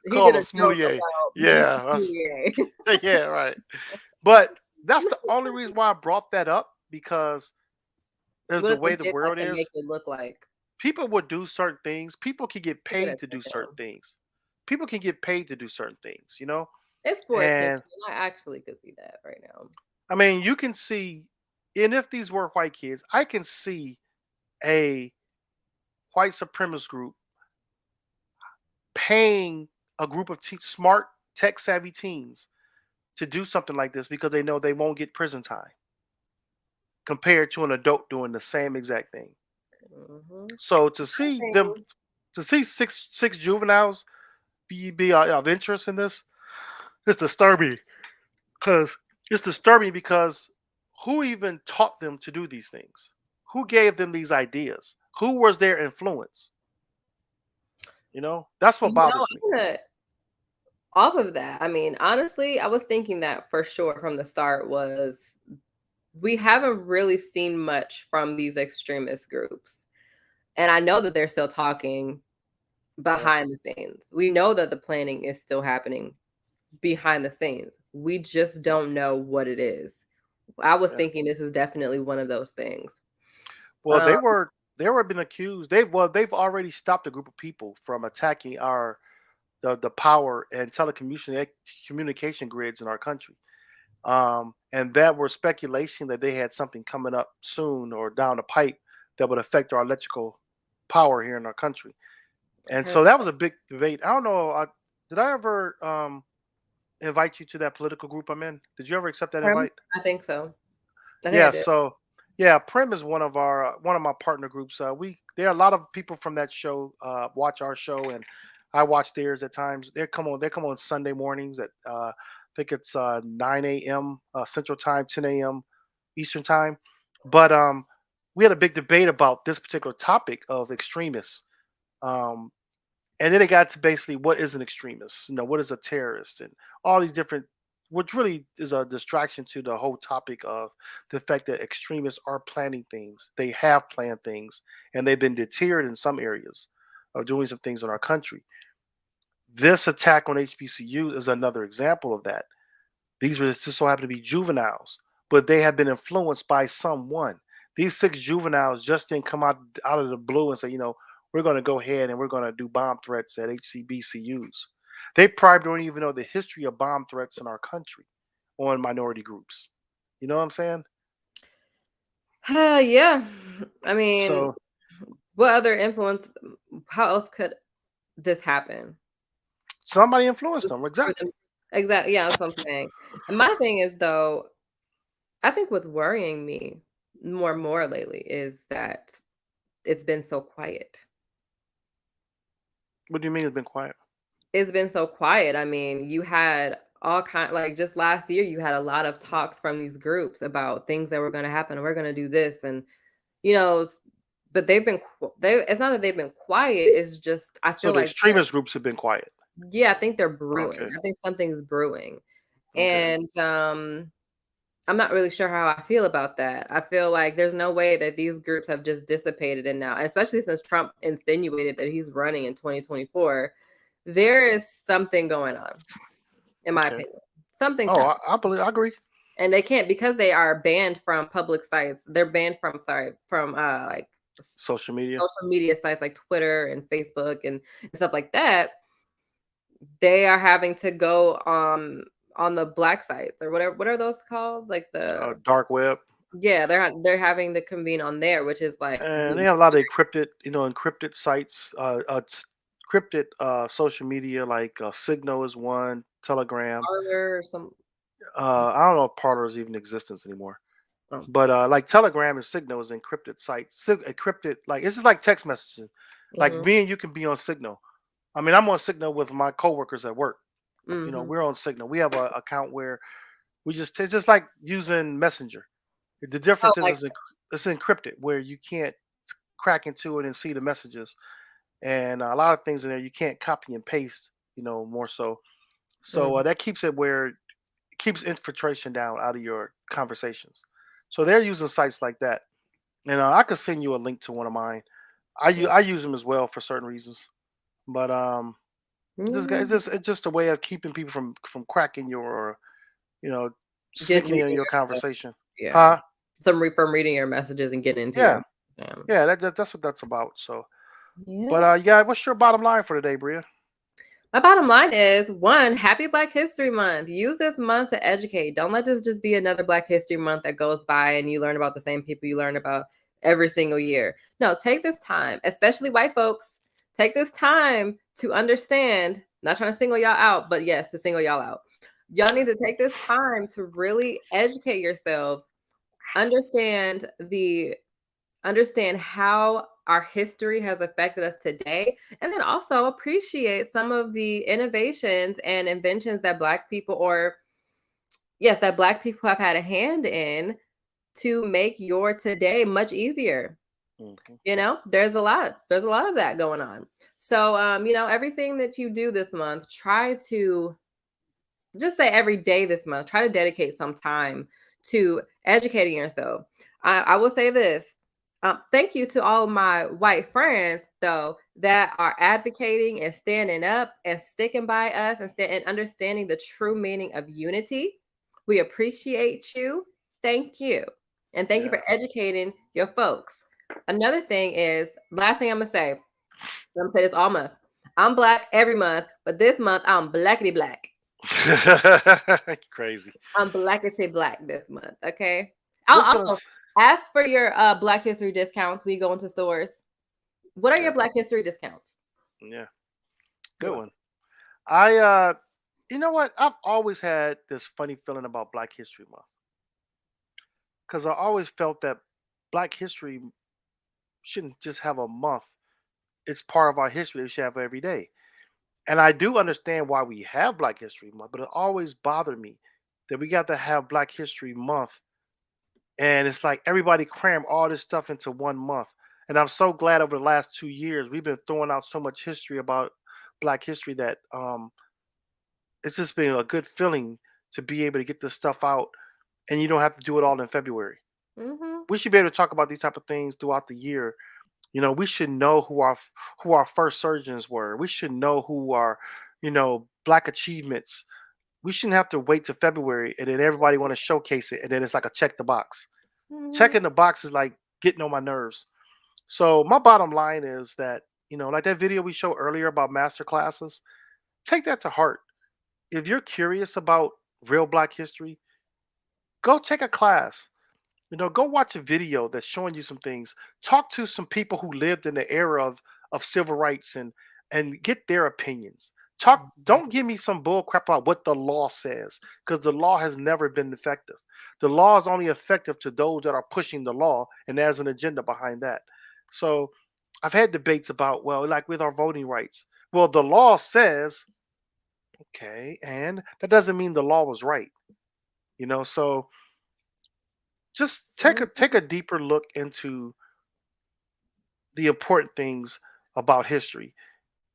he did a Smollett. Yeah, yeah, right. But that's the only reason why I brought that up because there's the way the world is. Make it look like people would do certain things. People can get paid to do certain things. People can get paid to do certain things, you know? It's for attention. I actually could see that right now. I mean, you can see, and if these were white kids, I can see a white supremacist group paying a group of smart, tech-savvy teens to do something like this because they know they won't get prison time compared to an adult doing the same exact thing. So to see six juveniles be of interest in this, it's disturbing because who even taught them to do these things? Who gave them these ideas? Who was their influence? You know, that's what bothers me. Off of that, I mean, honestly, I was thinking that for sure from the start was we haven't really seen much from these extremist groups. And I know that they're still talking behind the scenes. We know that the planning is still happening behind the scenes. We just don't know what it is. I was thinking this is definitely one of those things. Well, they were been accused. They've already stopped a group of people from attacking the power and telecommunication grids in our country. And that were speculation that they had something coming up soon or down the pipe that would affect our electrical power here in our country. And so that was a big debate. I don't know. Did I ever invite you to that political group I'm in? Did you ever accept that invite? I think so. Prim is one of my partner groups. There are a lot of people from that show watch our show, and I watch theirs at times. They come on Sunday mornings at I think it's 9 a.m. Central Time, 10 a.m. Eastern Time. But we had a big debate about this particular topic of extremists. And then it got to basically what is an extremist, what is a terrorist, and all these different, which really is a distraction to the whole topic of the fact that extremists are planning things. They have planned things, and they've been deterred in some areas of doing some things in our country. This attack on HBCU is another example of that. These were just so happen to be juveniles, but they have been influenced by someone. These 6 juveniles just didn't come out of the blue and say, we're going to go ahead and we're going to do bomb threats at HBCUs. They probably don't even know the history of bomb threats in our country on minority groups. You know what I'm saying? Yeah. I mean, So what other influence? How else could this happen? somebody influenced them. Exactly. Exactly. Yeah, that's what I'm saying. And my thing is, though, I think what's worrying me more and more lately is that it's been so quiet. What do you mean it's been quiet? It's been so quiet. I mean, you had all like just last year, you had a lot of talks from these groups about things that were going to happen, and we're going to do this, and but they've been it's not that they've been quiet. It's just I So feel the like extremist groups have been quiet. yeah, I think they're brewing. Okay. I think something's brewing, Okay. and I'm not really sure how I feel about that. I feel like there's no way that these groups have just dissipated, and now, especially since Trump insinuated that he's running in 2024, there is something going on, in my Okay. opinion. Something's Oh, happening. I agree. And they can't, because they are banned from public sites. They're banned from like Social media. social media sites like Twitter and Facebook and stuff like that. They are having to go on the black sites or whatever. What are those called? Like the Dark web. yeah, they're having to convene on there, which is like And they really have a lot of encrypted sites, encrypted social media like Signal is one, Telegram. Parler or some. I don't know if Parler is even in existence anymore, Oh. but like Telegram and Signal is encrypted sites. Encrypted, like it's just like text messaging. Like Mhm. me and you can be on Signal. I mean, I'm on Signal with my coworkers at work. Mhm. We're on Signal. We have an account where it's just like using Messenger. The Oh, difference is like it's encrypted where you can't crack into it and see the messages, and a lot of things in there you can't copy and paste. More so. So Mhm. that keeps it where it keeps infiltration down out of your conversations. So they're using sites like that, and I could send you a link to one of mine. I use them as well for certain reasons, but Mhm. it's just a way of keeping people from cracking your you know Just sneaking in reading your your stuff. conversation. Yeah. Huh? From reading your messages and getting into Yeah. your Yeah, that's what that's about. So, but yeah. yeah, what's your bottom line for today, Bria? My bottom line is one, happy Black History Month. Use this month to educate. Don't let this just be another Black History Month that goes by and you learn about the same people you learn about every single year. No, take this time, especially white folks, take this time to understand, not trying to single y'all out, but yes, to single y'all out. Y'all need to take this time to really educate yourselves, understand how our history has affected us today, and then also appreciate some of the innovations and inventions that Black people, or yes, that Black people have had a hand in to make your today much easier. Mhm. There's a lot of that going on. So, everything that you do this month, try to just say every day this month, try to dedicate some time to educating yourself. I will say this. Thank you to all my white friends, though, that are advocating and standing up and sticking by us and understanding the true meaning of unity. We appreciate you. Thank you. And thank you Yeah. for educating your folks. Another thing is, last thing I'm going to say, I'm going to say this all month. I'm Black every month, but this month I'm blackity black. Crazy. I'm blackity black this month. Okay. What's I'll gonna? also ask for your Black History discounts when you go into stores. What are your Okay. Black History discounts? Yeah. You're Good welcome. one. I you know what? I've always had this funny feeling about Black History Month because I always felt that Black History shouldn't just have a month. It's part of our history. We should have it every day. And I do understand why we have Black History Month, but it always bothered me that we got to have Black History Month, and it's like everybody cram all this stuff into one month. And I'm so glad over the last 2 years we've been throwing out so much history about Black history that it's just been a good feeling to be able to get this stuff out, and you don't have to do it all in February. Mm-hmm. We should be able to talk about these type of things throughout the year. We should know who our first surgeons were. We should know who our, Black achievements. We shouldn't have to wait till February and then everybody want to showcase it, and then it's like a check the box. Mm-hmm. Checking the box is like getting on my nerves. So my bottom line is that, like that video we showed earlier about master classes, take that to heart. If you're curious about real Black history, go take a class. Go watch a video that's showing you some things. Talk to some people who lived in the era of civil rights and get their opinions. Don't give me some bull crap about what the law says, because the law has never been effective. The law is only effective to those that are pushing the law, and there's an agenda behind that. So I've had debates about, well, like with our voting rights. Well, the law says, okay, and that doesn't mean the law was right. So just take a deeper look into the important things about history.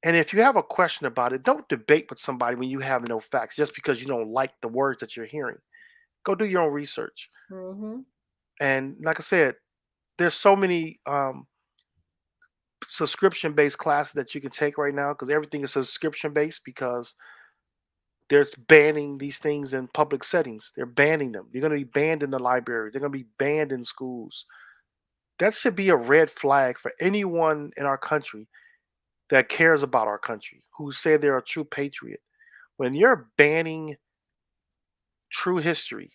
And if you have a question about it, don't debate with somebody when you have no facts just because you don't like the words that you're hearing. Go do your own research. Mm-hmm. And like I said, there's so many subscription based classes that you can take right now, because everything is subscription based, because they're banning these things in public settings. They're banning them. They're going to be banned in the library. They're going to be banned in schools. That should be a red flag for anyone in our country that cares about our country, who say they're a true patriot. When you're banning true history,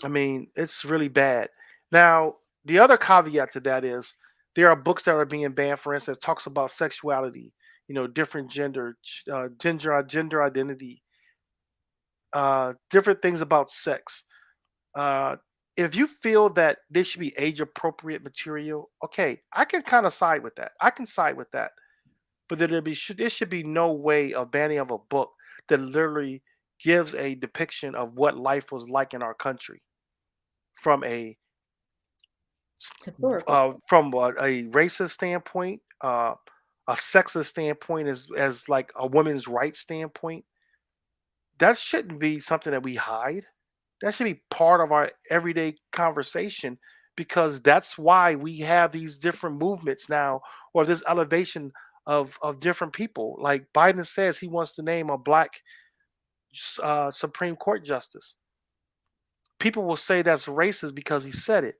I mean, it's really bad. Now, the other caveat to that is there are books that are being banned, for instance, talks about sexuality, different gender identity, different things about sex. Uh, if you feel that this should be age appropriate material, okay, I can kind of side with that. I can side with that. But there should be no way of banning of a book that literally gives a depiction of what life was like in our country from a Historical. from a racist standpoint, a sexist standpoint, as like a women's rights standpoint. That shouldn't be something that we hide. That should be part of our everyday conversation, because that's why we have these different movements now, or this elevation of different people. Like Biden says he wants to name a Black Supreme Court justice. People will say that's racist because he said it.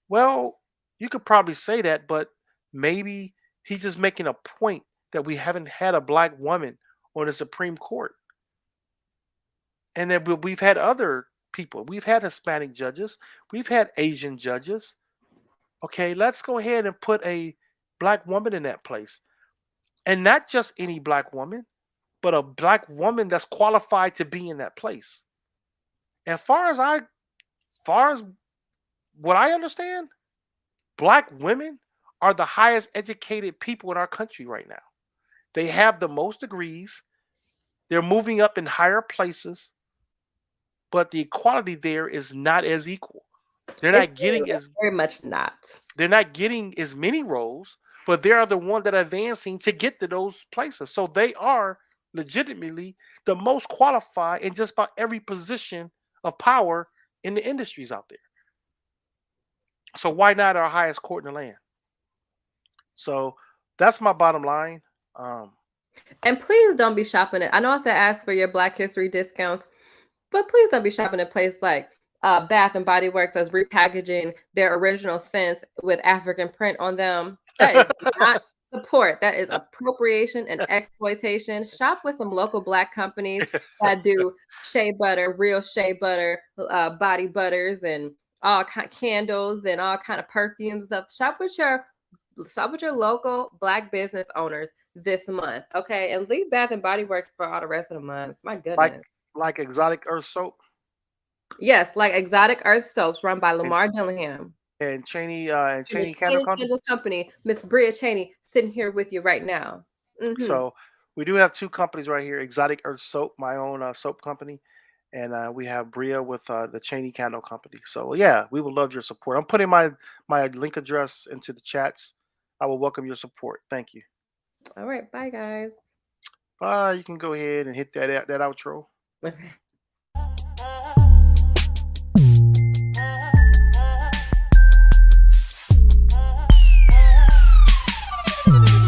Well, you could probably say that, but maybe he's just making a point that we haven't had a Black woman on the Supreme Court. And then we've had other people. We've had Hispanic judges. We've had Asian judges. Okay, let's go ahead and put a Black woman in that place. And not just any Black woman, but a Black woman that's qualified to be in that place. And far as what I understand, Black women are the highest educated people in our country right now. They have the most degrees. They're moving up in higher places, but the equality there is not as equal. They're not getting as very much not. They're not getting as many roles, but they are the ones that are advancing to get to those places. So they are legitimately the most qualified in just about every position of power in the industries out there. So why not our highest court in the land? So that's my bottom line. And please don't be shopping it. I know I said ask for your Black History discounts, but please don't be shopping at a place like Bath and Body Works that's repackaging their original scents with African print on them. That is not support. That is appropriation and exploitation. Shop with some local Black companies that do shea butter, real shea butter, body butters, and all kind of candles and all kind of perfumes and stuff. Shop with your local Black business owners this month, okay? And leave Bath and Body Works for all the rest of the months. My goodness. Like Exotic Earth Soap. Yes, like Exotic Earth Soaps, run by Lamarr Dillingham. And Cheney And Cheney the Candle Company. Miss Bria Cheney, sitting here with you right now. Mhm. So we do have two companies right here: Exotic Earth Soap, my own soap company, and we have Bria with the Cheney Candle Company. So yeah, we would love your support. I'm putting my link address into the chats. I will welcome your support. Thank you. All right, bye guys. You can go ahead and hit that outro. Okay.